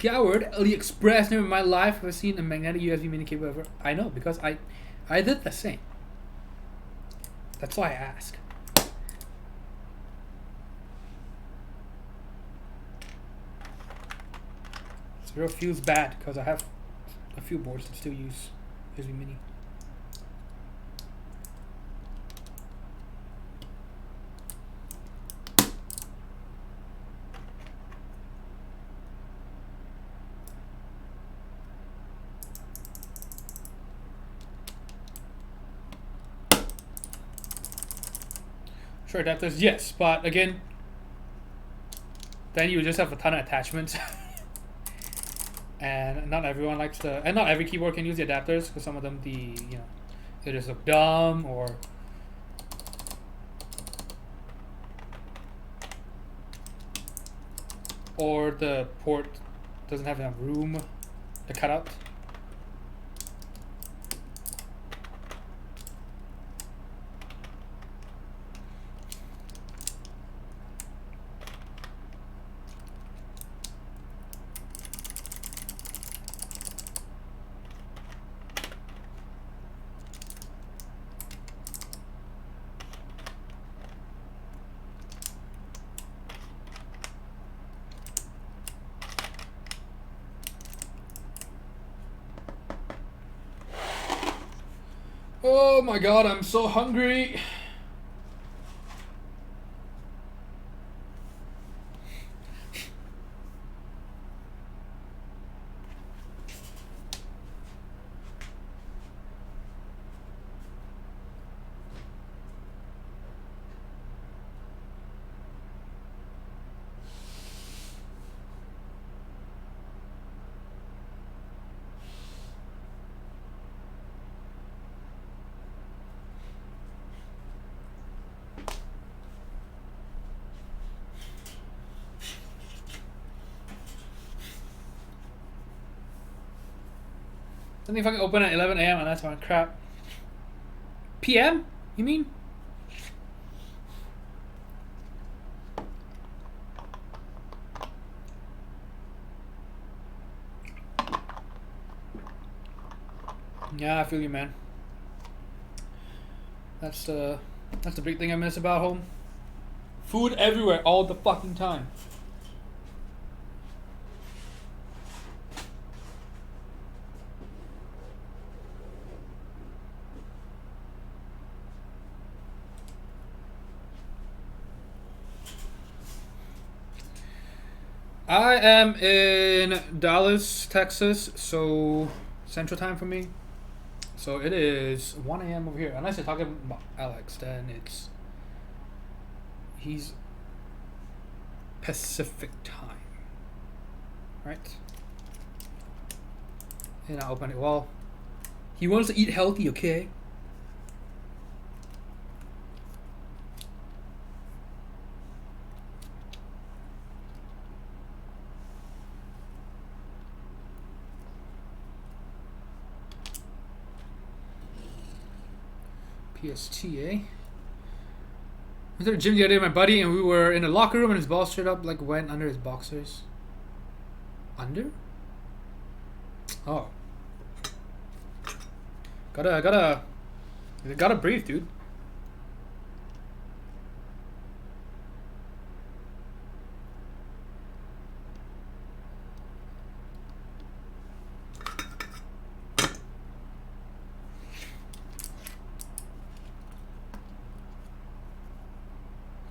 Scoured AliExpress. Never in my life have I seen a magnetic USB mini cable ever. I know, because I did the same. That's why I ask. This real feels bad because I have a few boards that still use USB mini. Sure, adapters, yes, but again, then you just have a ton of attachments. And not everyone likes and not every keyboard can use the adapters, because some of them, they just look dumb, or the port doesn't have enough room to cut out. Oh my god, I'm so hungry. Something fucking open at 11 a.m. and that's my crap. PM? You mean? Yeah, I feel you, man. That's the big thing I miss about home. Food everywhere all the fucking time. I am in Dallas, Texas, so Central Time for me. So it is 1 a.m. over here. Unless you're talking about Alex, then he's Pacific Time, right? And I open it. Well, he wants to eat healthy, okay? PSTA. I was at the gym the other day with my buddy, and we were in the locker room, and his ball straight up like went under his boxers. Under? Oh. Gotta breathe, dude.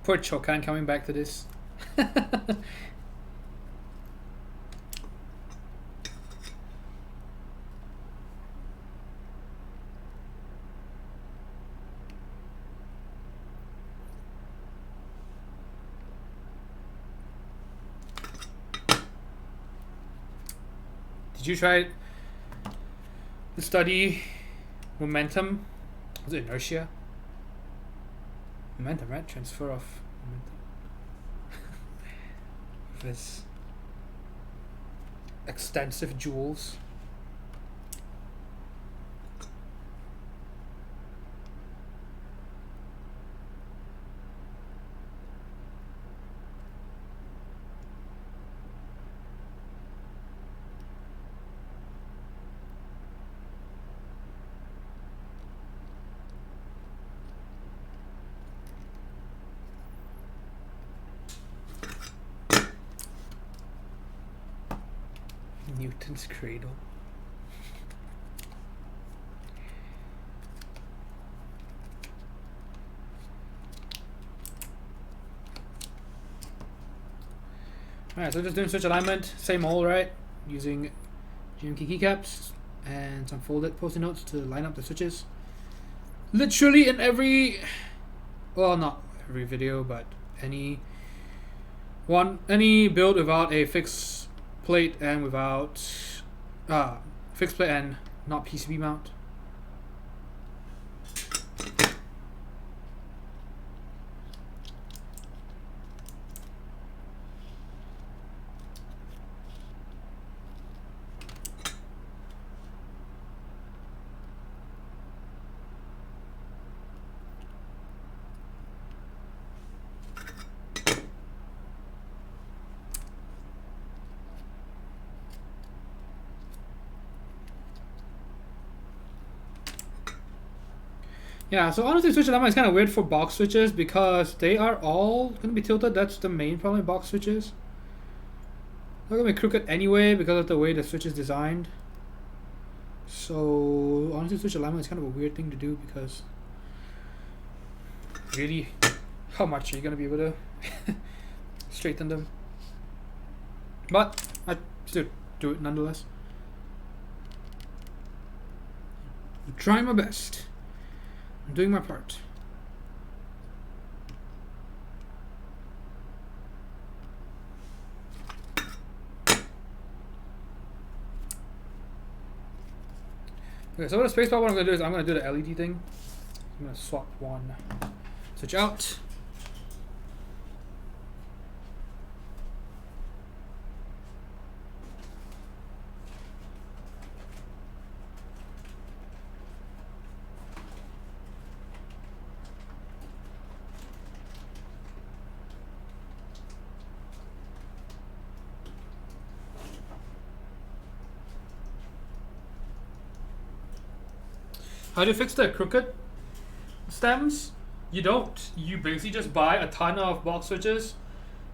Poor Chokan coming back to this. Did you try to study momentum? Was it inertia? Momentum, right? Transfer of momentum. This extensive joules. Newton's cradle. Alright, so just doing switch alignment, same old, right? Using GMK keycaps and some folded post-it notes to line up the switches. Literally in every, well, not every video, but any build without a fixed plate and without fixed plate and not PCB mount. Yeah, so honestly, switch alignment is kind of weird for box switches because they are all going to be tilted. That's the main problem with box switches. They're going to be crooked anyway because of the way the switch is designed. So honestly, switch alignment is kind of a weird thing to do because really, how much are you going to be able to straighten them? But I still do it nonetheless. I'm trying my best. I'm doing my part. Okay, so with the spacebar, what I'm going to do is I'm going to do the LED thing. I'm going to swap one switch out. How do you fix the crooked stems? You don't. You basically just buy a ton of box switches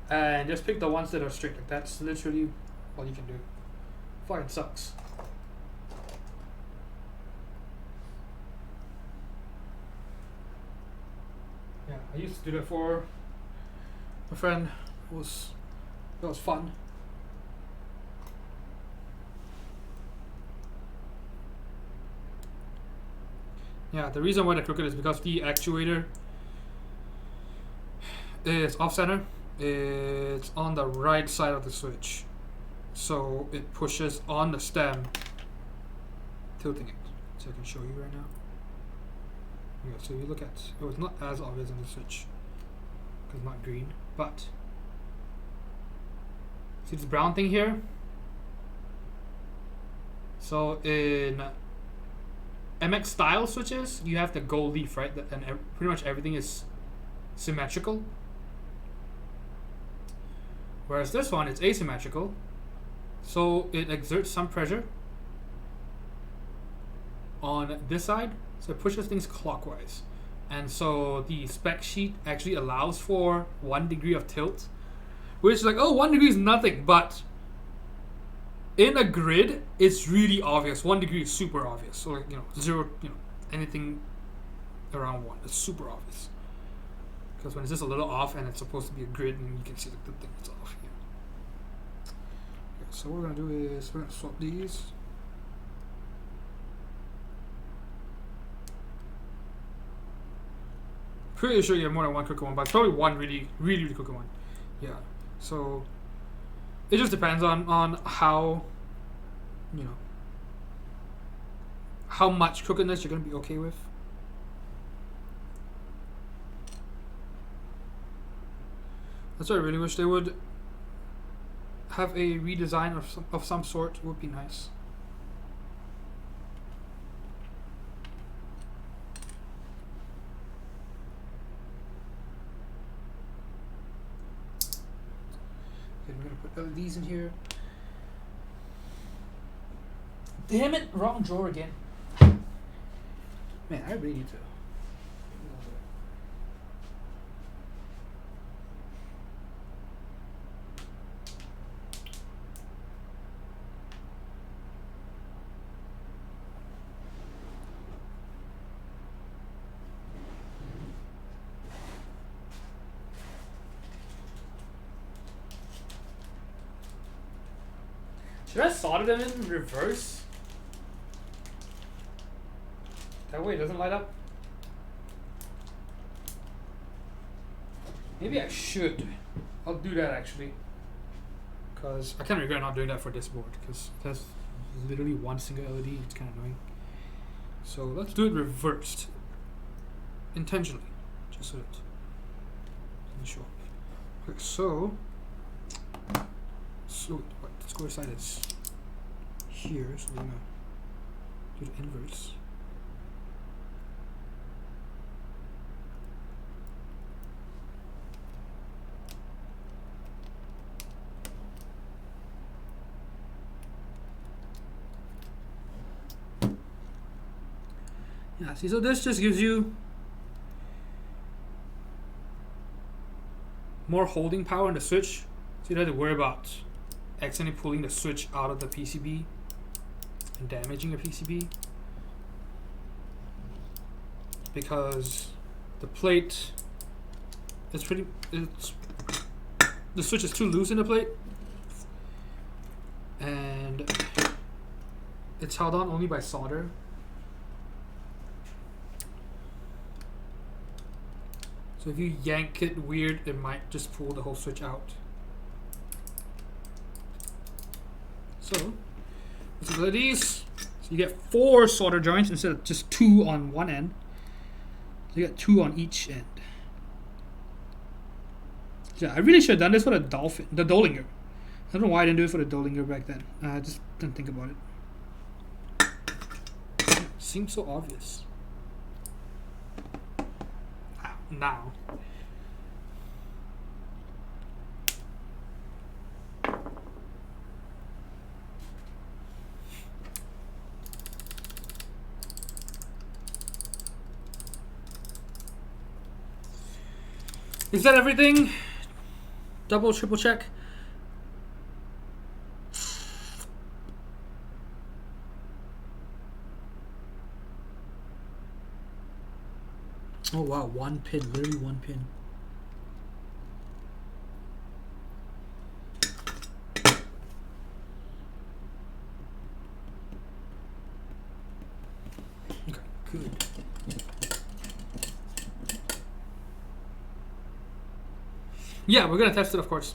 and just pick the ones that are straight. Like that's literally all you can do. Fucking sucks. Yeah, I used to do that for a friend. That was fun. Yeah, the reason why they're crooked is because the actuator is off center. It's on the right side of the switch. So it pushes on the stem, tilting it. So I can show you right now. Yeah, so you look at, it's not as obvious on the switch because it's not green, but see this brown thing here? So in MX style switches, you have the gold leaf, right? And pretty much everything is symmetrical. Whereas this one, it's asymmetrical. So it exerts some pressure on this side. So it pushes things clockwise. And so the spec sheet actually allows for 1 degree of tilt. Which is like, oh, 1 degree is nothing. But in a grid, it's really obvious. 1 degree is super obvious. So like, 0, anything around 1 is super obvious. Because when it's just a little off and it's supposed to be a grid, and you can see like the thing is off here. Okay, so what we're gonna do is we're gonna swap these. Pretty sure you have more than one crooked one, but it's probably one really, really, really crooked one. Yeah. So it just depends on how, how much crookedness you're gonna be okay with. That's why I really wish they would have a redesign of some sort. It would be nice. Okay, we're gonna put LEDs in here. Damn it! Wrong drawer again. Man, I really need to. Should I solder them in reverse? That way it doesn't light up? Maybe I should. I'll do that actually. Because I kind of regret not doing that for this board. Because it has literally one single LED. It's kind of annoying. So let's do it reversed. Intentionally. Just so it doesn't show up. Okay, so what the square side is here, so we're gonna do the inverse. Yeah, see, so this just gives you more holding power on the switch, so you don't have to worry about accidentally pulling the switch out of the PCB and damaging your PCB, because the plate is the switch is too loose in the plate and it's held on only by solder. So if you yank it weird, it might just pull the whole switch out. So, let's look at these. So you get 4 solder joints instead of just 2 on one end. So you get 2 on each end. Yeah, I really should have done this for the Dollinger. I don't know why I didn't do it for the Dollinger back then. I just didn't think about it. Seems so obvious. Now. Is that everything? Double, triple check. Oh wow, one pin, literally one pin. Okay, good. Yeah, we're gonna test it, of course.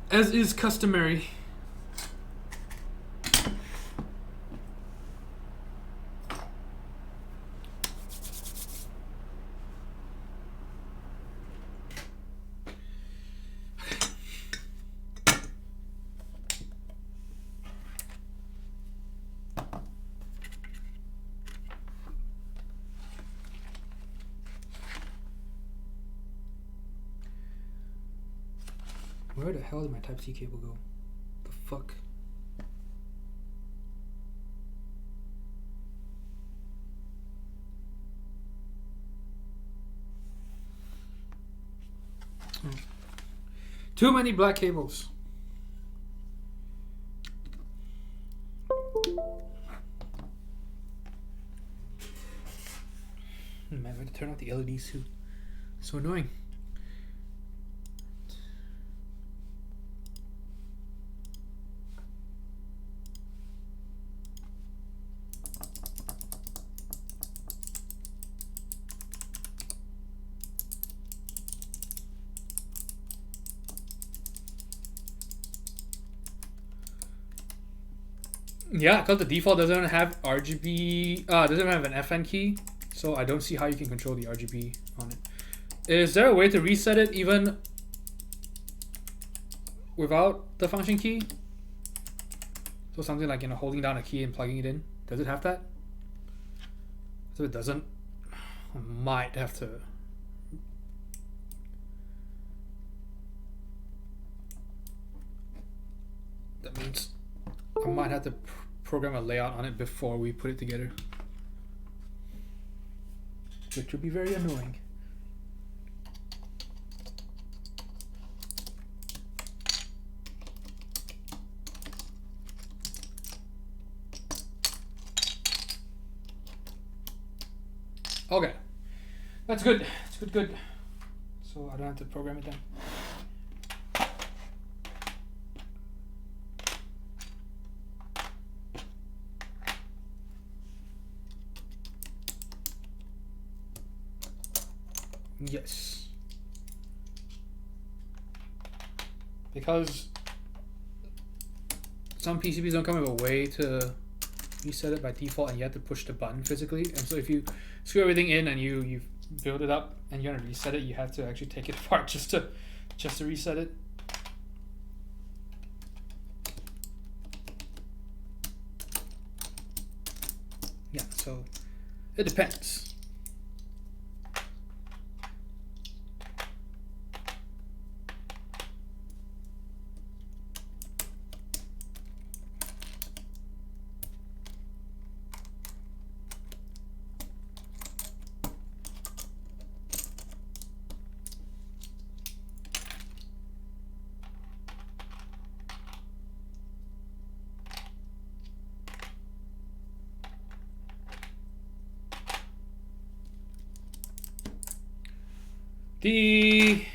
As is customary. Where the hell did my Type-C cable go? The fuck? Oh. Too many black cables. Man, I have to turn off the LEDs too. So annoying. Yeah, because the default doesn't have RGB, doesn't have an FN key, so I don't see how you can control the RGB on it. Is there a way to reset it even without the function key? So something like, holding down a key and plugging it in. Does it have that? So it doesn't, I might have to. That means I might have to program a layout on it before we put it together, which would be very annoying. Okay, that's good. It's good. So I don't have to program it then. Yes. Because some PCBs don't come with a way to reset it by default, and you have to push the button physically. And so if you screw everything in and you build it up and you're gonna reset it, you have to actually take it apart just to reset it. Yeah, so it depends. The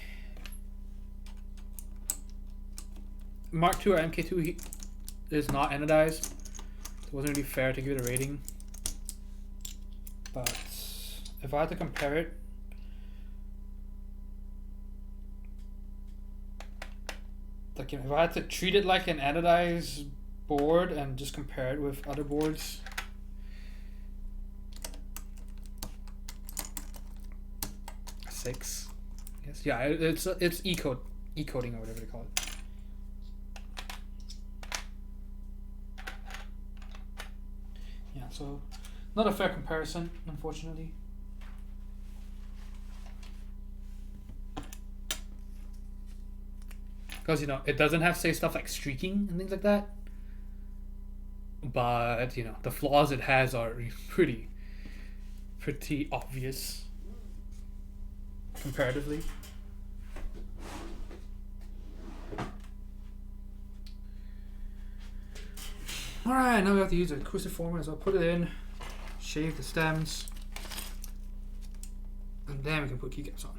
Mark II or MK2 is not anodized. So it wasn't really fair to give it a rating. But if I had to compare it, like if I had to treat it like an anodized board and just compare it with other boards, a 6. Yes, yeah, it's e-coding or whatever they call it. Yeah, so not a fair comparison, unfortunately. Because it doesn't have, say, stuff like streaking and things like that. But the flaws it has are pretty obvious. comparatively. Alright, now we have to use a cruciform, so I'll put it in, shave the stems, and then we can put keycaps on.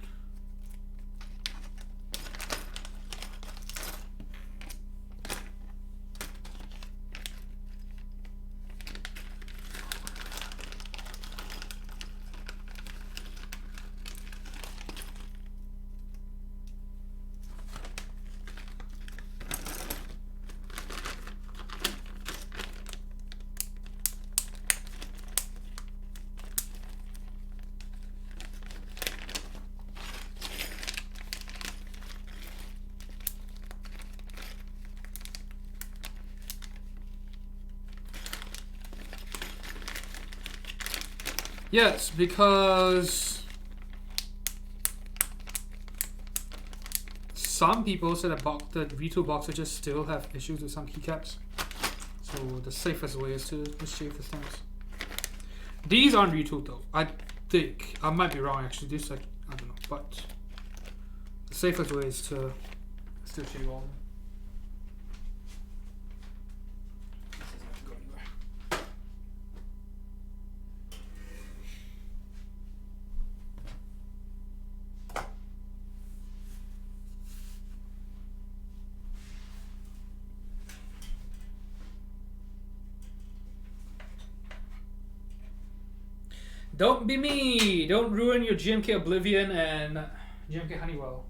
Yes, because some people said that the V2 box just still have issues with some keycaps. So the safest way is to just shave the stems. These aren't V2 though. I think I might be wrong actually. This I don't know, but the safest way is to still shave all of them. Don't be me! Don't ruin your GMK Oblivion and GMK Honeywell.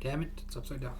Damn it, it's upside down.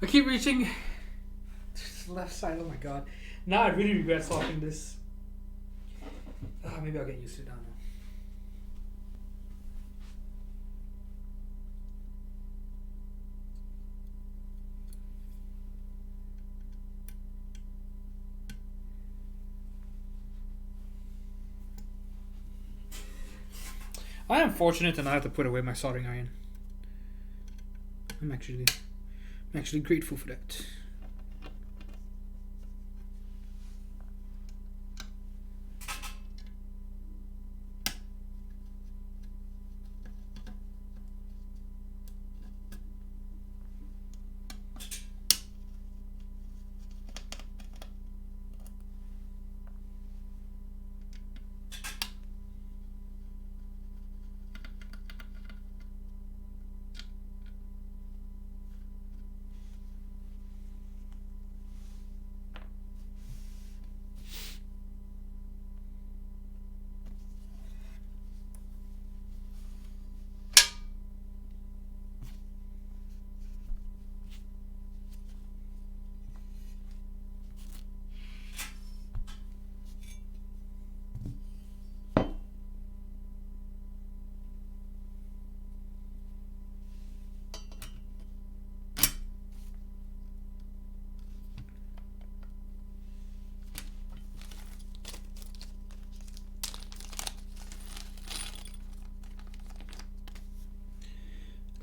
I keep reaching the left side. Oh my god. Now I really regret swapping this. Maybe I'll get used to it now. I am fortunate to not have to put away my soldering iron. I'm actually grateful for that.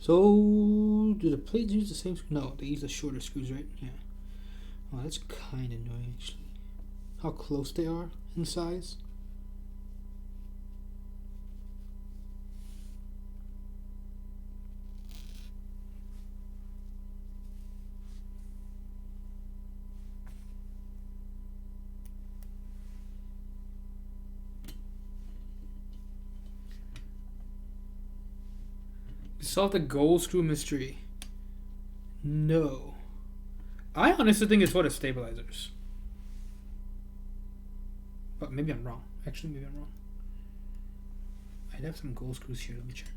So, do the plates use the same screw? No, they use the shorter screws, right? Yeah. Oh, that's kind of annoying, actually. How close they are in size. Solve the gold screw mystery. No. I honestly think it's for the stabilizers. But maybe I'm wrong. Actually, maybe I'm wrong. I'd have some gold screws here. Let me check.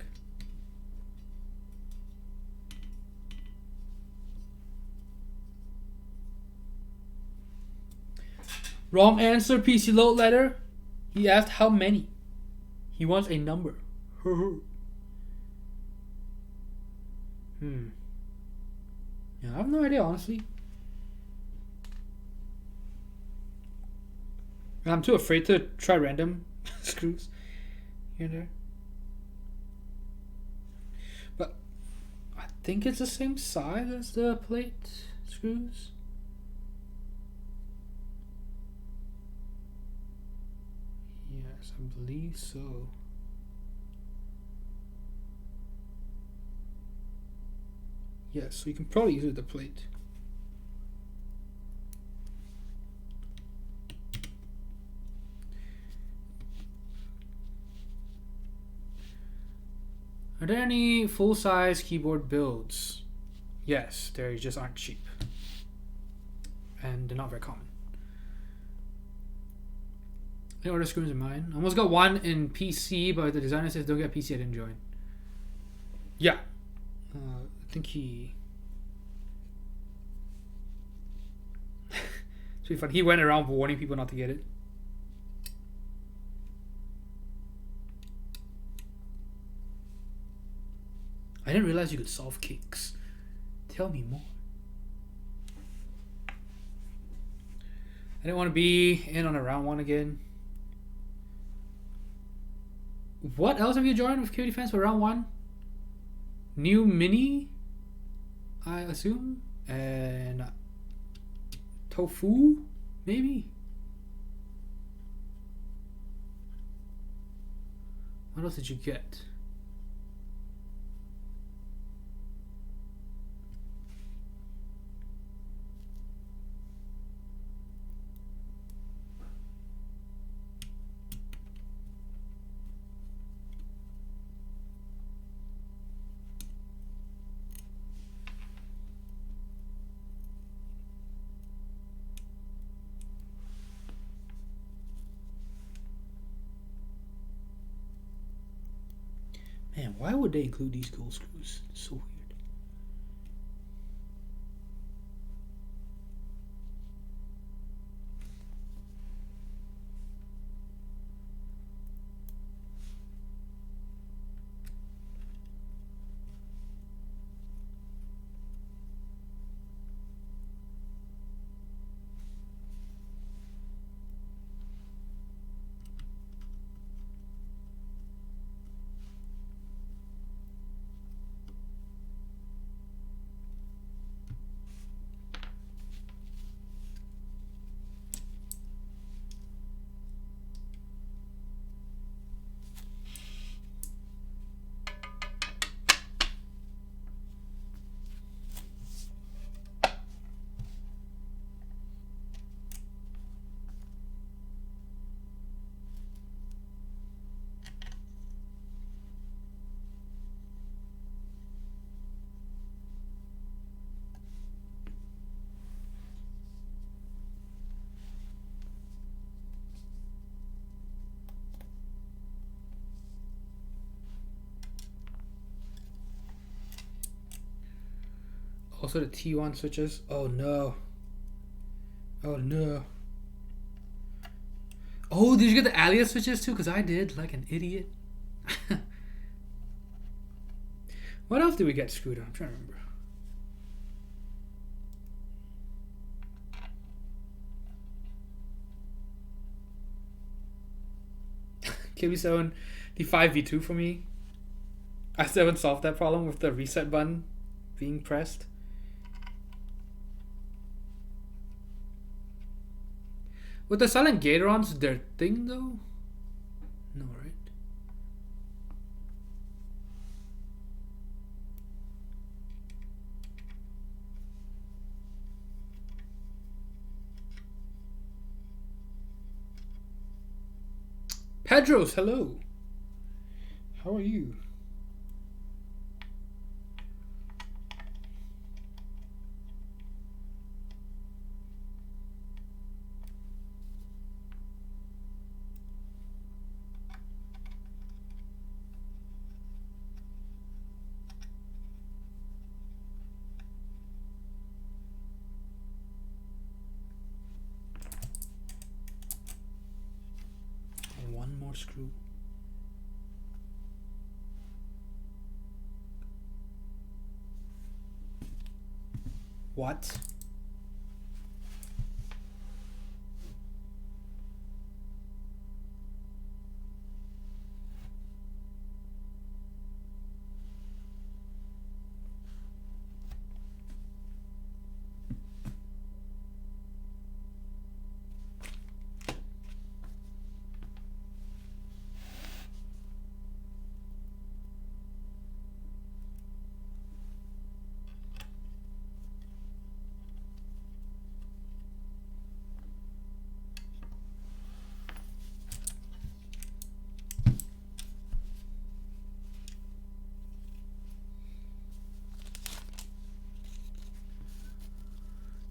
Wrong answer, PC load letter. He asked how many. He wants a number. Yeah, I have no idea, honestly. I'm too afraid to try random screws here and there. But I think it's the same size as the plate screws. Yes, I believe so. Yes, so you can probably use it with the plate. Are there any full-size keyboard builds? Yes, they just aren't cheap. And they're not very common. Any order screws in mine? I almost got one in PC, but the designer says don't get PC, I didn't join. Yeah. I think he... It's pretty fun. He went around warning people not to get it. I didn't realize you could solve kicks. Tell me more. I didn't want to be in on a round one again. What else have you joined with KBD fans for round one? New Mini, I assume, and Tofu, maybe. What else did you get? Man, why would they include these gold screws? It's so weird. Also the T1 switches. Oh no. Oh no. Oh, did you get the alias switches too? Because I did, like an idiot. What else did we get screwed on? I'm trying to remember. KB7, the 5v2 for me. I still haven't solved that problem with the reset button being pressed. With the silent Gatorons, their thing though? No, right? Pedros, hello. How are you? One more screw. What?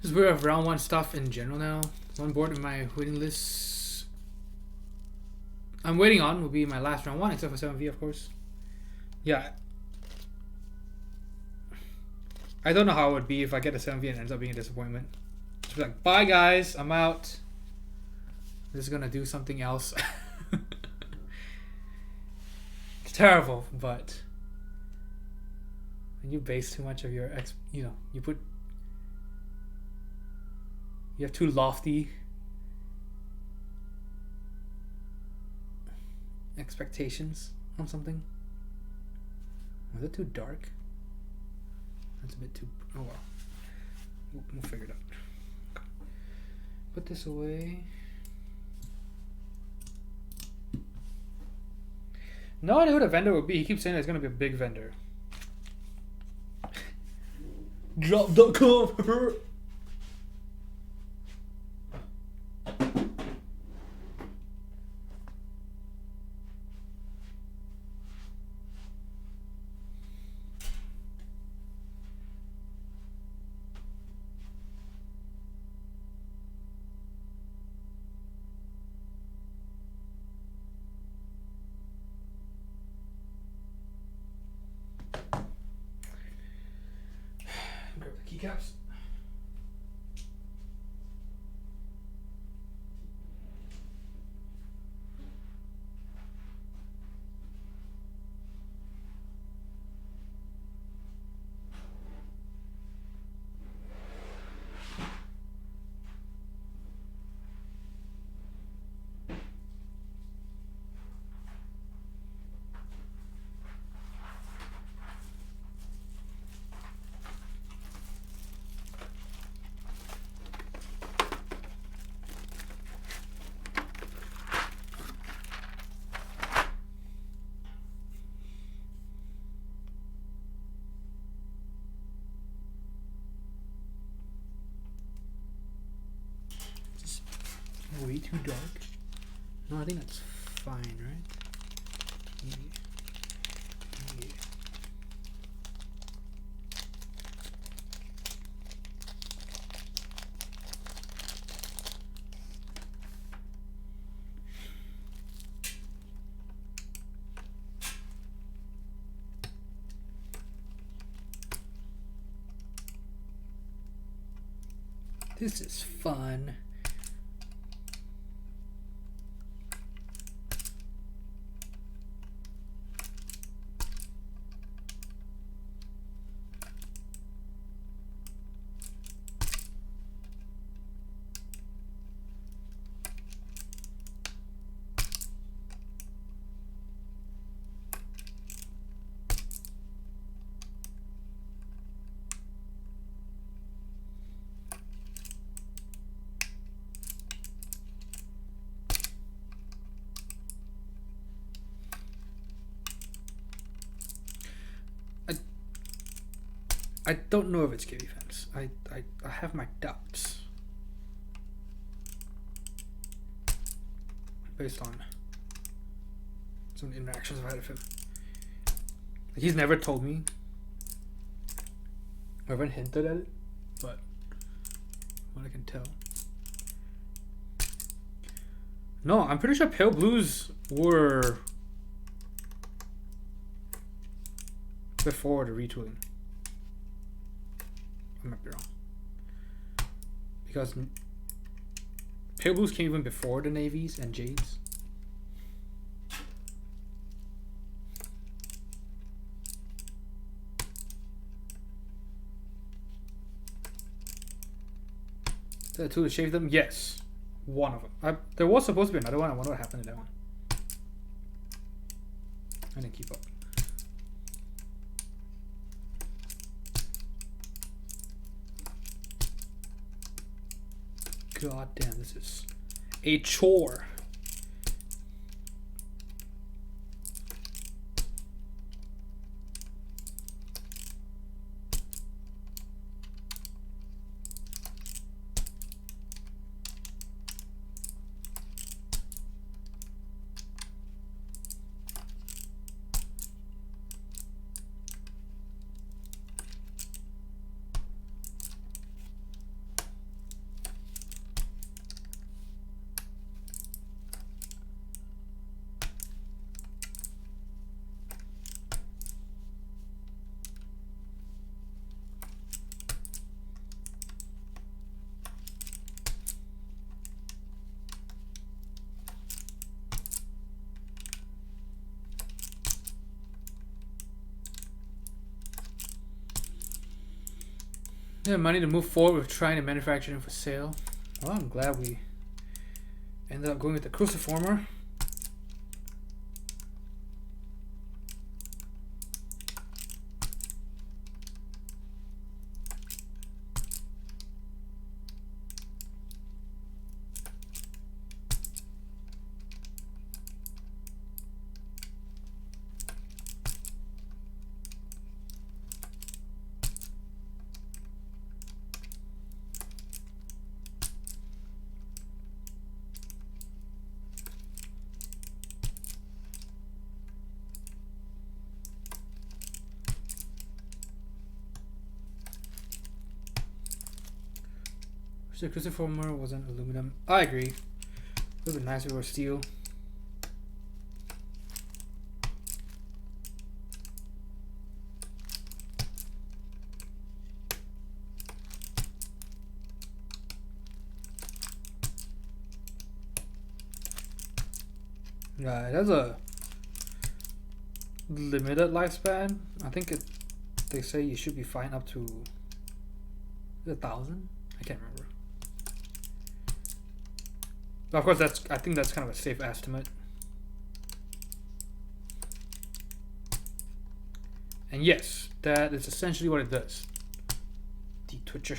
This is where I have round 1 stuff in general now. One board in my waiting list I'm waiting on will be my last round 1, except for 7V, of course. Yeah. I don't know how it would be if I get a 7V and it ends up being a disappointment. Just be like, bye guys, I'm out. I'm just gonna do something else. It's terrible, but when you base too much of your you have too lofty expectations on something. Was it too dark? That's a bit too... Oh well. We'll figure it out. Put this away. No idea who the vendor would be. He keeps saying it's going to be a big vendor. Drop the cover! Grab the keycaps. Way too dark? No, I think that's fine, right? Yeah. This is fun. I don't know if it's KB fans. I have my doubts. Based on some interactions I've had with him. He's never told me. I haven't hinted at it, but what I can tell. No, I'm pretty sure Pale Blues were before the retooling. I might be wrong. Because Pale Blues came even before the Navies and Jades. The tool to shave them? Yes. One of them. There was supposed to be another one. I wonder what happened to that one. I didn't keep up. God damn, this is a chore. Yeah, money to move forward with trying to manufacture them for sale. Well, I'm glad we ended up going with the cruciformer. The cruciformer wasn't aluminum. I agree. It would have been nice if it were steel. Yeah, it has a limited lifespan. I think they say you should be fine up to 1,000. I can't remember. Of course, I think that's kind of a safe estimate. And yes, that is essentially what it does. De-twitcher.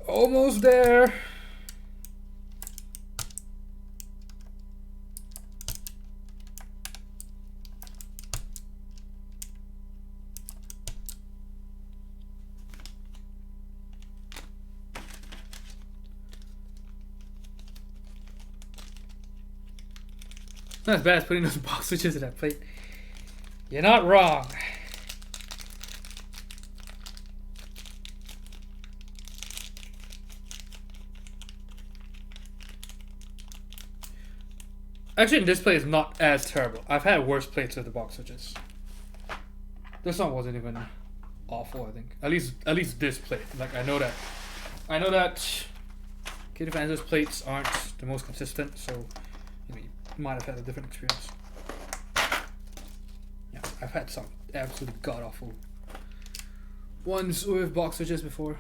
Almost there. not as bad as putting those box switches in that plate. You're not wrong. Actually, this plate is not as terrible. I've had worse plates with the box switches. This one wasn't even awful, I think. At least this plate. Like, I know that KBD8X's plates aren't the most consistent, so you might have had a different experience. Yeah, I've had some absolutely god awful ones with box switches before.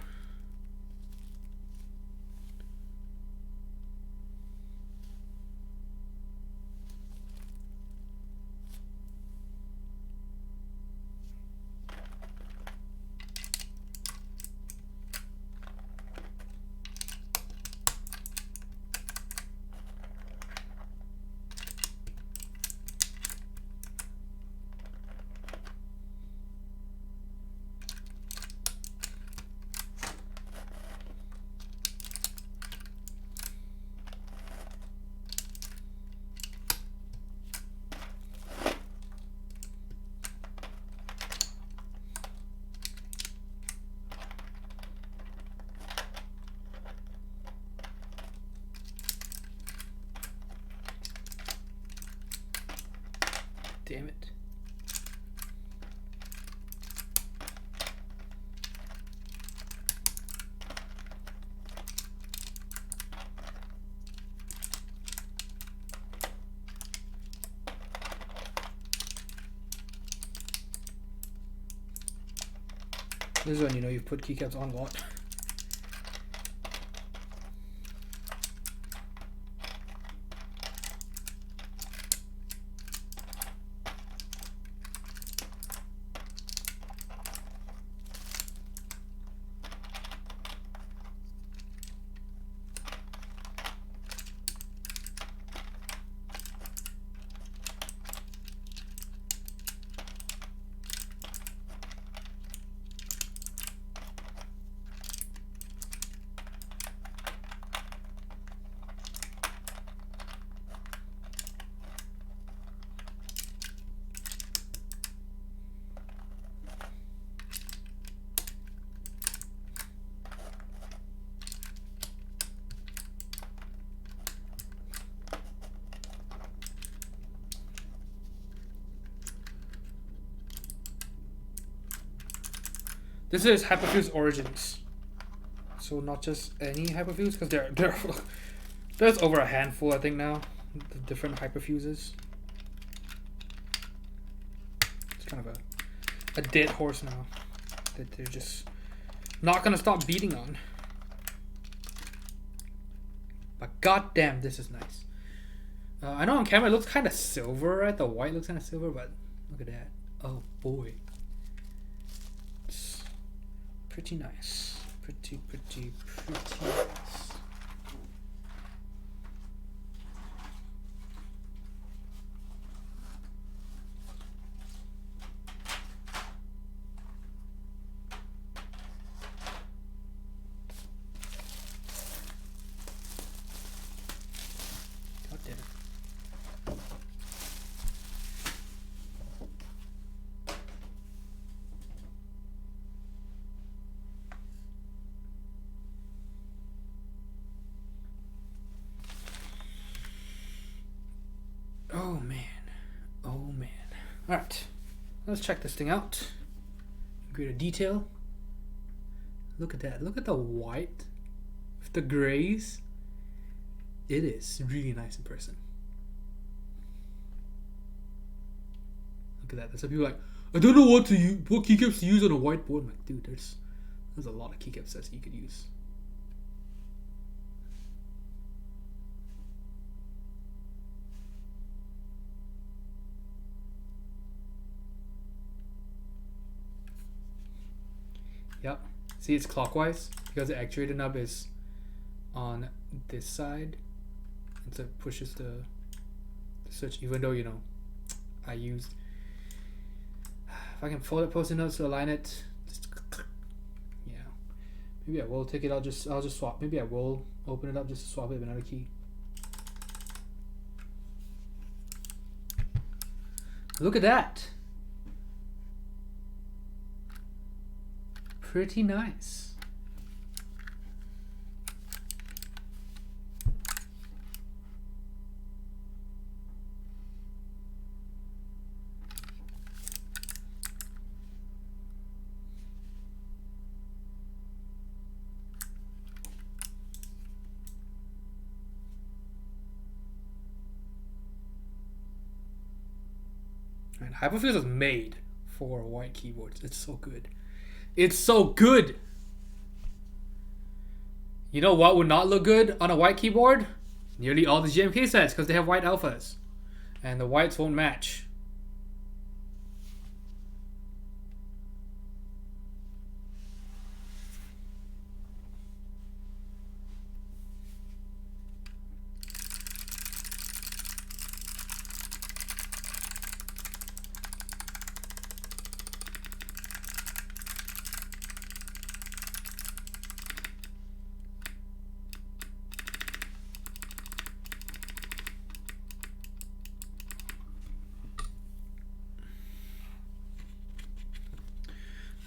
Damn it. This is when you know you've put keycaps on a lot. This is hyperfuse origins, so not just any hyperfuse, because there's over a handful, I think, now, the different hyperfuses. It's kind of a dead horse now that they're just not gonna stop beating on. But goddamn, this is nice. I know on camera it looks kind of silver, right? The white looks kind of silver, but look at that. Oh boy. Pretty nice. Pretty nice. God damn it. Oh man. Oh man. Alright. Let's check this thing out. Greater detail. Look at that. Look at the white with the grays. It is really nice in person. Look at that. There's some people like, I don't know what keycaps to use on a whiteboard. I'm like, dude, there's a lot of keycap sets you could use. Yep. See, it's clockwise because the actuator nub is on this side, and so it pushes the switch. Even though, you know, I used, if I can fold it post-it notes to align it, just yeah. Maybe I will take it. I'll just swap. Maybe I will open it up just to swap it with another key. Look at that. Pretty nice. And Hyperfuse was made for white keyboards. It's so good. It's so good. You know what would not look good on a white keyboard? Nearly all the GMK sets, because they have white alphas. And the whites won't match.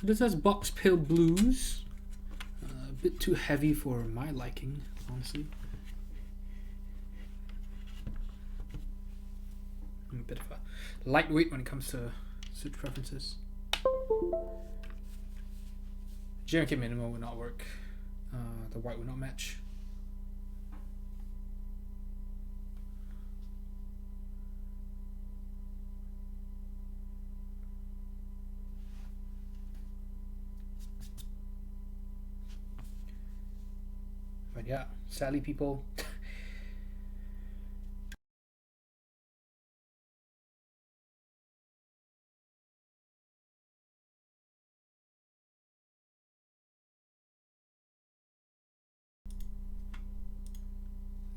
This has Box Pill Blues. A bit too heavy for my liking, honestly. I'm a bit of a lightweight when it comes to suit preferences. GMK Minimal would not work. The white would not match. But yeah, sadly people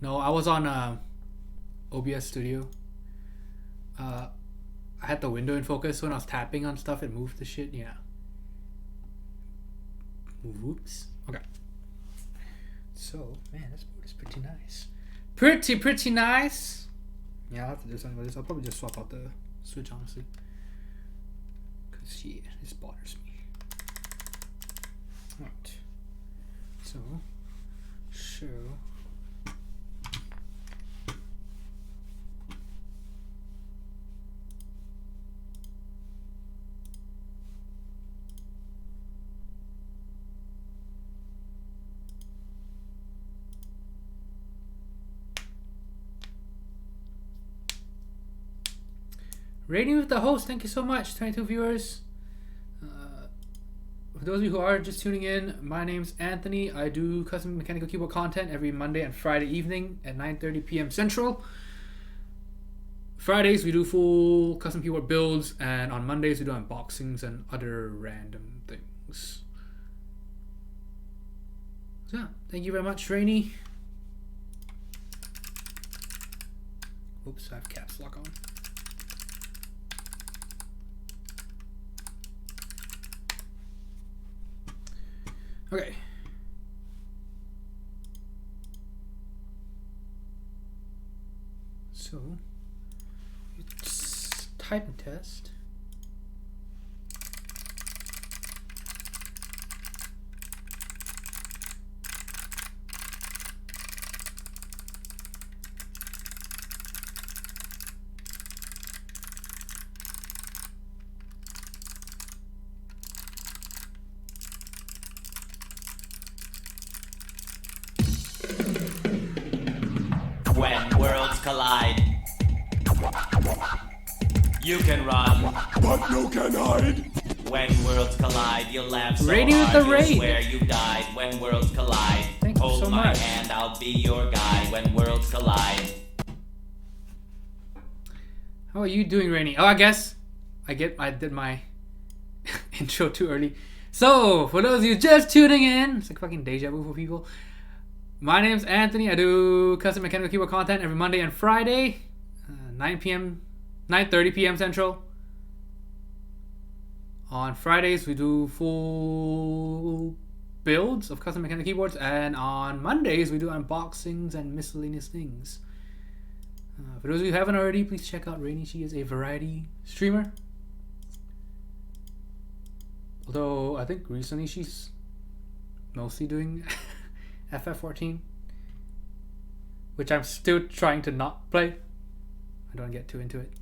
No, I was on OBS Studio. I had the window in focus when I was tapping on stuff. It moved the shit. Yeah. Whoops. Okay. So, man, this board is pretty nice. Pretty nice. Yeah, I'll have to do something with this. I'll probably just swap out the switch, honestly. Because, yeah, this bothers me. Alright. So, show. Rating with the host, thank you so much. 22 viewers. For those of you who are just tuning in, my name's Anthony. I do custom mechanical keyboard content every Monday and Friday evening at 9:30 p.m. Central. Fridays we do full custom keyboard builds, and on Mondays we do unboxings and other random things. So yeah, thank you very much, Rainy. Oops, I have caps lock on. Okay. So, it's type and test. When worlds collide, you can run, but you can hide. When worlds collide, you'll laugh so Rating with hard the you'll raid. swear you died. When worlds collide, Thank you hold so my much. hand, I'll be your guide. When worlds collide. How are you doing, Rainy? Oh, I guess I did my intro too early. So, for those of you just tuning in, it's like fucking deja vu for people. My name's Anthony. I do custom mechanical keyboard content every Monday and Friday, 9:30 p.m. Central. On Fridays, we do full builds of custom mechanical keyboards, and on Mondays, we do unboxings and miscellaneous things. For those of you who haven't already, please check out Rainy. She is a variety streamer. Although I think recently she's mostly doing FF14, which I'm still trying to not play. I don't get too into it.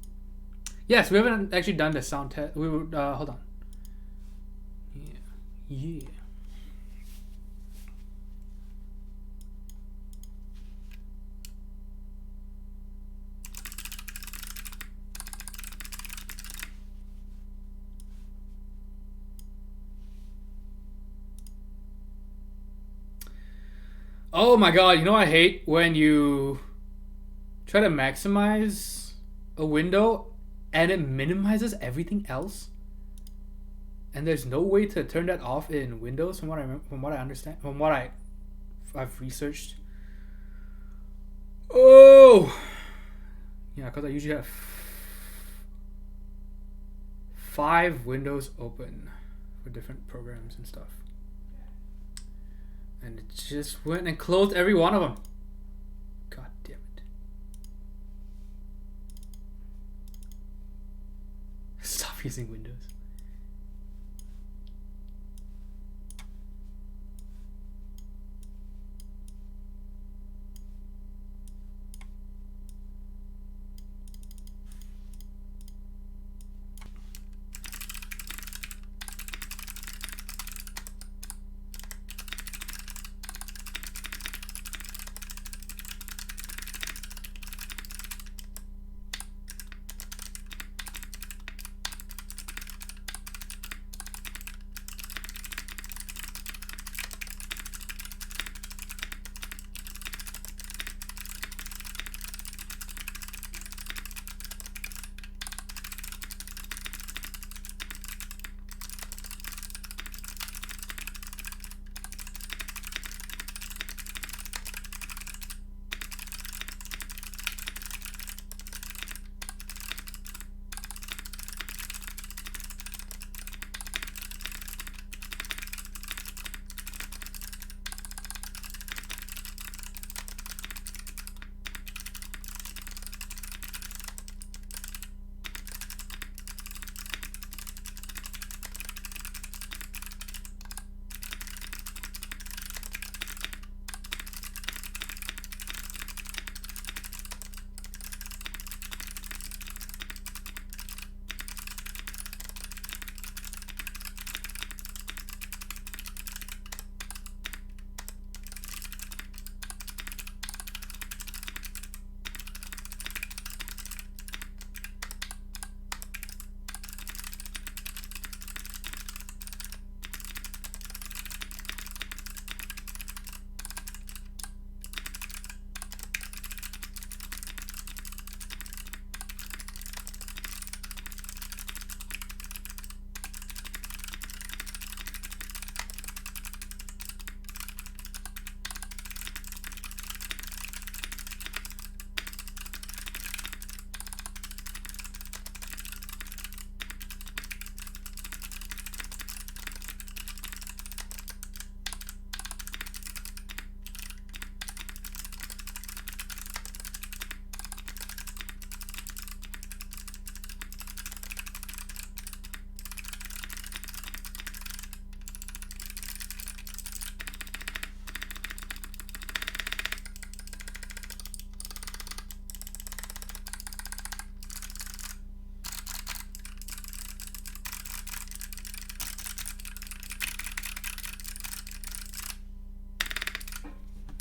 Yes, we haven't actually done the sound test. We were hold on. Yeah. Oh my god, you know I hate when you try to maximize a window and it minimizes everything else. And there's no way to turn that off in Windows from what I understand, from what I've researched. Oh! Yeah, cuz I usually have 5 windows open for different programs and stuff. And it just went and closed every one of them. God damn it. Stop using Windows.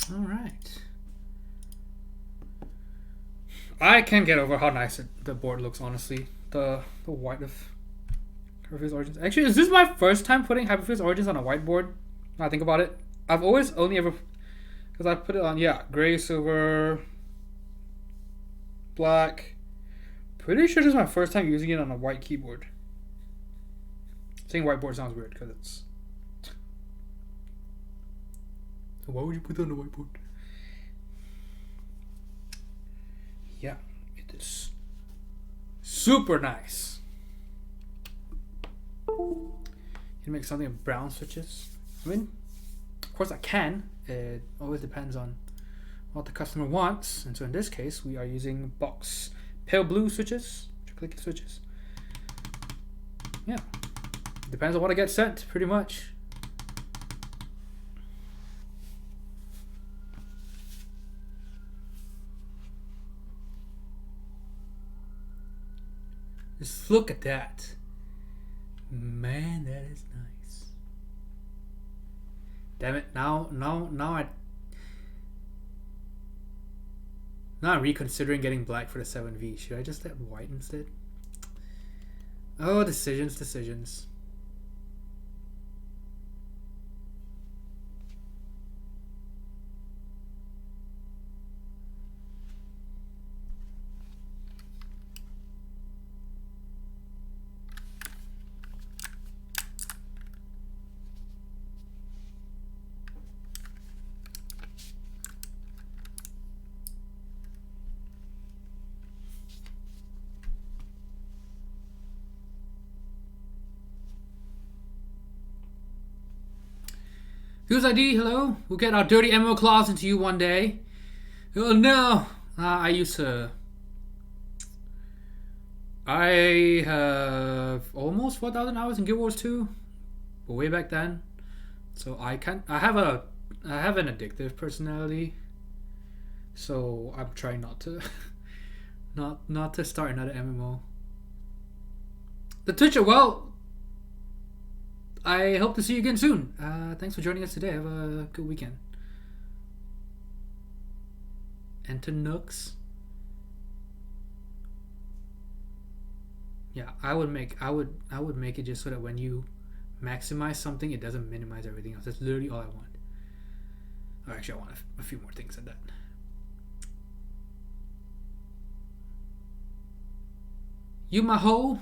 All right. I can't get over how nice the board looks, honestly. The white of Hyperfuse Origins. Actually, is this my first time putting Hyperfuse Origins on a whiteboard? Now I think about it. I've always only ever... Because I put it on, yeah, gray, silver, black. Pretty sure this is my first time using it on a white keyboard. Saying whiteboard sounds weird because it's... So why would you put it on the whiteboard? Yeah, it is super nice. You can make something of brown switches. I mean, of course I can. It always depends on what the customer wants. And so in this case, we are using box pale blue switches, clicky switches. Yeah, depends on what I get sent, pretty much. Just look at that. Man, that is nice. Damn it, now I'm reconsidering getting black for the 7V. Should I just get white instead? Oh, decisions. Who's ID? Hello? We'll get our dirty MMO claws into you one day. Oh no! I have almost 4,000 hours in Guild Wars 2, but way back then. So I have an addictive personality. So I'm trying not to, not to start another MMO. The Twitcher, well, I hope to see you again soon. Thanks for joining us today. Have a good weekend. And to Nooks. Yeah, I would make it just so that when you maximize something, it doesn't minimize everything else. That's literally all I want. Or actually, I want a few more things than that. You my hoe.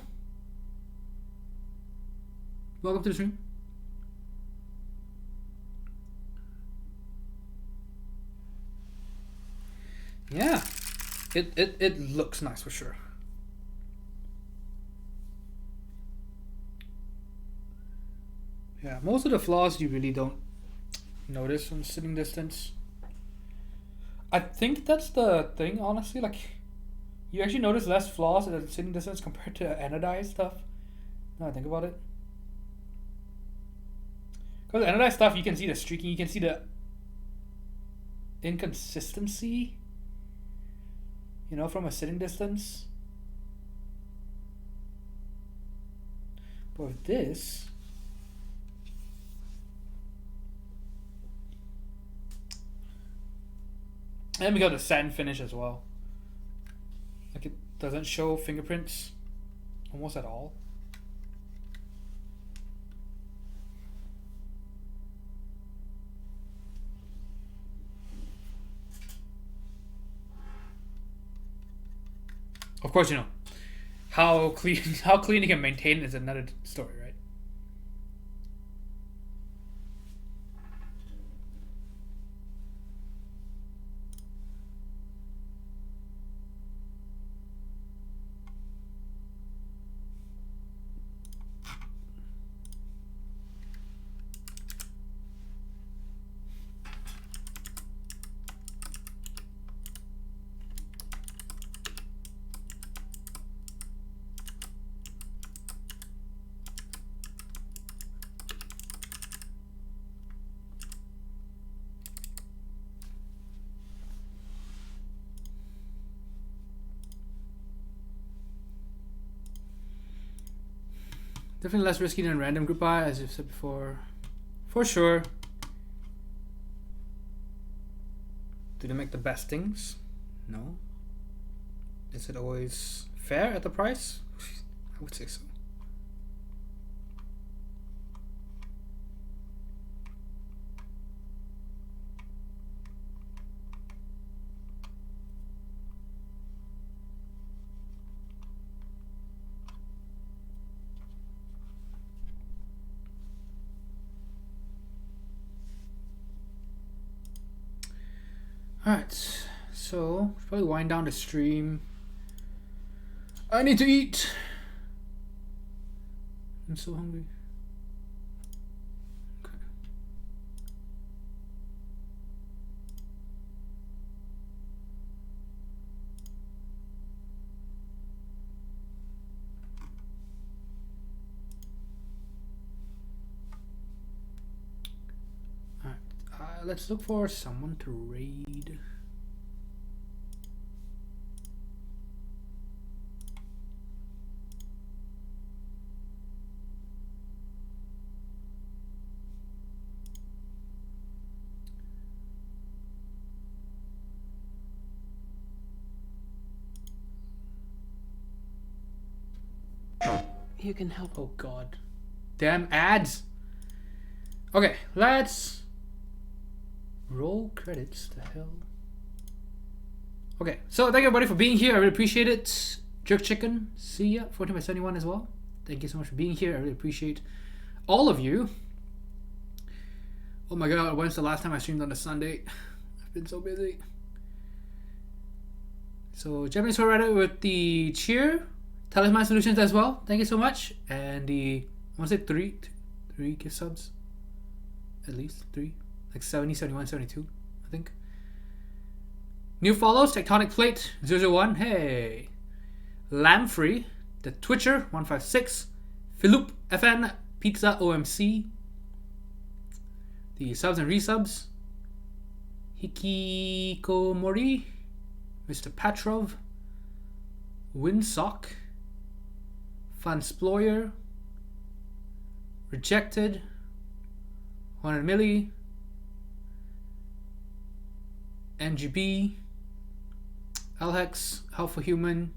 Welcome to the stream. Yeah, it looks nice for sure. Yeah, most of the flaws you really don't notice from sitting distance. I think that's the thing, honestly. Like, you actually notice less flaws at sitting distance compared to anodized stuff. Now I think about it. Because anodized stuff, you can see the streaking, you can see the inconsistency, you know, from a sitting distance. But with this, and we got the satin finish as well. Like, it doesn't show fingerprints almost at all. Of course, you know, how clean you can maintain it is another story, right? Definitely less risky than random group buy, as you've said before. For sure. Do they make the best things? No. Is it always fair at the price? I would say so. Alright, so probably wind down the stream. I need to eat. I'm so hungry. Okay. Let's look for someone to raid. You can help. Oh god. Damn ads. Okay, let's roll credits. The hell. Okay, so thank you everybody for being here. I really appreciate it. Jerk Chicken, see ya. 14 by 71 as well. Thank you so much for being here. I really appreciate all of you. Oh my god, when's the last time I streamed on a Sunday? I've been so busy. So Japanese for Reddit with the cheer. Talisman Solutions as well. Thank you so much. And the, I want to say three gift subs. At least 3. Like 70, 71, 72, I think. New follows, Tectonic Plate 001. Hey. Lamfrey, The Twitcher 156. Philip FN, Pizza OMC. The subs and resubs. Hikikomori, Mr. Petrov. Windsock. Fansployer, Rejected, 100 Milli, NGB, Alhex, Alpha Human.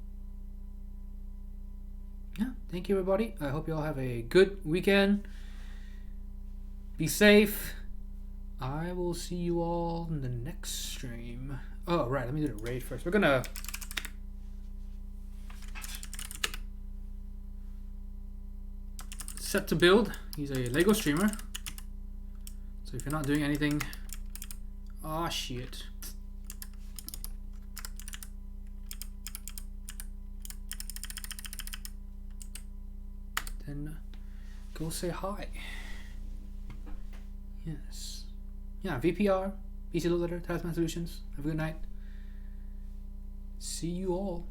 Yeah, thank you everybody. I hope you all have a good weekend. Be safe. I will see you all in the next stream. Oh, right, let me do the raid first. We're gonna set to build. He's a Lego streamer. So if you're not doing anything, oh shit. Then go say hi. Yes. Yeah, VPR, PC Load Letter, Talisman Solutions. Have a good night. See you all.